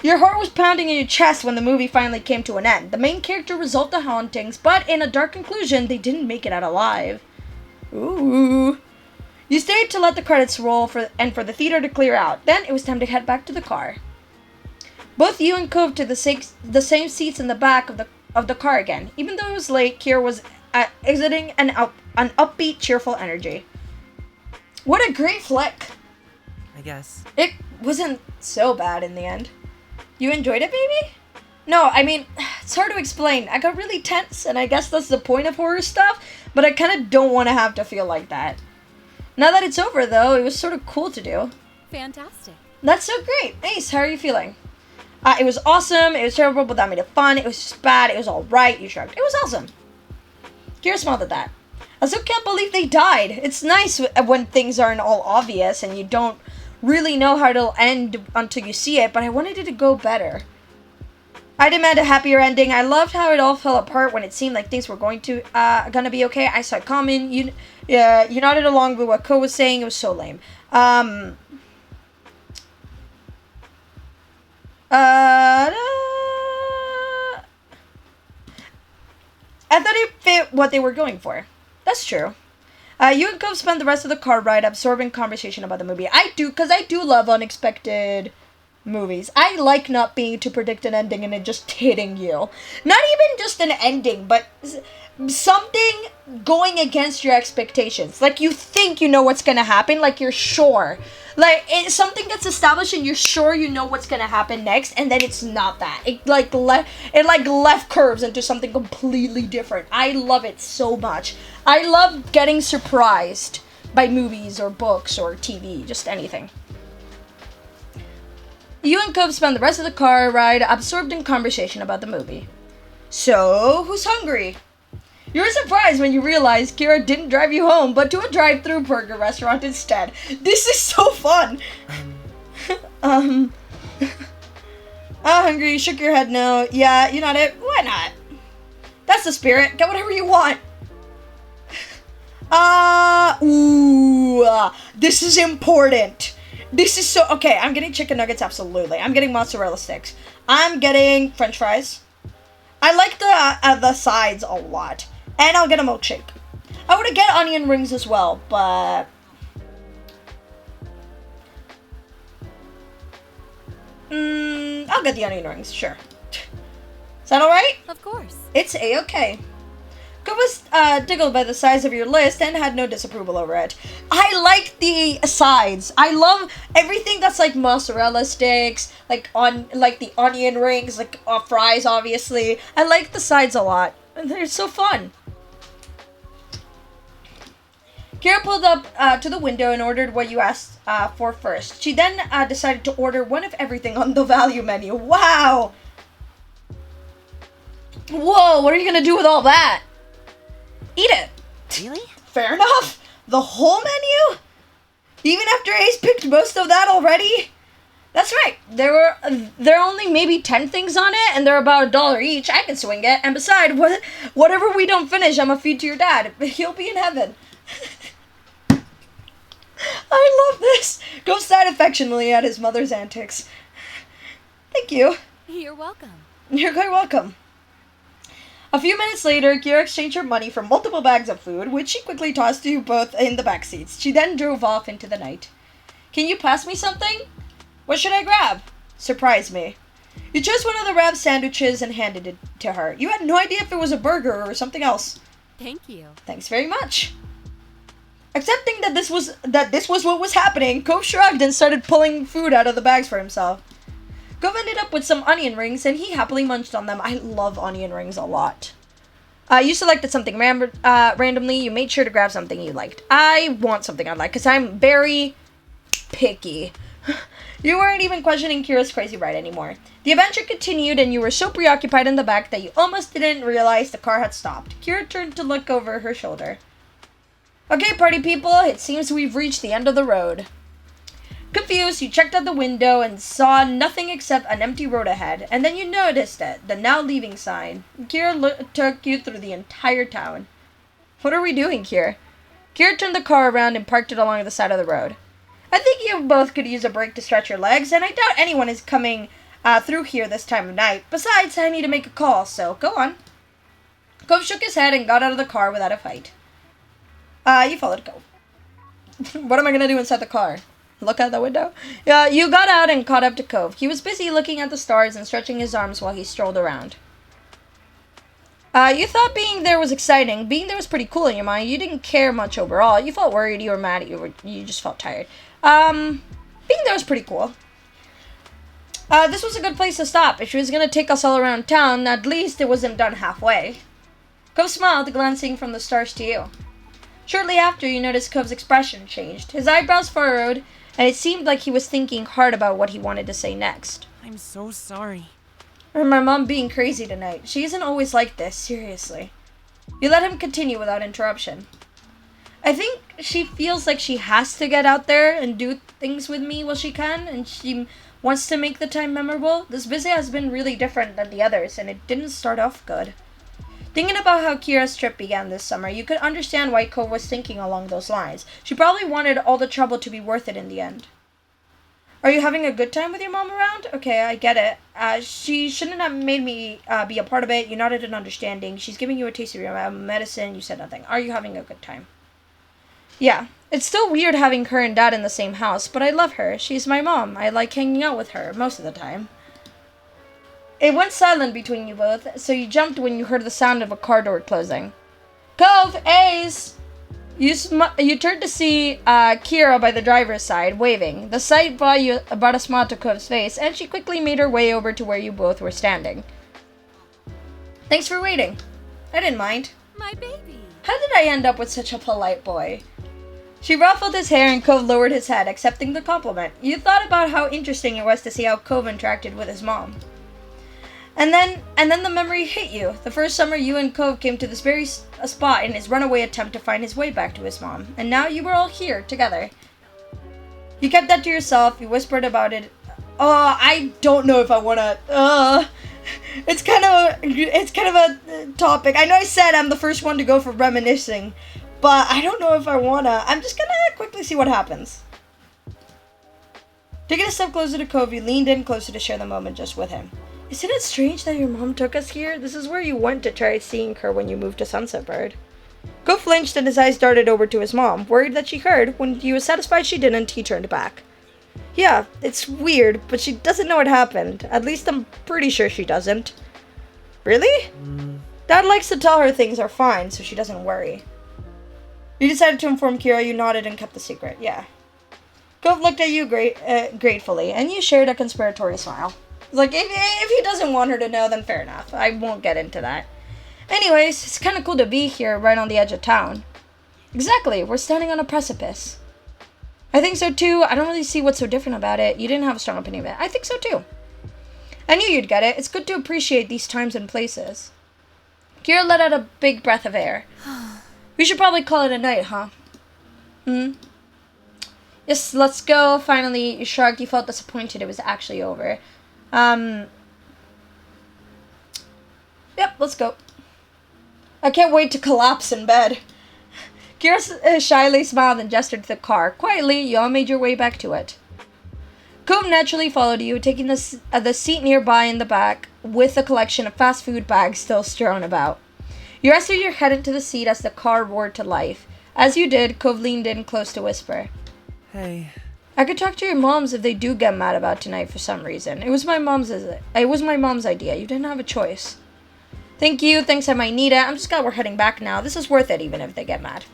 Your heart was pounding in your chest when the movie finally came to an end. The main character resolved the hauntings, but in a dark conclusion, they didn't make it out alive. Ooh. You stayed to let the credits roll for the theater to clear out. Then it was time to head back to the car. Both you and Cove took the same seats in the back of the car again. Even though it was late, Kira was exiting an upbeat, cheerful energy. What a great flick! I guess. It wasn't so bad in the end. You enjoyed it, baby? No, I mean, It's hard to explain. I got really tense, and I guess that's the point of horror stuff, but I kind of don't want to have to feel like that. Now that it's over, though, it was sort of cool to do. Fantastic. That's so great. Ace, how are you feeling? It was awesome. It was terrible, but that made it fun. It was just bad. It was alright. You shrugged. It was awesome. Kira smiled at that. I still can't believe they died. It's nice when things aren't all obvious and you don't really know how it'll end until you see it, but I wanted it to go better. I demand a happier ending. I loved how it all fell apart when it seemed like things were gonna be okay. I saw it coming. You nodded along with what Ko was saying. It was so lame. I thought it fit what they were going for. That's true. You and Cove spent the rest of the car ride absorbing conversation about the movie. I do, because I do love unexpected movies. I like not being able to predict an ending and it just hitting you. Not even just an ending, but something going against your expectations. Like, you think you know what's going to happen, like you're sure. Like, something gets established and you're sure you know what's going to happen next, and then it's not that. It left curves into something completely different. I love it so much. I love getting surprised by movies or books or TV, just anything. You and Cove spent the rest of the car ride absorbed in conversation about the movie. So, who's hungry? You were surprised when you realized Kira didn't drive you home, but to a drive-thru burger restaurant instead. This is so fun! Hungry, you shook your head no. Yeah, you nodded. Why not? That's the spirit. Get whatever you want. This is important. This is so... Okay, I'm getting chicken nuggets, absolutely. I'm getting mozzarella sticks. I'm getting french fries. I like the sides a lot. And I'll get a milkshake. I would get onion rings as well, but... I'll get the onion rings, sure. Is that alright? Of course. It's A-okay. Go was tickled by the size of your list and had no disapproval over it. I like the sides. I love everything that's like mozzarella sticks, like the onion rings, like fries, obviously. I like the sides a lot. They're so fun. Kira pulled up to the window and ordered what you asked for first. She then decided to order one of everything on the value menu. Wow! Whoa, what are you gonna do with all that? Eat it. Really? Fair enough. The whole menu? Even after Ace picked most of that already? That's right. There are only maybe 10 things on it, and they're about $1 each. I can swing it. And besides, whatever we don't finish, I'm gonna feed to your dad. He'll be in heaven. I love this. Go sighed affectionately at his mother's antics. Thank you. You're welcome. You're quite welcome. A few minutes later, Kira exchanged her money for multiple bags of food, which she quickly tossed to you both in the back seats. She then drove off into the night. Can you pass me something? What should I grab? Surprise me. You chose one of the wrapped sandwiches and handed it to her. You had no idea if it was a burger or something else. Thank you. Thanks very much. Accepting that this was what was happening, Cove shrugged and started pulling food out of the bags for himself. Cove ended up with some onion rings, and he happily munched on them. I love onion rings a lot. You selected something randomly. You made sure to grab something you liked. I want something I like, because I'm very picky. You weren't even questioning Kira's crazy ride anymore. The adventure continued, and you were so preoccupied in the back that you almost didn't realize the car had stopped. Kira turned to look over her shoulder. Okay, party people, it seems we've reached the end of the road. Confused, you checked out the window and saw nothing except an empty road ahead, and then you noticed it, the now leaving sign. Kira took you through the entire town. What are we doing here? Kira turned the car around and parked it along the side of the road. I think you both could use a break to stretch your legs, and I doubt anyone is coming through here this time of night. Besides, I need to make a call, so go on. Cove shook his head and got out of the car without a fight. You followed Cove. What am I gonna do inside the car? Look out the window? Yeah, you got out and caught up to Cove. He was busy looking at the stars and stretching his arms while he strolled around. You thought being there was exciting. Being there was pretty cool in your mind. You didn't care much overall. You felt worried, you were mad, you just felt tired. Being there was pretty cool. This was a good place to stop. If she was gonna take us all around town, at least it wasn't done halfway. Cove smiled, glancing from the stars to you. Shortly after, you noticed Cove's expression changed. His eyebrows furrowed, and it seemed like he was thinking hard about what he wanted to say next. I'm so sorry. My mom being crazy tonight. She isn't always like this, seriously. You let him continue without interruption. I think she feels like she has to get out there and do things with me while she can, and she wants to make the time memorable. This visit has been really different than the others, and it didn't start off good. Thinking about how Kira's trip began this summer, you could understand why Cove was thinking along those lines. She probably wanted all the trouble to be worth it in the end. Are you having a good time with your mom around? Okay, I get it. She shouldn't have made me be a part of it. You nodded in understanding. She's giving you a taste of your medicine. You said nothing. Are you having a good time? Yeah. It's still weird having her and Dad in the same house, but I love her. She's my mom. I like hanging out with her most of the time. It went silent between you both, so you jumped when you heard the sound of a car door closing. Cove! Ace! You turned to see Kira by the driver's side, waving. The sight brought a smile to Cove's face, and she quickly made her way over to where you both were standing. Thanks for waiting. I didn't mind. My baby. How did I end up with such a polite boy? She ruffled his hair and Cove lowered his head, accepting the compliment. You thought about how interesting it was to see how Cove interacted with his mom. And then the memory hit you. The first summer you and Cove came to this very spot in his runaway attempt to find his way back to his mom. And now you were all here, together. You kept that to yourself. You whispered about it. Oh, I don't know if I wanna... It's kind of a topic. I know I said I'm the first one to go for reminiscing. But I don't know if I wanna. I'm just gonna quickly see what happens. Taking a step closer to Cove, you leaned in closer to share the moment just with him. Isn't it strange that your mom took us here? This is where you went to try seeing her when you moved to Sunset Bird. Cove flinched and his eyes darted over to his mom, worried that she heard. When he was satisfied she didn't, he turned back. Yeah, it's weird, but she doesn't know what happened. At least I'm pretty sure she doesn't. Really? Dad likes to tell her things are fine, so she doesn't worry. You decided to inform Kira. You nodded and kept the secret. Yeah. Cove looked at you gratefully, and you shared a conspiratory smile. Like, if he doesn't want her to know, then fair enough. I won't get into that. Anyways, it's kind of cool to be here, right on the edge of town. Exactly, we're standing on a precipice. I think so too. I don't really see what's so different about it. You didn't have a strong opinion of it. I think so too. I knew you'd get it. It's good to appreciate these times and places. Kira let out a big breath of air. We should probably call it a night, huh? Yes, let's go. Finally, you shrugged. You felt disappointed it was actually over. Yep, let's go. I can't wait to collapse in bed. Kira shyly smiled and gestured to the car. Quietly, you all made your way back to it. Cove naturally followed you, taking the seat nearby in the back, with a collection of fast food bags still strewn about. You rested your head into the seat as the car roared to life. As you did, Cove leaned in close to whisper. Hey. I could talk to your moms if they do get mad about tonight for some reason. It was my mom's idea. You didn't have a choice. Thank you. Thanks, I might need it. I'm just glad we're heading back now. This is worth it, even if they get mad.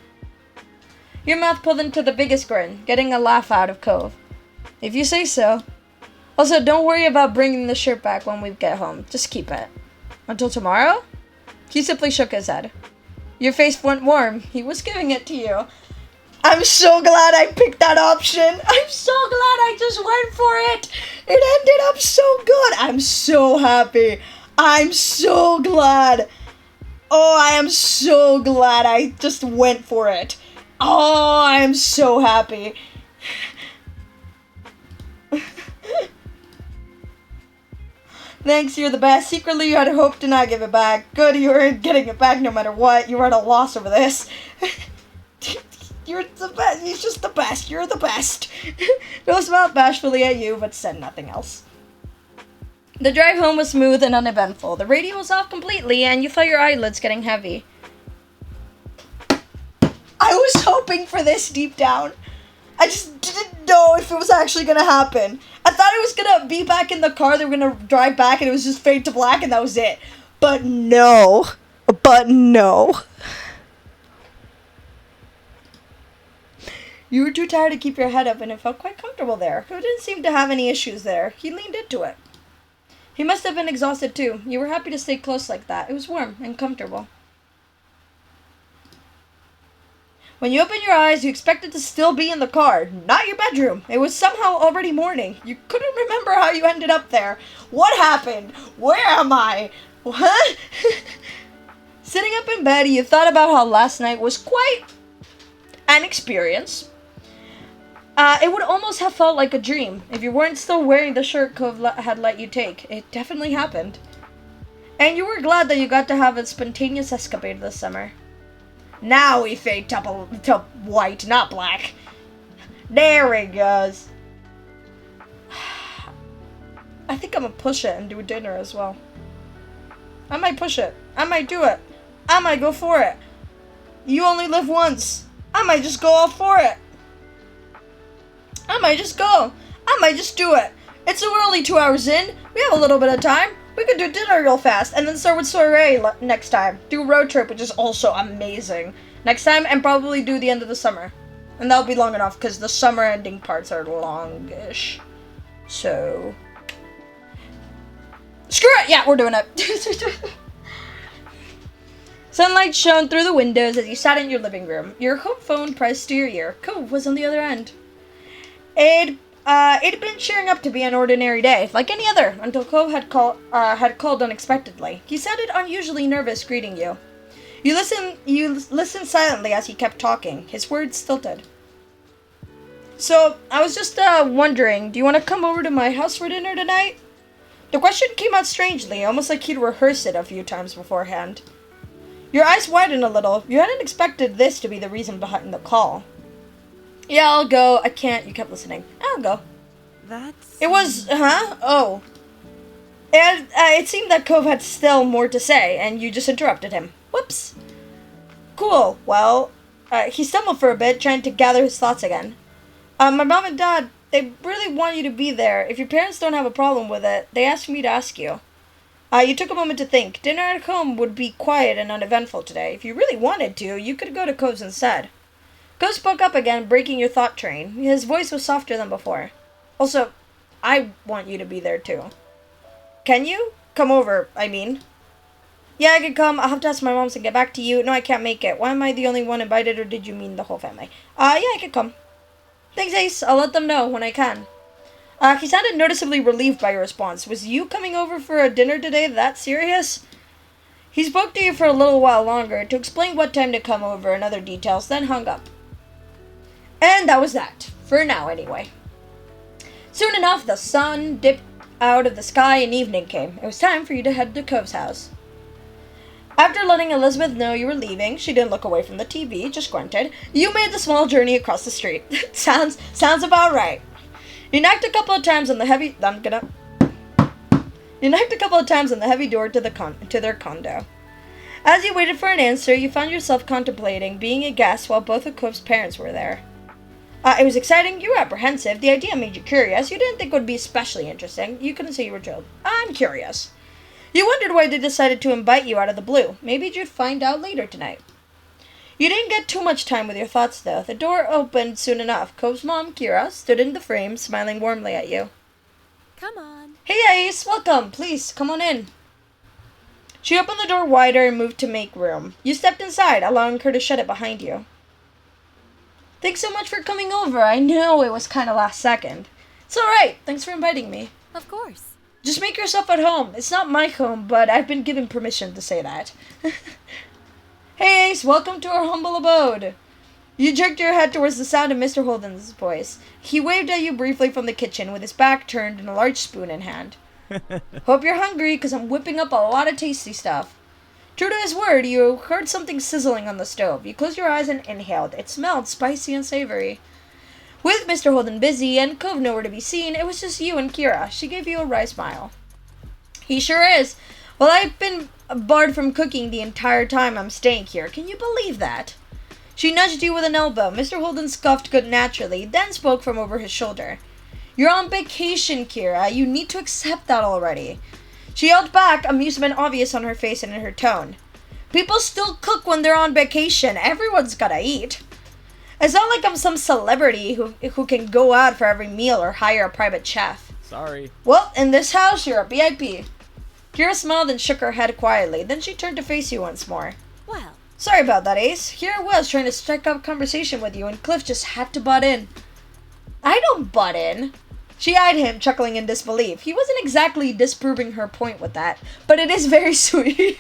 Your mouth pulled into the biggest grin, getting a laugh out of Cove. If you say so. Also, don't worry about bringing the shirt back when we get home. Just keep it. Until tomorrow? He simply shook his head. Your face went warm. He was giving it to you. I'm so glad I picked that option. I'm so glad I just went for it. It ended up so good. I'm so happy. I'm so glad. Oh, I am so glad I just went for it. Oh, I'm so happy. Thanks, you're the best. Secretly, you had hoped to not give it back. Good, you were getting it back no matter what. You were at a loss over this. You're the best. He's just the best. You're the best. Bill smiled bashfully at you, but said nothing else. The drive home was smooth and uneventful. The radio was off completely, and you felt your eyelids getting heavy. I was hoping for this deep down. I just didn't know if it was actually going to happen. I thought it was going to be back in the car, they were going to drive back, and it was just fade to black, and that was it. But no. You were too tired to keep your head up, and it felt quite comfortable there. He didn't seem to have any issues there. He leaned into it. He must have been exhausted too. You were happy to stay close like that. It was warm and comfortable. When you opened your eyes, you expected to still be in the car, not your bedroom. It was somehow already morning. You couldn't remember how you ended up there. What happened? Where am I? What? Sitting up in bed, you thought about how last night was quite an experience. It would almost have felt like a dream if you weren't still wearing the shirt Cove had let you take. It definitely happened. And you were glad that you got to have a spontaneous escapade this summer. Now we fade to white, not black. There he goes. I think I'm gonna push it and do dinner as well. I might push it. I might do it. I might go for it. You only live once. I might just go all for it. I might just go. I might just do it. We're only 2 hours in. We have a little bit of time. We could do dinner real fast and then start with soiree next time. Do road trip, which is also amazing. Next time, and probably do the end of the summer. And that'll be long enough because the summer ending parts are longish. So... Screw it! Yeah, we're doing it. Sunlight shone through the windows as you sat in your living room. Your home phone pressed to your ear. Cove was on the other end. It'd been cheering up to be an ordinary day, like any other, until Cove had called unexpectedly. He sounded unusually nervous greeting you. You listened silently as he kept talking, his words stilted. So, I was just wondering, do you want to come over to my house for dinner tonight? The question came out strangely, almost like he'd rehearsed it a few times beforehand. Your eyes widened a little. You hadn't expected this to be the reason behind the call. Yeah, I'll go. I can't. You kept listening. I'll go. It was, Oh. It seemed that Cove had still more to say, and you just interrupted him. Whoops. Cool. Well, he stumbled for a bit, trying to gather his thoughts again. My mom and dad, they really want you to be there. If your parents don't have a problem with it, they asked me to ask you. You took a moment to think. Dinner at home would be quiet and uneventful today. If you really wanted to, you could go to Cove's instead. Cove spoke up again, breaking your thought train. His voice was softer than before. Also, I want you to be there too. Can you? Come over, I mean. Yeah, I can come. I'll have to ask my mom to get back to you. No, I can't make it. Why am I the only one invited, or did you mean the whole family? Yeah, I can come. Thanks, Ace. I'll let them know when I can. He sounded noticeably relieved by your response. Was you coming over for a dinner today that serious? He spoke to you for a little while longer to explain what time to come over and other details, then hung up. And that was that. For now, anyway. Soon enough, the sun dipped out of the sky and evening came. It was time for you to head to Cove's house. After letting Elizabeth know you were leaving, she didn't look away from the TV, just grunted. You made the small journey across the street. Sounds about right. You knocked a couple of times on the heavy... You knocked a couple of times on the heavy door to their condo. As you waited for an answer, you found yourself contemplating being a guest while both of Cove's parents were there. It was exciting. You were apprehensive. The idea made you curious. You didn't think it would be especially interesting. You couldn't say you were thrilled. I'm curious. You wondered why they decided to invite you out of the blue. Maybe you'd find out later tonight. You didn't get too much time with your thoughts, though. The door opened soon enough. Cove's mom, Kira, stood in the frame, smiling warmly at you. Come on. Hey, Ace. Welcome. Please, come on in. She opened the door wider and moved to make room. You stepped inside, allowing her to shut it behind you. Thanks so much for coming over. I know it was kind of last second. It's alright. Thanks for inviting me. Of course. Just make yourself at home. It's not my home, but I've been given permission to say that. Hey, Ace. Welcome to our humble abode. You jerked your head towards the sound of Mr. Holden's voice. He waved at you briefly from the kitchen with his back turned and a large spoon in hand. Hope you're hungry, because I'm whipping up a lot of tasty stuff. True to his word, you heard something sizzling on the stove. You closed your eyes and inhaled. It smelled spicy and savory. With Mr. Holden busy and Cove nowhere to be seen, it was just you and Kira. She gave you a wry smile. He sure is. Well, I've been barred from cooking the entire time I'm staying here. Can you believe that? She nudged you with an elbow. Mr. Holden scoffed good naturally, then spoke from over his shoulder. You're on vacation, Kira. You need to accept that already. She yelled back, amusement obvious on her face and in her tone. People still cook when they're on vacation. Everyone's gotta eat. It's not like I'm some celebrity who can go out for every meal or hire a private chef. Sorry. Well, in this house, you're a VIP. Kira smiled and shook her head quietly. Then she turned to face you once more. Well, Sorry about that, Ace. Here I was trying to strike up conversation with you, and Cliff just had to butt in. I don't butt in. She eyed him, chuckling in disbelief. He wasn't exactly disproving her point with that, but it is very sweet.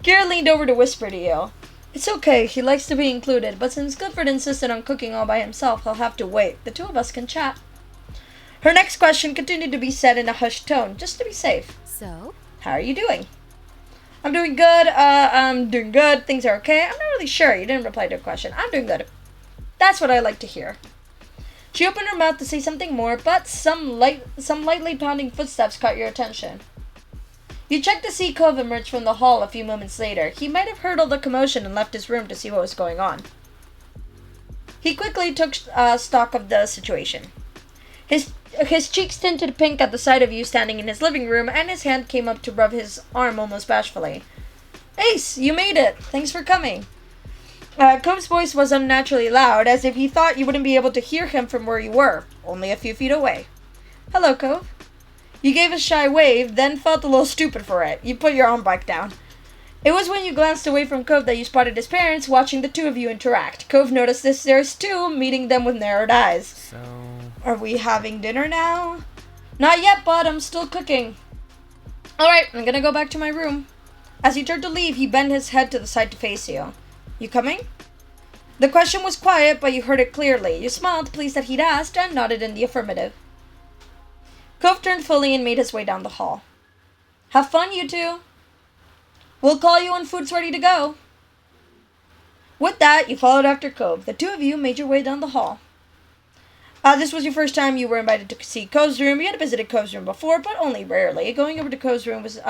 Kira leaned over to whisper to you. It's okay, he likes to be included, but since Clifford insisted on cooking all by himself, he'll have to wait. The two of us can chat. Her next question continued to be said in a hushed tone, just to be safe. so? How are you doing? I'm doing good, I'm doing good, things are okay. I'm not really sure, you didn't reply to a question. I'm doing good. That's what I like to hear. She opened her mouth to say something more, but some lightly pounding footsteps caught your attention. You checked to see Cove emerge from the hall a few moments later. He might have heard all the commotion and left his room to see what was going on. He quickly took stock of the situation. His cheeks tinted pink at the sight of you standing in his living room, and his hand came up to rub his arm almost bashfully. Ace, you made it. Thanks for coming. Cove's voice was unnaturally loud, as if he thought you wouldn't be able to hear him from where you were, only a few feet away. Hello, Cove. You gave a shy wave, then felt a little stupid for it. You put your arm back down. It was when you glanced away from Cove that you spotted his parents watching the two of you interact. Cove noticed this stairs too, meeting them with narrowed eyes. So... Are we having dinner now? Not yet, bud. I'm still cooking. Alright, I'm gonna go back to my room. As he turned to leave, he bent his head to the side to face you. You coming? The question was quiet, but you heard it clearly. You smiled, pleased that he'd asked, and nodded in the affirmative. Cove turned fully and made his way down the hall. Have fun, you two. We'll call you when food's ready to go. With that, you followed after Cove. The two of you made your way down the hall. This was your first time you were invited to see Cove's room. You had visited Cove's room before, but only rarely. Going over to Cove's room was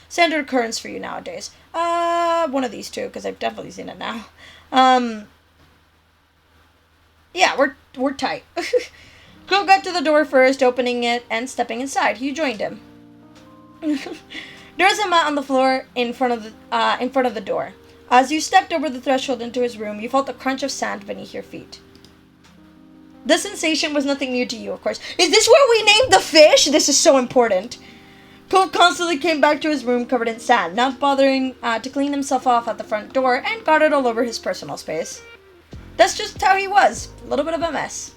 standard occurrence for you nowadays. One of these two, because I've definitely seen it now. Yeah, we're tight. Cove got to the door first, opening it and stepping inside. You joined him. There was a mat on the floor in front of the door. As you stepped over the threshold into his room, you felt the crunch of sand beneath your feet. The sensation was nothing new to you, of course. Is this where we named the fish? This is so important. Cove constantly came back to his room covered in sand, not bothering to clean himself off at the front door, and got it all over his personal space. That's just how he was. A little bit of a mess.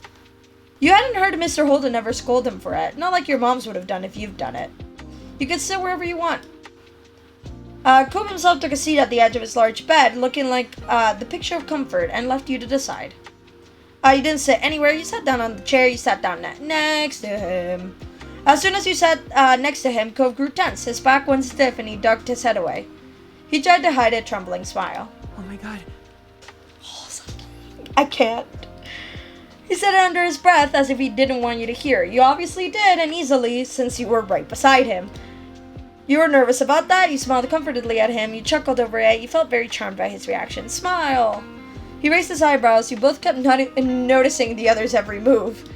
You hadn't heard Mr. Holden ever scold him for it. Not like your moms would have done if you've done it. You could sit wherever you want. Cove himself took a seat at the edge of his large bed, looking like the picture of comfort, and left you to decide. You didn't sit anywhere. You sat down on the chair. You sat down next to him. As soon as you sat next to him, Cove grew tense. His back went stiff, and he ducked his head away. He tried to hide a trembling smile. Oh my god. I can't. He said it under his breath, as if he didn't want you to hear. You obviously did, and easily, since you were right beside him. You were nervous about that. You smiled comfortedly at him. You chuckled over it. You felt very charmed by his reaction. Smile. He raised his eyebrows. You both kept noticing the other's every move.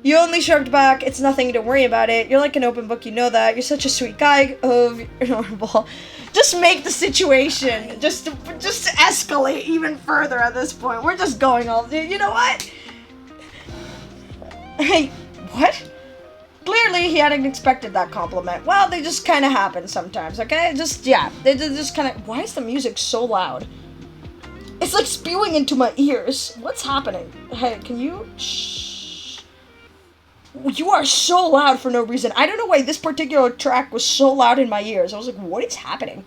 You only shrugged back. It's nothing, don't worry about it. You're like an open book, you know that. You're such a sweet guy. Oh, you're normal. Just make the situation. Just escalate even further at this point. We're just going all... You know what? Hey, what? Clearly, he hadn't expected that compliment. Well, they just kind of happen sometimes, okay? They just kind of... Why is the music so loud? It's like spewing into my ears. What's happening? Hey, can you... Shh. You are so loud for no reason. I don't know why this particular track was so loud in my ears. I was like, what is happening?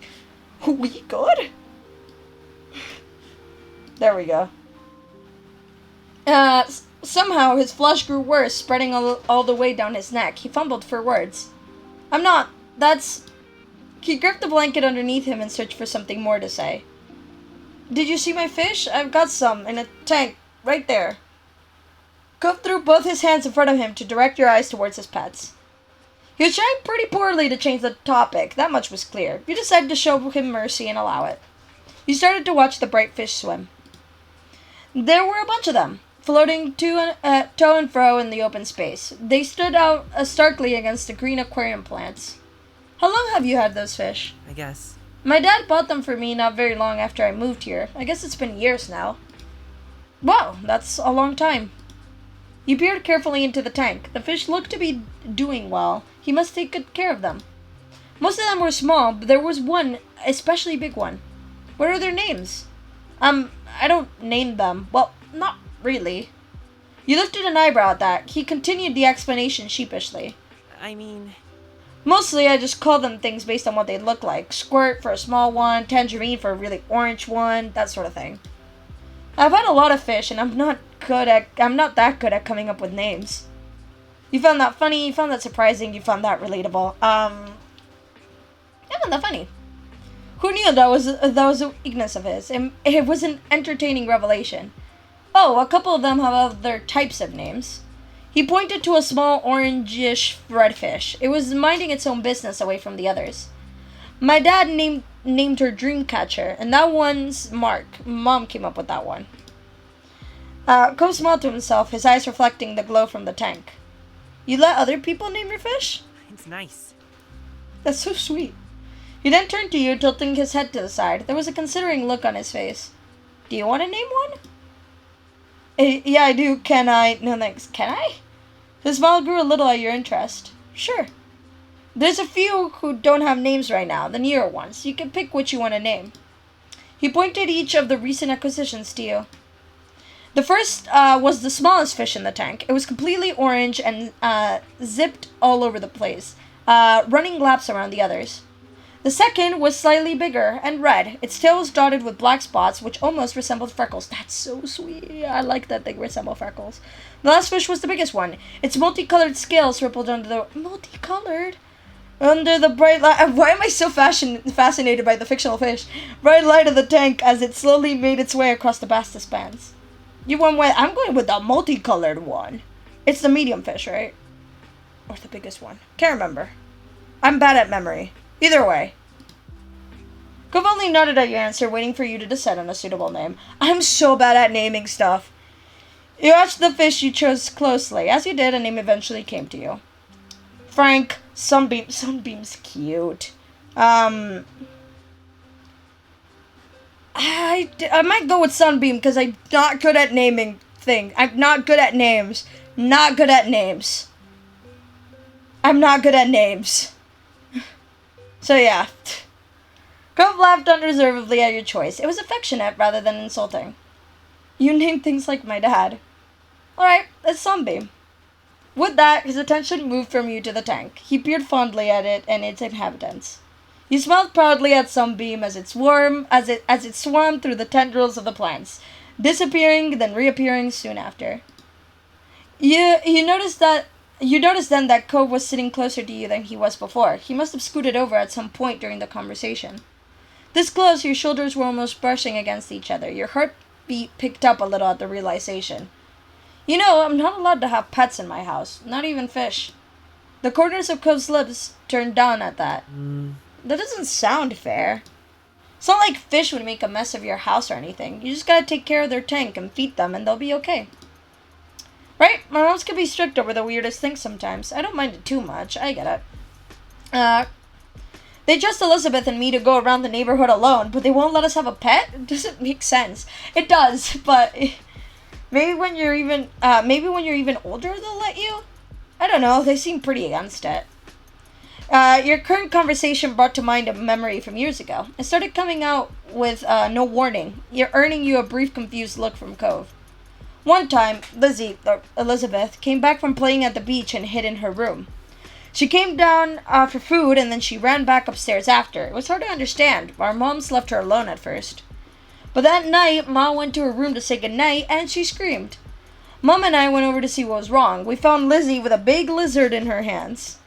We good? There we go. Somehow his flush grew worse, spreading all the way down his neck. He fumbled for words. I'm not. That's... He gripped the blanket underneath him and searched for something more to say. Did you see my fish? I've got some in a tank right there. Cove threw both his hands in front of him to direct your eyes towards his pets. He was trying pretty poorly to change the topic, that much was clear. You decided to show him mercy and allow it. You started to watch the bright fish swim. There were a bunch of them, floating to and fro in the open space. They stood out starkly against the green aquarium plants. How long have you had those fish? I guess. My dad bought them for me not very long after I moved here. I guess it's been years now. Wow, that's a long time. He peered carefully into the tank. The fish looked to be doing well. He must take good care of them. Most of them were small, but there was one, especially big one. What are their names? I don't name them. Well, not really. You lifted an eyebrow at that. He continued the explanation sheepishly. I mean, Mostly, I just call them things based on what they look like. Squirt for a small one, tangerine for a really orange one, that sort of thing. I've had a lot of fish, and I'm not that good at coming up with names. You found that funny, you found that surprising, you found that relatable. I found that funny. Who knew that was a weakness of his? It was an entertaining revelation. Oh, a couple of them have other types of names. He pointed to a small orangish redfish. It was minding its own business away from the others. My dad named her Dreamcatcher, and that one's Mark. Mom came up with that one. Cove smiled to himself, his eyes reflecting the glow from the tank. You let other people name your fish? it's nice. That's so sweet. He then turned to you, tilting his head to the side. There was a considering look on his face. Do you want to name one? Yeah, I do. Can I? No, thanks. Can I? His smile grew a little at your interest. Sure. There's a few who don't have names right now, the newer ones. You can pick which you want to name. He pointed each of the recent acquisitions to you. The first was the smallest fish in the tank. It was completely orange and zipped all over the place, running laps around the others. The second was slightly bigger and red. Its tail was dotted with black spots, which almost resembled freckles. That's so sweet. I like that they resemble freckles. The last fish was the biggest one. Its multicolored scales rippled under the... Multicolored? Under the bright light... Why am I so fascinated by the fictional fish? Bright light of the tank as it slowly made its way across the vast expanse. You went with... I'm going with the multicolored one. It's the medium fish, right? Or the biggest one. Can't remember. I'm bad at memory. Either way. Cove only nodded at your answer, waiting for you to decide on a suitable name. I'm so bad at naming stuff. You watched the fish you chose closely. As you did, a name eventually came to you. Frank. Sunbeam. Sunbeam's cute. I might go with Sunbeam because I'm not good at naming things. I'm not good at names. Not good at names. I'm not good at names. So yeah. Cove laughed unreservedly at your choice. It was affectionate rather than insulting. You named things like my dad. Alright, it's Sunbeam. With that, his attention moved from you to the tank. He peered fondly at it and its inhabitants. He smiled proudly at Sunbeam as it swam through the tendrils of the plants, disappearing then reappearing soon after. You noticed then that Cove was sitting closer to you than he was before. He must have scooted over at some point during the conversation. This close, your shoulders were almost brushing against each other. Your heartbeat picked up a little at the realization. You know, I'm not allowed to have pets in my house, not even fish. The corners of Cove's lips turned down at that. That doesn't sound fair. It's not like fish would make a mess of your house or anything. You just gotta take care of their tank and feed them and they'll be okay. Right? My moms can be strict over the weirdest things sometimes. I don't mind it too much. I get it. They trust Elizabeth and me to go around the neighborhood alone, but they won't let us have a pet? It doesn't make sense. It does, but maybe when you're even older they'll let you? I don't know. They seem pretty against it. Your current conversation brought to mind a memory from years ago. It started coming out with no warning. You're earning you a brief confused look from Cove. One time, Elizabeth, came back from playing at the beach and hid in her room. She came down for food and then she ran back upstairs after. It was hard to understand. Our moms left her alone at first. But that night, Ma went to her room to say goodnight and she screamed. Mom and I went over to see what was wrong. We found Lizzie with a big lizard in her hands.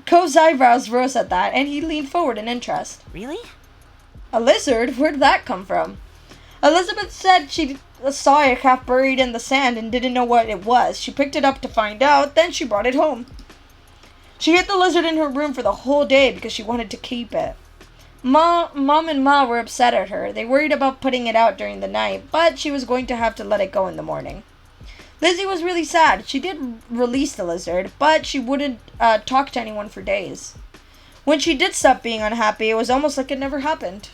Cove's eyebrows rose at that and he leaned forward in interest. Really? A lizard? Where'd that come from? Elizabeth said she saw it half buried in the sand and didn't know what it was. She picked it up to find out, then she brought it home. She hid the lizard in her room for the whole day because she wanted to keep it. Mom and Ma were upset at her. They worried about putting it out during the night, but she was going to have to let it go in the morning. Lizzie was really sad. She did release the lizard, but she wouldn't talk to anyone for days. When she did stop being unhappy, it was almost like it never happened.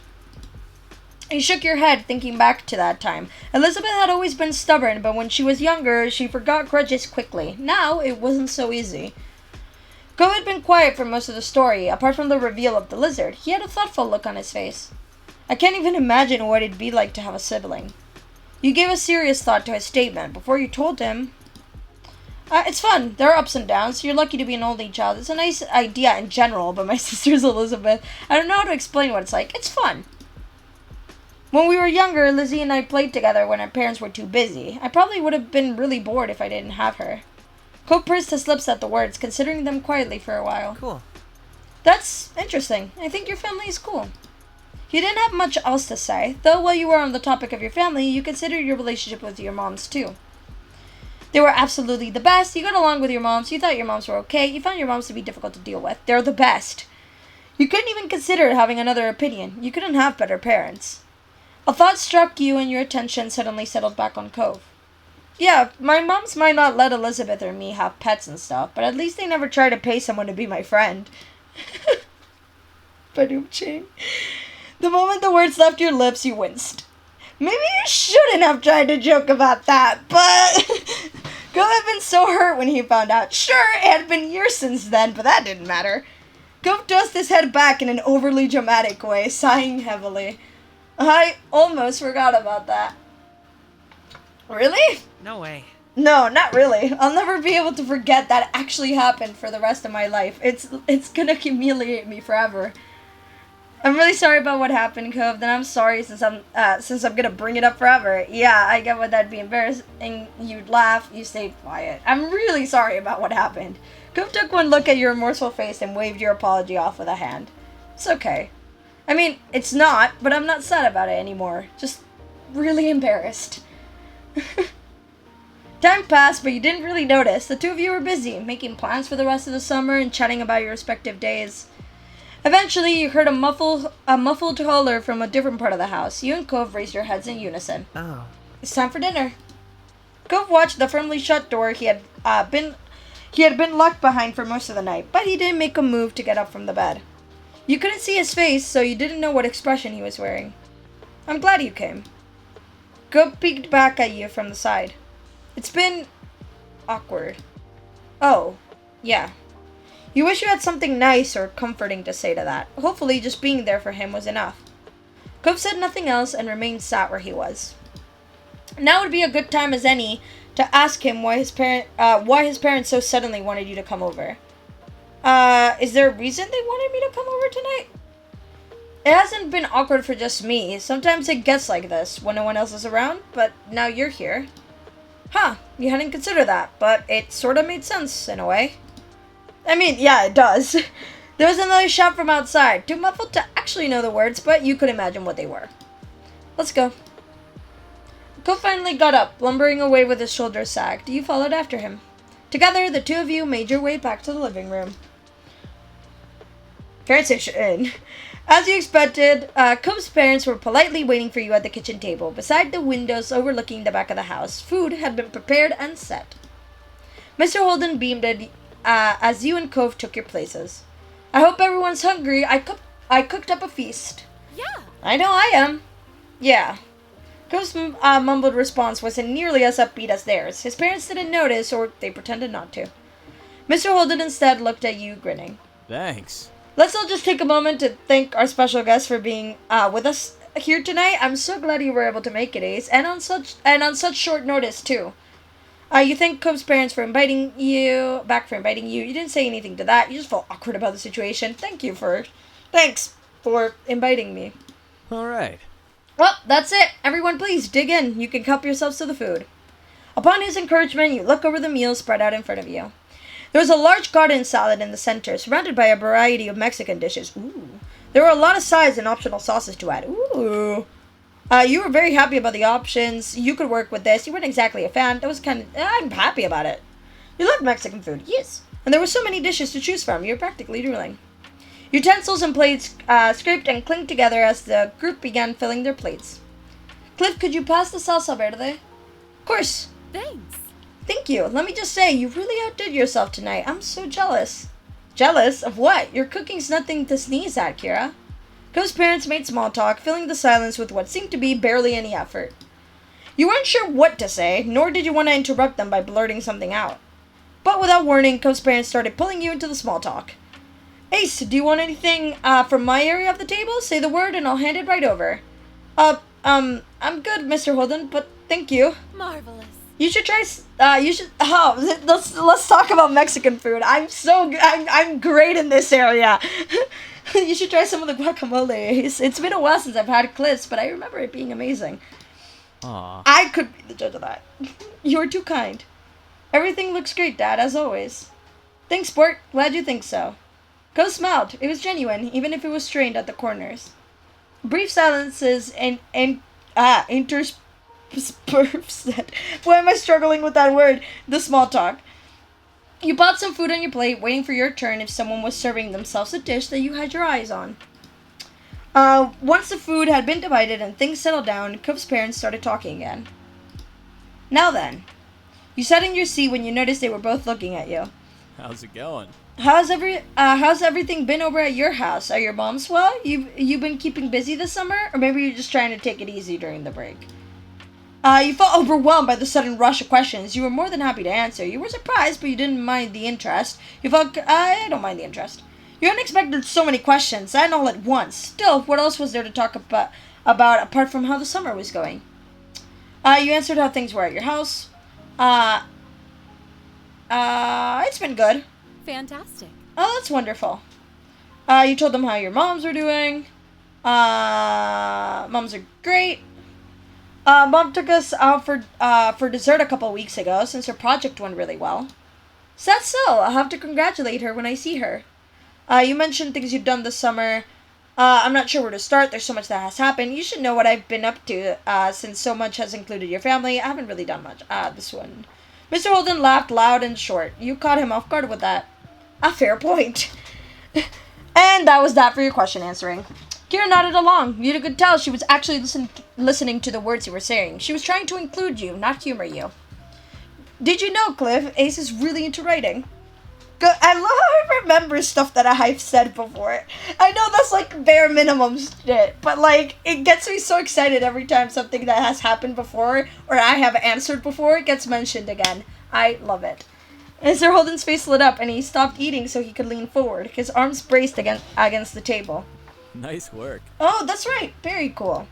You shook your head, thinking back to that time. Elizabeth had always been stubborn, but when she was younger, she forgot grudges quickly. Now, it wasn't so easy. Go had been quiet for most of the story, apart from the reveal of the lizard. He had a thoughtful look on his face. I can't even imagine what it'd be like to have a sibling. You gave a serious thought to his statement before you told him. It's fun. There are ups and downs. You're lucky to be an only child. It's a nice idea in general, but my sister's Elizabeth. I don't know how to explain what it's like. It's fun. When we were younger, Lizzie and I played together when our parents were too busy. I probably would have been really bored if I didn't have her. Cope pursed his lips at the words, considering them quietly for a while. Cool. That's interesting. I think your family is cool. He didn't have much else to say, though while you were on the topic of your family, you considered your relationship with your moms too. They were absolutely the best. You got along with your moms. You thought your moms were okay. You found your moms to be difficult to deal with. They're the best. You couldn't even consider having another opinion. You couldn't have better parents. A thought struck you and your attention suddenly settled back on Cove. Yeah, my moms might not let Elizabeth or me have pets and stuff, but at least they never try to pay someone to be my friend. Badoom-ching. The moment the words left your lips, you winced. Maybe you shouldn't have tried to joke about that, but... Go had been so hurt when he found out. Sure, it had been years since then, but that didn't matter. Gove tossed his head back in an overly dramatic way, sighing heavily. I almost forgot about that. Really? No way. No, not really. I'll never be able to forget that actually happened for the rest of my life. It's gonna humiliate me forever. I'm really sorry about what happened, Cove. Then I'm sorry since I'm gonna bring it up forever. Yeah, I get what that'd be embarrassing. You'd laugh. You stayed quiet. I'm really sorry about what happened. Cove took one look at your remorseful face and waved your apology off with a hand. It's okay. I mean, it's not, but I'm not sad about it anymore. Just really embarrassed. Time passed, but you didn't really notice. The two of you were busy, making plans for the rest of the summer and chatting about your respective days. Eventually, you heard a muffled holler from a different part of the house. You and Cove raised your heads in unison. Oh. It's time for dinner. Cove watched the firmly shut door he had been locked behind for most of the night, but he didn't make a move to get up from the bed. You couldn't see his face, so you didn't know what expression he was wearing. I'm glad you came. Cove peeked back at you from the side. It's been... awkward. Oh, yeah. You wish you had something nice or comforting to say to that. Hopefully just being there for him was enough. Cove said nothing else and remained sat where he was. Now would be a good time as any to ask him why his parents so suddenly wanted you to come over. Is there a reason they wanted me to come over tonight? It hasn't been awkward for just me. Sometimes it gets like this when no one else is around, but now you're here. Huh, you hadn't considered that, but it sort of made sense in a way. I mean, yeah, it does. There was another shout from outside, too muffled to actually know the words, but you could imagine what they were. Let's go. Cove finally got up, lumbering away with his shoulders sagged. You followed after him. Together, the two of you made your way back to the living room. Transition. As you expected, Cove's parents were politely waiting for you at the kitchen table, beside the windows overlooking the back of the house. Food had been prepared and set. Mr. Holden beamed at as you and Cove took your places. I hope everyone's hungry. I cooked up a feast. Yeah. I know I am. Yeah. Cove's mumbled response wasn't nearly as upbeat as theirs. His parents didn't notice, or they pretended not to. Mr. Holden instead looked at you, grinning. Thanks. Let's all just take a moment to thank our special guest for being with us here tonight. I'm so glad you were able to make it, Ace, and on such short notice too. You thanked Cove's parents for inviting you. You didn't say anything to that. You just felt awkward about the situation. Thanks for inviting me. All right. Well, that's it. Everyone, please dig in. You can help yourselves to the food. Upon his encouragement, you look over the meal spread out in front of you. There was a large garden salad in the center, surrounded by a variety of Mexican dishes. Ooh. There were a lot of sides and optional sauces to add. Ooh. You were very happy about the options. You could work with this. You weren't exactly a fan. That was I'm happy about it. You love Mexican food. Yes. And there were so many dishes to choose from. You're practically drooling. Utensils and plates scraped and clinked together as the group began filling their plates. Cliff, could you pass the salsa verde? Of course. Thanks. Thank you. Let me just say, you really outdid yourself tonight. I'm so jealous. Jealous of what? Your cooking's nothing to sneeze at, Kira. Cove's parents made small talk, filling the silence with what seemed to be barely any effort. You weren't sure what to say, nor did you want to interrupt them by blurting something out. But without warning, Cove's parents started pulling you into the small talk. Ace, do you want anything from my area of the table? Say the word and I'll hand it right over. I'm good, Mr. Holden, but thank you. Marvelous. You should try. Let's talk about Mexican food. I'm great in this area. You should try some of the guacamole. It's been a while since I've had clips, but I remember it being amazing. Aw. I could be the judge of that. You're too kind. Everything looks great, Dad, as always. Thanks, Sport. Glad you think so. Cove smiled. It was genuine, even if it was strained at the corners. Brief silences interspersed. Why am I struggling with that word? The small talk. You bought some food on your plate, waiting for your turn if someone was serving themselves a dish that you had your eyes on. Once the food had been divided and things settled down, Cove's parents started talking again. Now then, you sat in your seat when you noticed they were both looking at you. How's it going? How's everything been over at your house? Are your moms well? You've been keeping busy this summer, or maybe you're just trying to take it easy during the break? You felt overwhelmed by the sudden rush of questions. You were more than happy to answer. You were surprised, but you didn't mind the interest. You felt, I don't mind the interest. You hadn't expected so many questions, and all at once. Still, what else was there to talk about apart from how the summer was going? You answered how things were at your house. It's been good. Fantastic. Oh, that's wonderful. You told them how your moms were doing. Moms are great. Mom took us out for dessert a couple weeks ago since her project went really well. So that's so. I'll have to congratulate her when I see her. You mentioned things you've done this summer. I'm not sure where to start. There's so much that has happened. You should know what I've been up to since so much has included your family. I haven't really done much. This one. Mr. Holden laughed loud and short. You caught him off guard with that. A fair point. And that was that for your question answering. Kira nodded along. You could tell she was actually listening to the words you were saying. She was trying to include you, not humor you. Did you know, Cliff, Ace is really into writing? I love how I remember stuff that I've said before. I know that's like bare minimum shit, but like it gets me so excited every time something that has happened before or I have answered before gets mentioned again. I love it. Mr. Holden's face lit up and he stopped eating so he could lean forward, his arms braced against the table. Nice work. Oh, that's right. Very cool.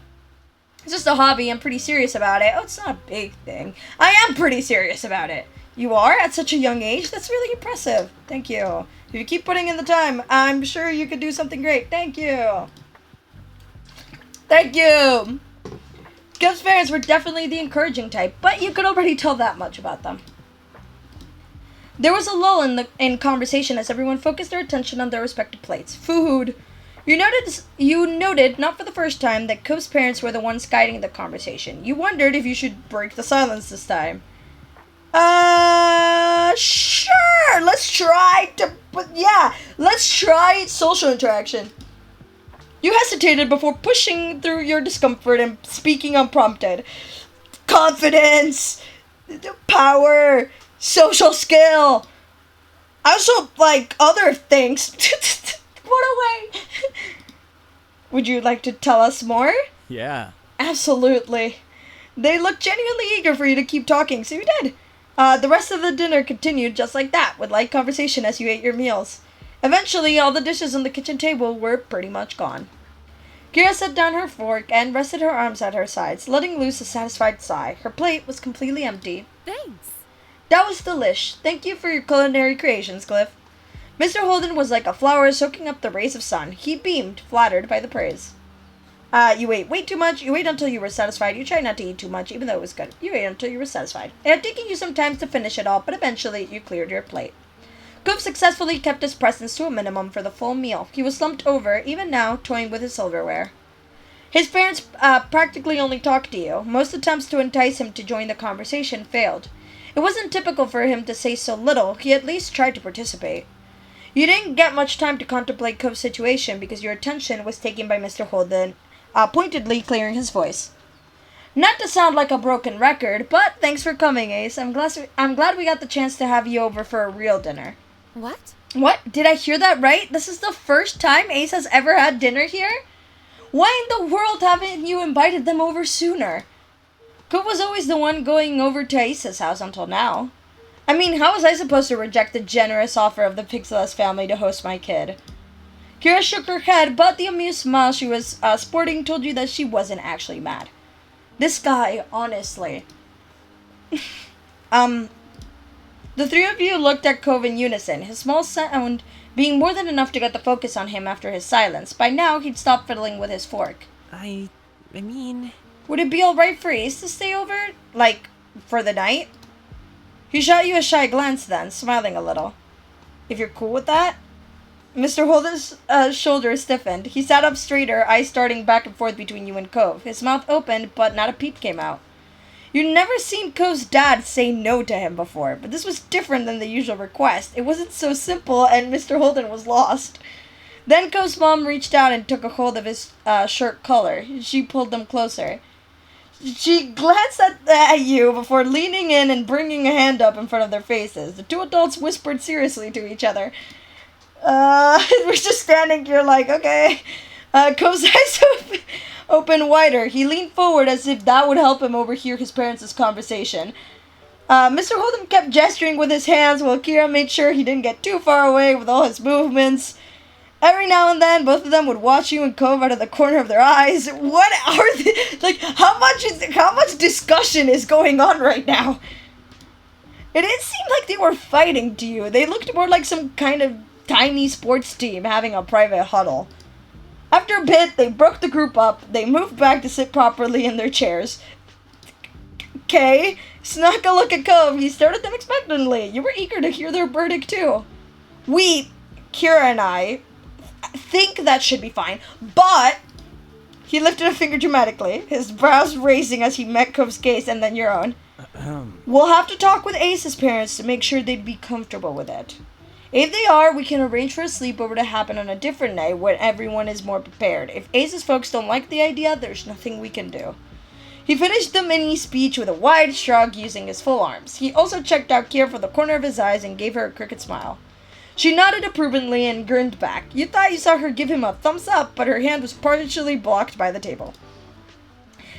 It's just a hobby. I'm pretty serious about it. Oh, it's not a big thing. I am pretty serious about it. You are? At such a young age? That's really impressive. Thank you. If you keep putting in the time, I'm sure you could do something great. Thank you. Thank you. Cove's parents were definitely the encouraging type, but you could already tell that much about them. There was a lull in conversation as everyone focused their attention on their respective plates. Food. You noted, not for the first time, that Cove's parents were the ones guiding the conversation. You wondered if you should break the silence this time. Sure. Let's try social interaction. You hesitated before pushing through your discomfort and speaking unprompted. Confidence, power, social skill. I also like other things. What a way. Would you like to tell us more? Yeah. Absolutely. They looked genuinely eager for you to keep talking, so you did. The rest of the dinner continued just like that, with light conversation as you ate your meals. Eventually, all the dishes on the kitchen table were pretty much gone. Kira set down her fork and rested her arms at her sides, letting loose a satisfied sigh. Her plate was completely empty. Thanks. That was delish. Thank you for your culinary creations, Cliff. Mr. Holden was like a flower soaking up the rays of sun. He beamed, flattered by the praise. You ate way too much. You ate until you were satisfied. You tried not to eat too much, even though it was good. You ate until you were satisfied. It had taken you some time to finish it all, but eventually you cleared your plate. Goof successfully kept his presence to a minimum for the full meal. He was slumped over, even now, toying with his silverware. His parents practically only talked to you. Most attempts to entice him to join the conversation failed. It wasn't typical for him to say so little. He at least tried to participate. You didn't get much time to contemplate Cove's situation because your attention was taken by Mr. Holden, pointedly clearing his voice. Not to sound like a broken record, but thanks for coming, Ace. I'm glad we got the chance to have you over for a real dinner. What? What? Did I hear that right? This is the first time Ace has ever had dinner here? Why in the world haven't you invited them over sooner? Cove was always the one going over to Ace's house until now. I mean, how was I supposed to reject the generous offer of the Pixeles family to host my kid? Kira shook her head, but the amused smile she was sporting told you that she wasn't actually mad. This guy, honestly. The three of you looked at Cove in unison, his small sound being more than enough to get the focus on him after his silence. By now, he'd stopped fiddling with his fork. I mean... Would it be alright for Ace to stay over? Like, for the night? He shot you a shy glance then, smiling a little. If you're cool with that? Mr. Holden's shoulders stiffened. He sat up straighter, eyes starting back and forth between you and Cove. His mouth opened, but not a peep came out. You'd never seen Cove's dad say no to him before, but this was different than the usual request. It wasn't so simple, and Mr. Holden was lost. Then Cove's mom reached out and took a hold of his shirt collar. She pulled them closer. She glanced at you before leaning in and bringing a hand up in front of their faces. The two adults whispered seriously to each other. We're just standing here like, okay. Cove's eyes open wider. He leaned forward as if that would help him overhear his parents' conversation. Mr. Holden kept gesturing with his hands while Kira made sure he didn't get too far away with all his movements. Every now and then, both of them would watch you and Cove out of the corner of their eyes. What are they, like, how much discussion is going on right now? It didn't seem like they were fighting to you. They looked more like some kind of tiny sports team having a private huddle. After a bit, they broke the group up. They moved back to sit properly in their chairs. Kay snuck a look at Cove. He stared at them expectantly. You were eager to hear their verdict, too. We, Kira and I, think that should be fine, but... He lifted a finger dramatically, his brows raising as he met Cove's gaze and then your own. We'll have to talk with Ace's parents to make sure they'd be comfortable with it. If they are, we can arrange for a sleepover to happen on a different night when everyone is more prepared. If Ace's folks don't like the idea, there's nothing we can do. He finished the mini speech with a wide shrug using his full arms. He also checked out Kira from the corner of his eyes and gave her a crooked smile. She nodded approvingly and grinned back. You thought you saw her give him a thumbs up, but her hand was partially blocked by the table.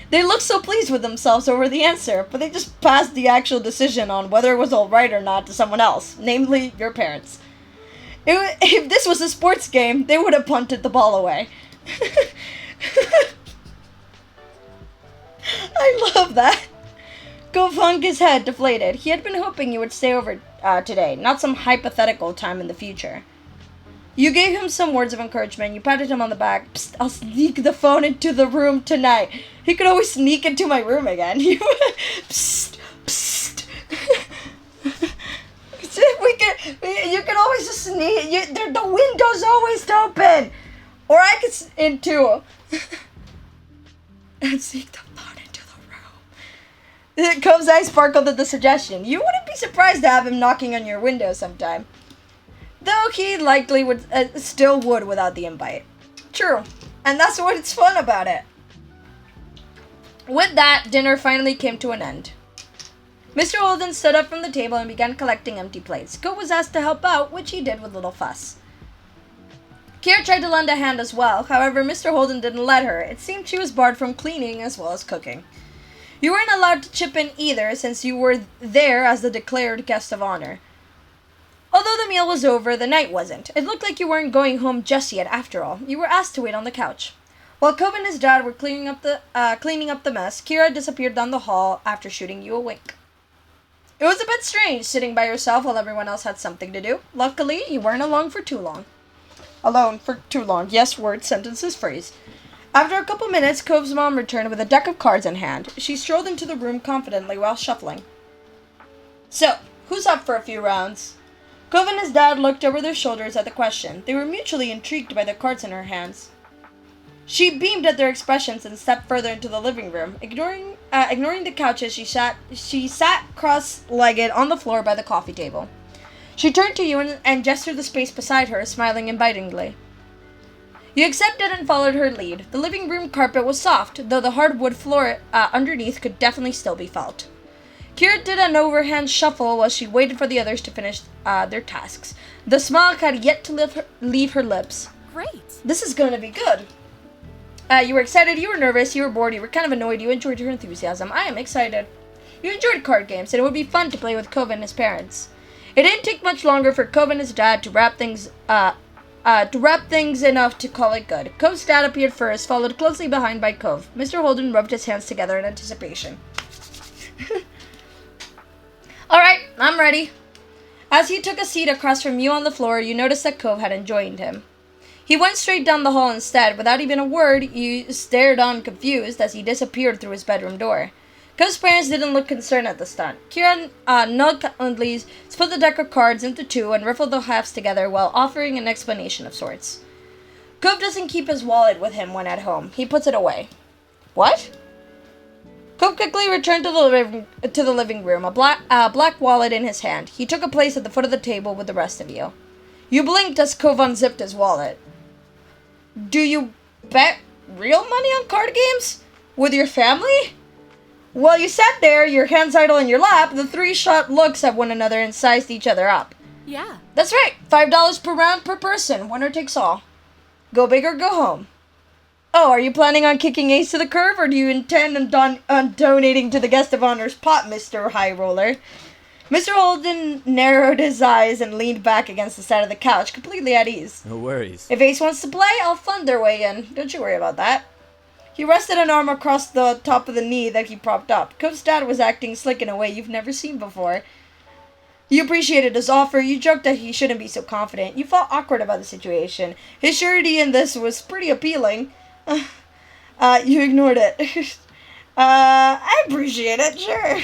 They looked so pleased with themselves over the answer, but they just passed the actual decision on whether it was alright or not to someone else, namely your parents. If this was a sports game, they would have punted the ball away. I love that. Cove hung his head, deflated. He had been hoping you would stay over today, not some hypothetical time in the future. You gave him some words of encouragement. You patted him on the back. Psst, I'll sneak the phone into the room tonight. He could always sneak into my room again. Psst, psst. You can always just sneak. The window's always open. Or I could in too. And sneak the phone into the room. Cove's eyes sparkled at the suggestion. You wouldn't be surprised to have him knocking on your window sometime. Though he likely would still would without the invite. True. And that's what's fun about it. With that, dinner finally came to an end. Mr. Holden stood up from the table and began collecting empty plates. Cove was asked to help out, which he did with little fuss. Kira tried to lend a hand as well, however Mr. Holden didn't let her. It seemed she was barred from cleaning as well as cooking. You weren't allowed to chip in either, since you were there as the declared guest of honor. Although the meal was over, the night wasn't. It looked like you weren't going home just yet after all. You were asked to wait on the couch. While Cove and his dad were cleaning up the mess, Kira disappeared down the hall after shooting you a wink. It was a bit strange sitting by yourself while everyone else had something to do. Luckily, you weren't alone for too long. Alone for too long. Yes, word, sentences, phrase. After a couple minutes, Cove's mom returned with a deck of cards in hand. She strolled into the room confidently while shuffling. So, who's up for a few rounds? Cove and his dad looked over their shoulders at the question. They were mutually intrigued by the cards in her hands. She beamed at their expressions and stepped further into the living room. Ignoring the couches, she sat cross-legged on the floor by the coffee table. She turned to you and gestured the space beside her, smiling invitingly. You accepted and followed her lead. The living room carpet was soft, though the hardwood floor underneath could definitely still be felt. Kira did an overhand shuffle while she waited for the others to finish their tasks. The smile had yet to leave her lips. Great. This is going to be good. You were excited, you were nervous, you were bored, you were kind of annoyed, you enjoyed your enthusiasm. I am excited. You enjoyed card games, and it would be fun to play with Cove and his parents. It didn't take much longer for Cove and his dad to wrap things enough to call it good. Cove's dad appeared first, followed closely behind by Cove. Mr. Holden rubbed his hands together in anticipation. Alright, I'm ready. As he took a seat across from you on the floor, you noticed that Cove hadn't joined him. He went straight down the hall instead. Without even a word, you stared on confused as he disappeared through his bedroom door. Cove's parents didn't look concerned at the stunt. Kieran nonchalantly split the deck of cards into two and riffled the halves together while offering an explanation of sorts. Cove doesn't keep his wallet with him when at home. He puts it away. What? Cove quickly returned to the living room, a black wallet in his hand. He took a place at the foot of the table with the rest of you. You blinked as Cove unzipped his wallet. Do you bet real money on card games? With your family? While you sat there, your hands idle in your lap, the three shot looks at one another and sized each other up. Yeah. That's right, $5 per round per person, winner takes all. Go big or go home. Oh, are you planning on kicking Ace to the curb, or do you intend on donating to the guest of honor's pot, Mr. High Roller? Mr. Holden narrowed his eyes and leaned back against the side of the couch, completely at ease. No worries. If Ace wants to play, I'll fund their way in. Don't you worry about that. He rested an arm across the top of the knee that he propped up. Cove's dad was acting slick in a way you've never seen before. You appreciated his offer. You joked that he shouldn't be so confident. You felt awkward about the situation. His surety in this was pretty appealing. You ignored it. I appreciate it, sure.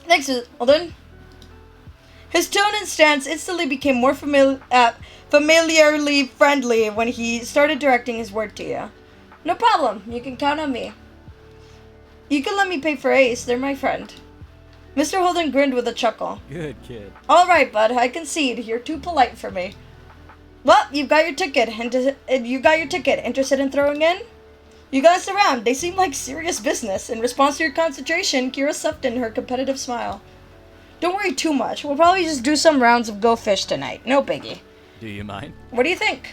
Thanks, Holden. His tone and stance instantly became more familiarly friendly when he started directing his word to you. No problem. You can count on me. You can let me pay for Ace. They're my friend. Mr. Holden grinned with a chuckle. Good kid. All right, bud. I concede. You're too polite for me. Well, you've got your ticket. Interested in throwing in? You glanced around. They seem like serious business. In response to your concentration, Kira softened her competitive smile. Don't worry too much. We'll probably just do some rounds of Go Fish tonight. No biggie. Do you mind? What do you think?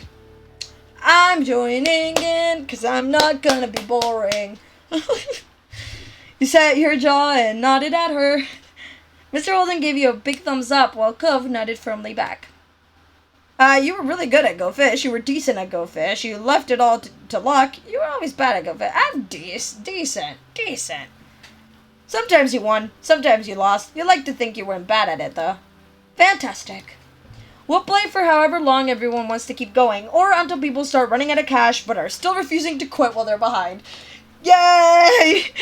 I'm joining in, because I'm not gonna be boring. You sat your jaw and nodded at her. Mr. Holden gave you a big thumbs up while Cove nodded firmly back. You were really good at Go Fish. You were decent at Go Fish. You left it all to luck. You were always bad at Go Fish. I'm decent. Sometimes you won. Sometimes you lost. You like to think you weren't bad at it, though. Fantastic. We'll play for however long everyone wants to keep going, or until people start running out of cash but are still refusing to quit while they're behind. Yay!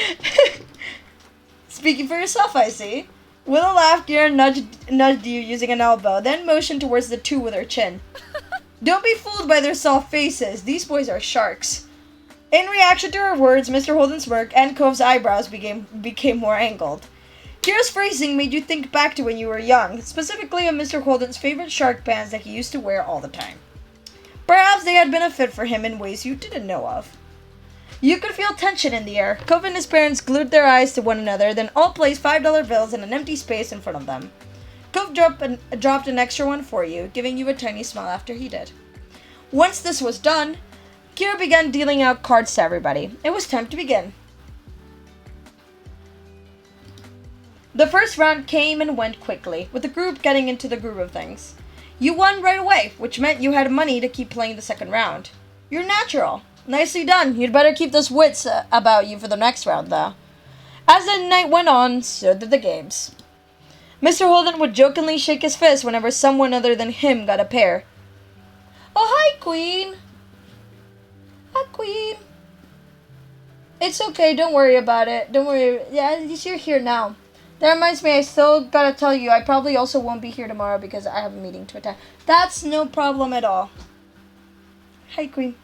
Speaking for yourself, I see. With a laugh, Kira nudged you using an elbow, then motioned towards the two with her chin. Don't be fooled by their soft faces. These boys are sharks. In reaction to her words, Mr. Holden smirked, and Cove's eyebrows became more angled. Kira's phrasing made you think back to when you were young, specifically of Mr. Holden's favorite shark bands that he used to wear all the time. Perhaps they had been a fit for him in ways you didn't know of. You could feel tension in the air. Cove and his parents glued their eyes to one another, then all placed $5 bills in an empty space in front of them. Cove dropped an extra one for you, giving you a tiny smile after he did. Once this was done, Kira began dealing out cards to everybody. It was time to begin. The first round came and went quickly, with the group getting into the groove of things. You won right away, which meant you had money to keep playing the second round. You're natural. Nicely done. You'd better keep those wits about you for the next round, though. As the night went on, so did the games. Mr. Holden would jokingly shake his fist whenever someone other than him got a pair. Oh, hi, Queen. Hi, Queen. It's okay. Don't worry about it. Don't worry. Yeah, at least you're here now. That reminds me, I still gotta tell you, I probably also won't be here tomorrow because I have a meeting to attend. That's no problem at all. Hi, Queen.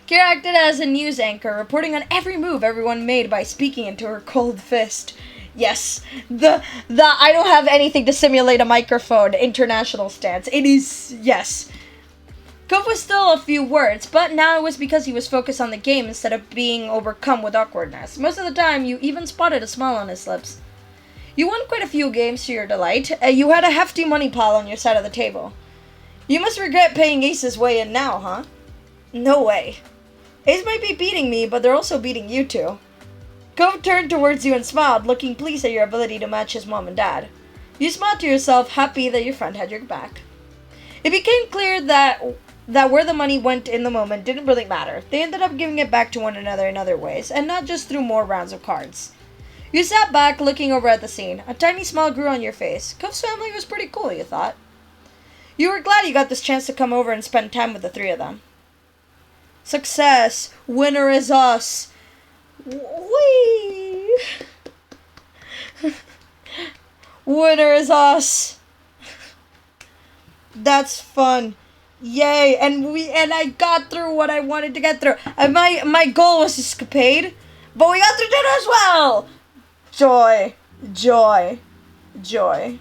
Kira acted as a news anchor, reporting on every move everyone made by speaking into her cold fist. Yes, the I don't have anything to simulate a microphone international stance. It is, yes. Cove was still a few words, but now it was because he was focused on the game instead of being overcome with awkwardness. Most of the time, you even spotted a smile on his lips. You won quite a few games to your delight. You had a hefty money pile on your side of the table. You must regret paying Ace's way in now, huh? No way. Ace might be beating me, but they're also beating you two. Cove turned towards you and smiled, looking pleased at your ability to match his mom and dad. You smiled to yourself, happy that your friend had your back. It became clear that where the money went in the moment didn't really matter. They ended up giving it back to one another in other ways, and not just through more rounds of cards. You sat back, looking over at the scene. A tiny smile grew on your face. Cove's family was pretty cool, you thought. You were glad you got this chance to come over and spend time with the three of them. Success! Winner is us! Whee! Winner is us! That's fun. Yay! And I got through what I wanted to get through. My goal was escapade, but we got through that as well! Joy. Joy. Joy.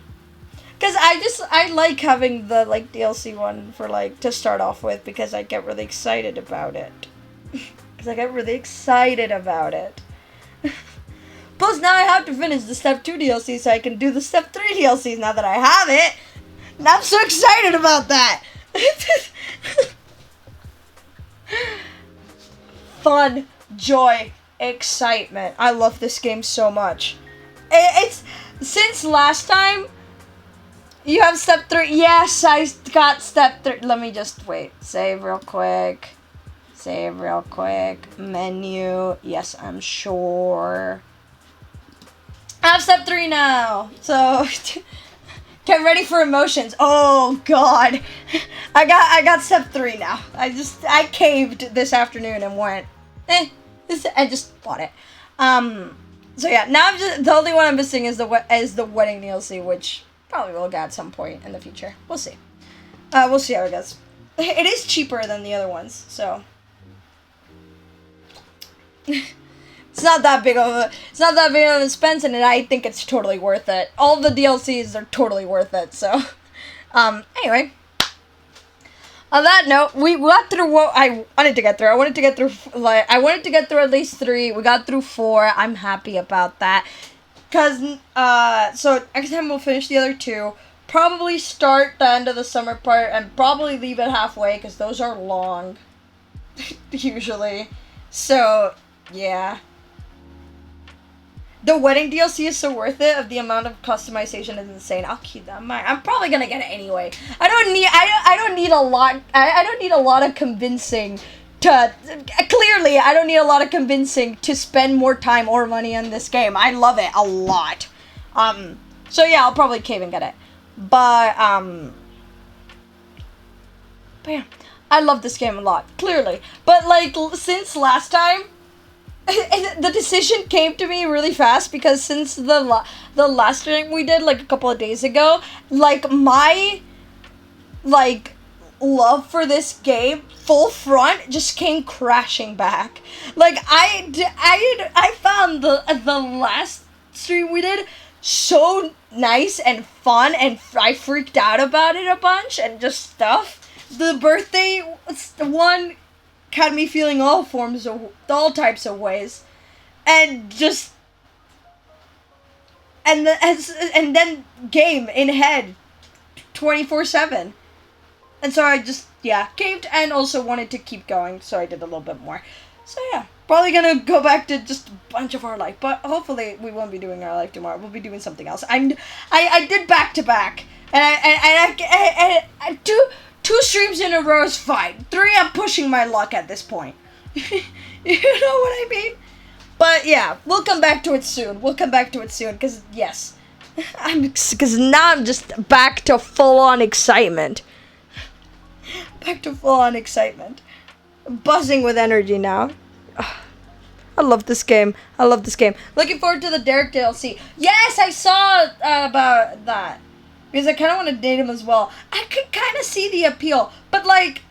Because I like having the, like, DLC one for, like, to start off with, because I get really excited about it. Because I get really excited about it. Plus, now I have to finish the Step 2 DLC so I can do the Step 3 DLCs now that I have it. And I'm so excited about that. Fun, joy, excitement. I love this game so much. It's, since last time, you have Step 3. Yes, I got Step 3. Let me just wait. Save real quick. Save real quick. Menu. Yes, I'm sure. I have Step 3 now. So, get ready for emotions. Oh, God. I got Step 3 now. I caved this afternoon and went, I just bought it. So yeah, now the only one I'm missing is the wedding DLC, which probably will get at some point in the future. We'll see. We'll see how it goes. It is cheaper than the other ones, so it's not that big of an expense, and I think it's totally worth it. All the DLCs are totally worth it. So, anyway. On that note, we got through what I wanted to get through. I wanted to get through at least 3. We got through 4. I'm happy about that. Because, so next time we'll finish the other 2. Probably start the end of the summer part and probably leave it halfway because those are long. Usually. So, yeah. The wedding DLC is so worth it. Of the amount of customization is insane. I'll keep that in mind. I'm probably gonna get it anyway. I don't need a lot. I don't need a lot of convincing to. Clearly, I don't need a lot of convincing to spend more time or money on this game. I love it a lot. So yeah, I'll probably cave and get it. But yeah, I love this game a lot. Clearly, but like since last time. The decision came to me really fast because since the last stream we did like a couple of days ago, like my love for this game full front just came crashing back. Like I found the last stream we did so nice and fun, and I freaked out about it a bunch and just stuff. The birthday one had me feeling all types of ways, and just and then game in head 24/7, and so I just caved and also wanted to keep going, so I did a little bit more. So yeah, probably gonna go back to just a bunch of our life, but hopefully we won't be doing our life tomorrow. We'll be doing something else. I did back to back, and I two streams in a row is fine. 3, I'm pushing my luck at this point. You know what I mean? But yeah, we'll come back to it soon. Because yes. Because now I'm just back to full-on excitement. Buzzing with energy now. I love this game. Looking forward to the Derek DLC. Yes, I saw about that. Because I kind of want to date him as well. I could kind of see the appeal. But, like,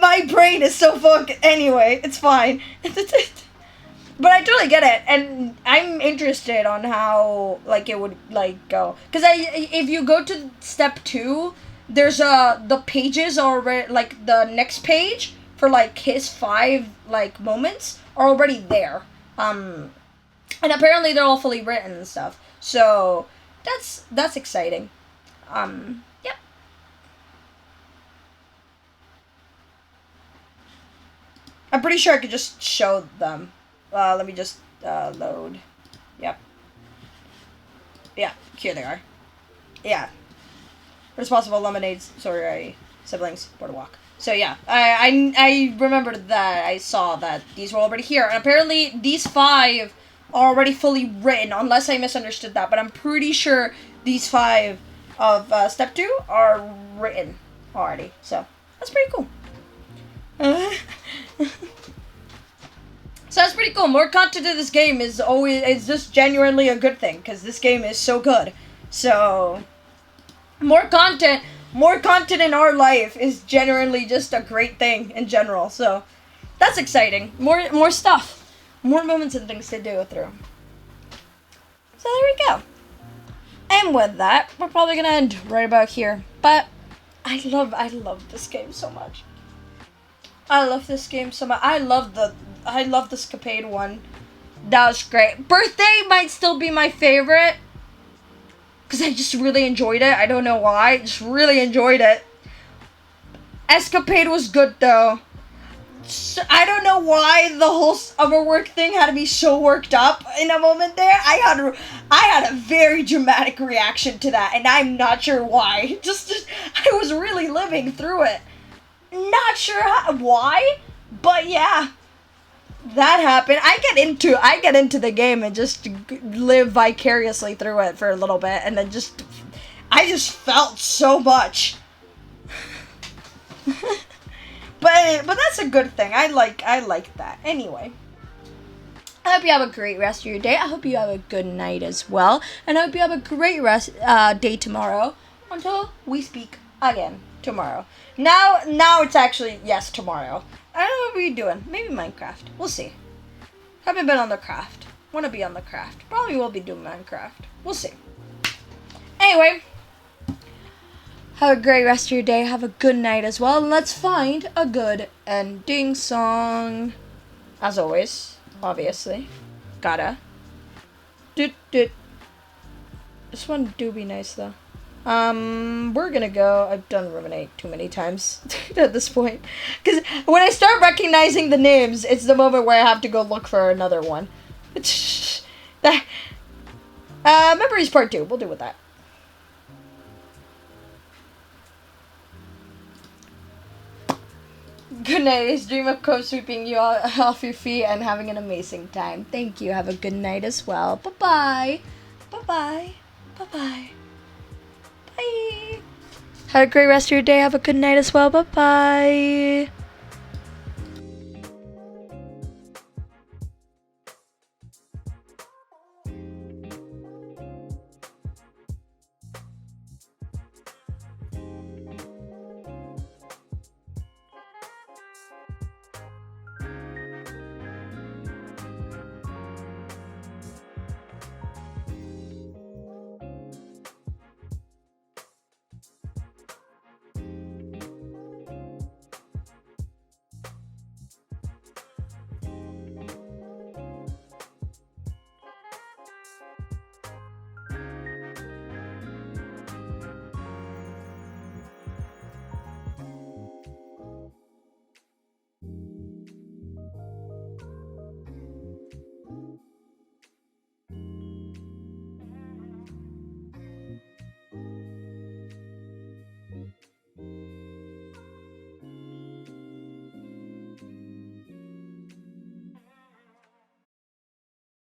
my brain is so fucked. Anyway, it's fine. But I totally get it. And I'm interested on how, like, it would, like, go. Because if you go to Step 2, there's, the pages already, like, the next page for, like, his 5, like, moments are already there. And apparently they're all fully written and stuff. So that's exciting. Yep. I'm pretty sure I could just show them. Let me just load. Yep. Yeah, here they are. Yeah. Responsible lemonades, sorry, siblings, boardwalk. So yeah, I remembered that I saw that these were already here, and apparently these 5 are already fully written, unless I misunderstood that. But I'm pretty sure these 5 of step 2 are written already. So that's pretty cool. So that's pretty cool. More content in this game is just genuinely a good thing, because this game is so good. So more content in our life is genuinely just a great thing in general. So that's exciting. More stuff, more moments and things to do through. So there we go. And with that, we're probably gonna end right about here. But I love this game so much. I love this game so much. I love the Escapade one. That was great. Birthday might still be my favorite, because I just really enjoyed it. I don't know why. I just really enjoyed it. Escapade was good, though. So, I don't know why the whole summer work thing had to be so worked up in a moment there. I had a very dramatic reaction to that, and I'm not sure why. Just I was really living through it. Not sure why, but yeah. That happened. I get into the game and just live vicariously through it for a little bit, and then I just felt so much. but that's a good thing. I like that. Anyway, I hope you have a great rest of your day. I hope you have a good night as well, and I hope you have a great day tomorrow. Until we speak again tomorrow. Now it's actually tomorrow. I don't know what we're doing. Maybe Minecraft. We'll see. Haven't been on the craft. Want to be on the craft. Probably will be doing Minecraft. We'll see. Anyway, have a great rest of your day. Have a good night as well. And let's find a good ending song. As always, obviously. Gotta. This one do be nice though. We're gonna go. I've done Ruminate too many times at this point. Because when I start recognizing the names, it's the moment where I have to go look for another one. Memories Part 2. We'll do with that. Good night. Dream of Cove sweeping you off your feet and having an amazing time. Thank you. Have a good night as well. Bye-bye. Bye-bye. Bye-bye. Bye. Have a great rest of your day. Have a good night as well. Bye-bye.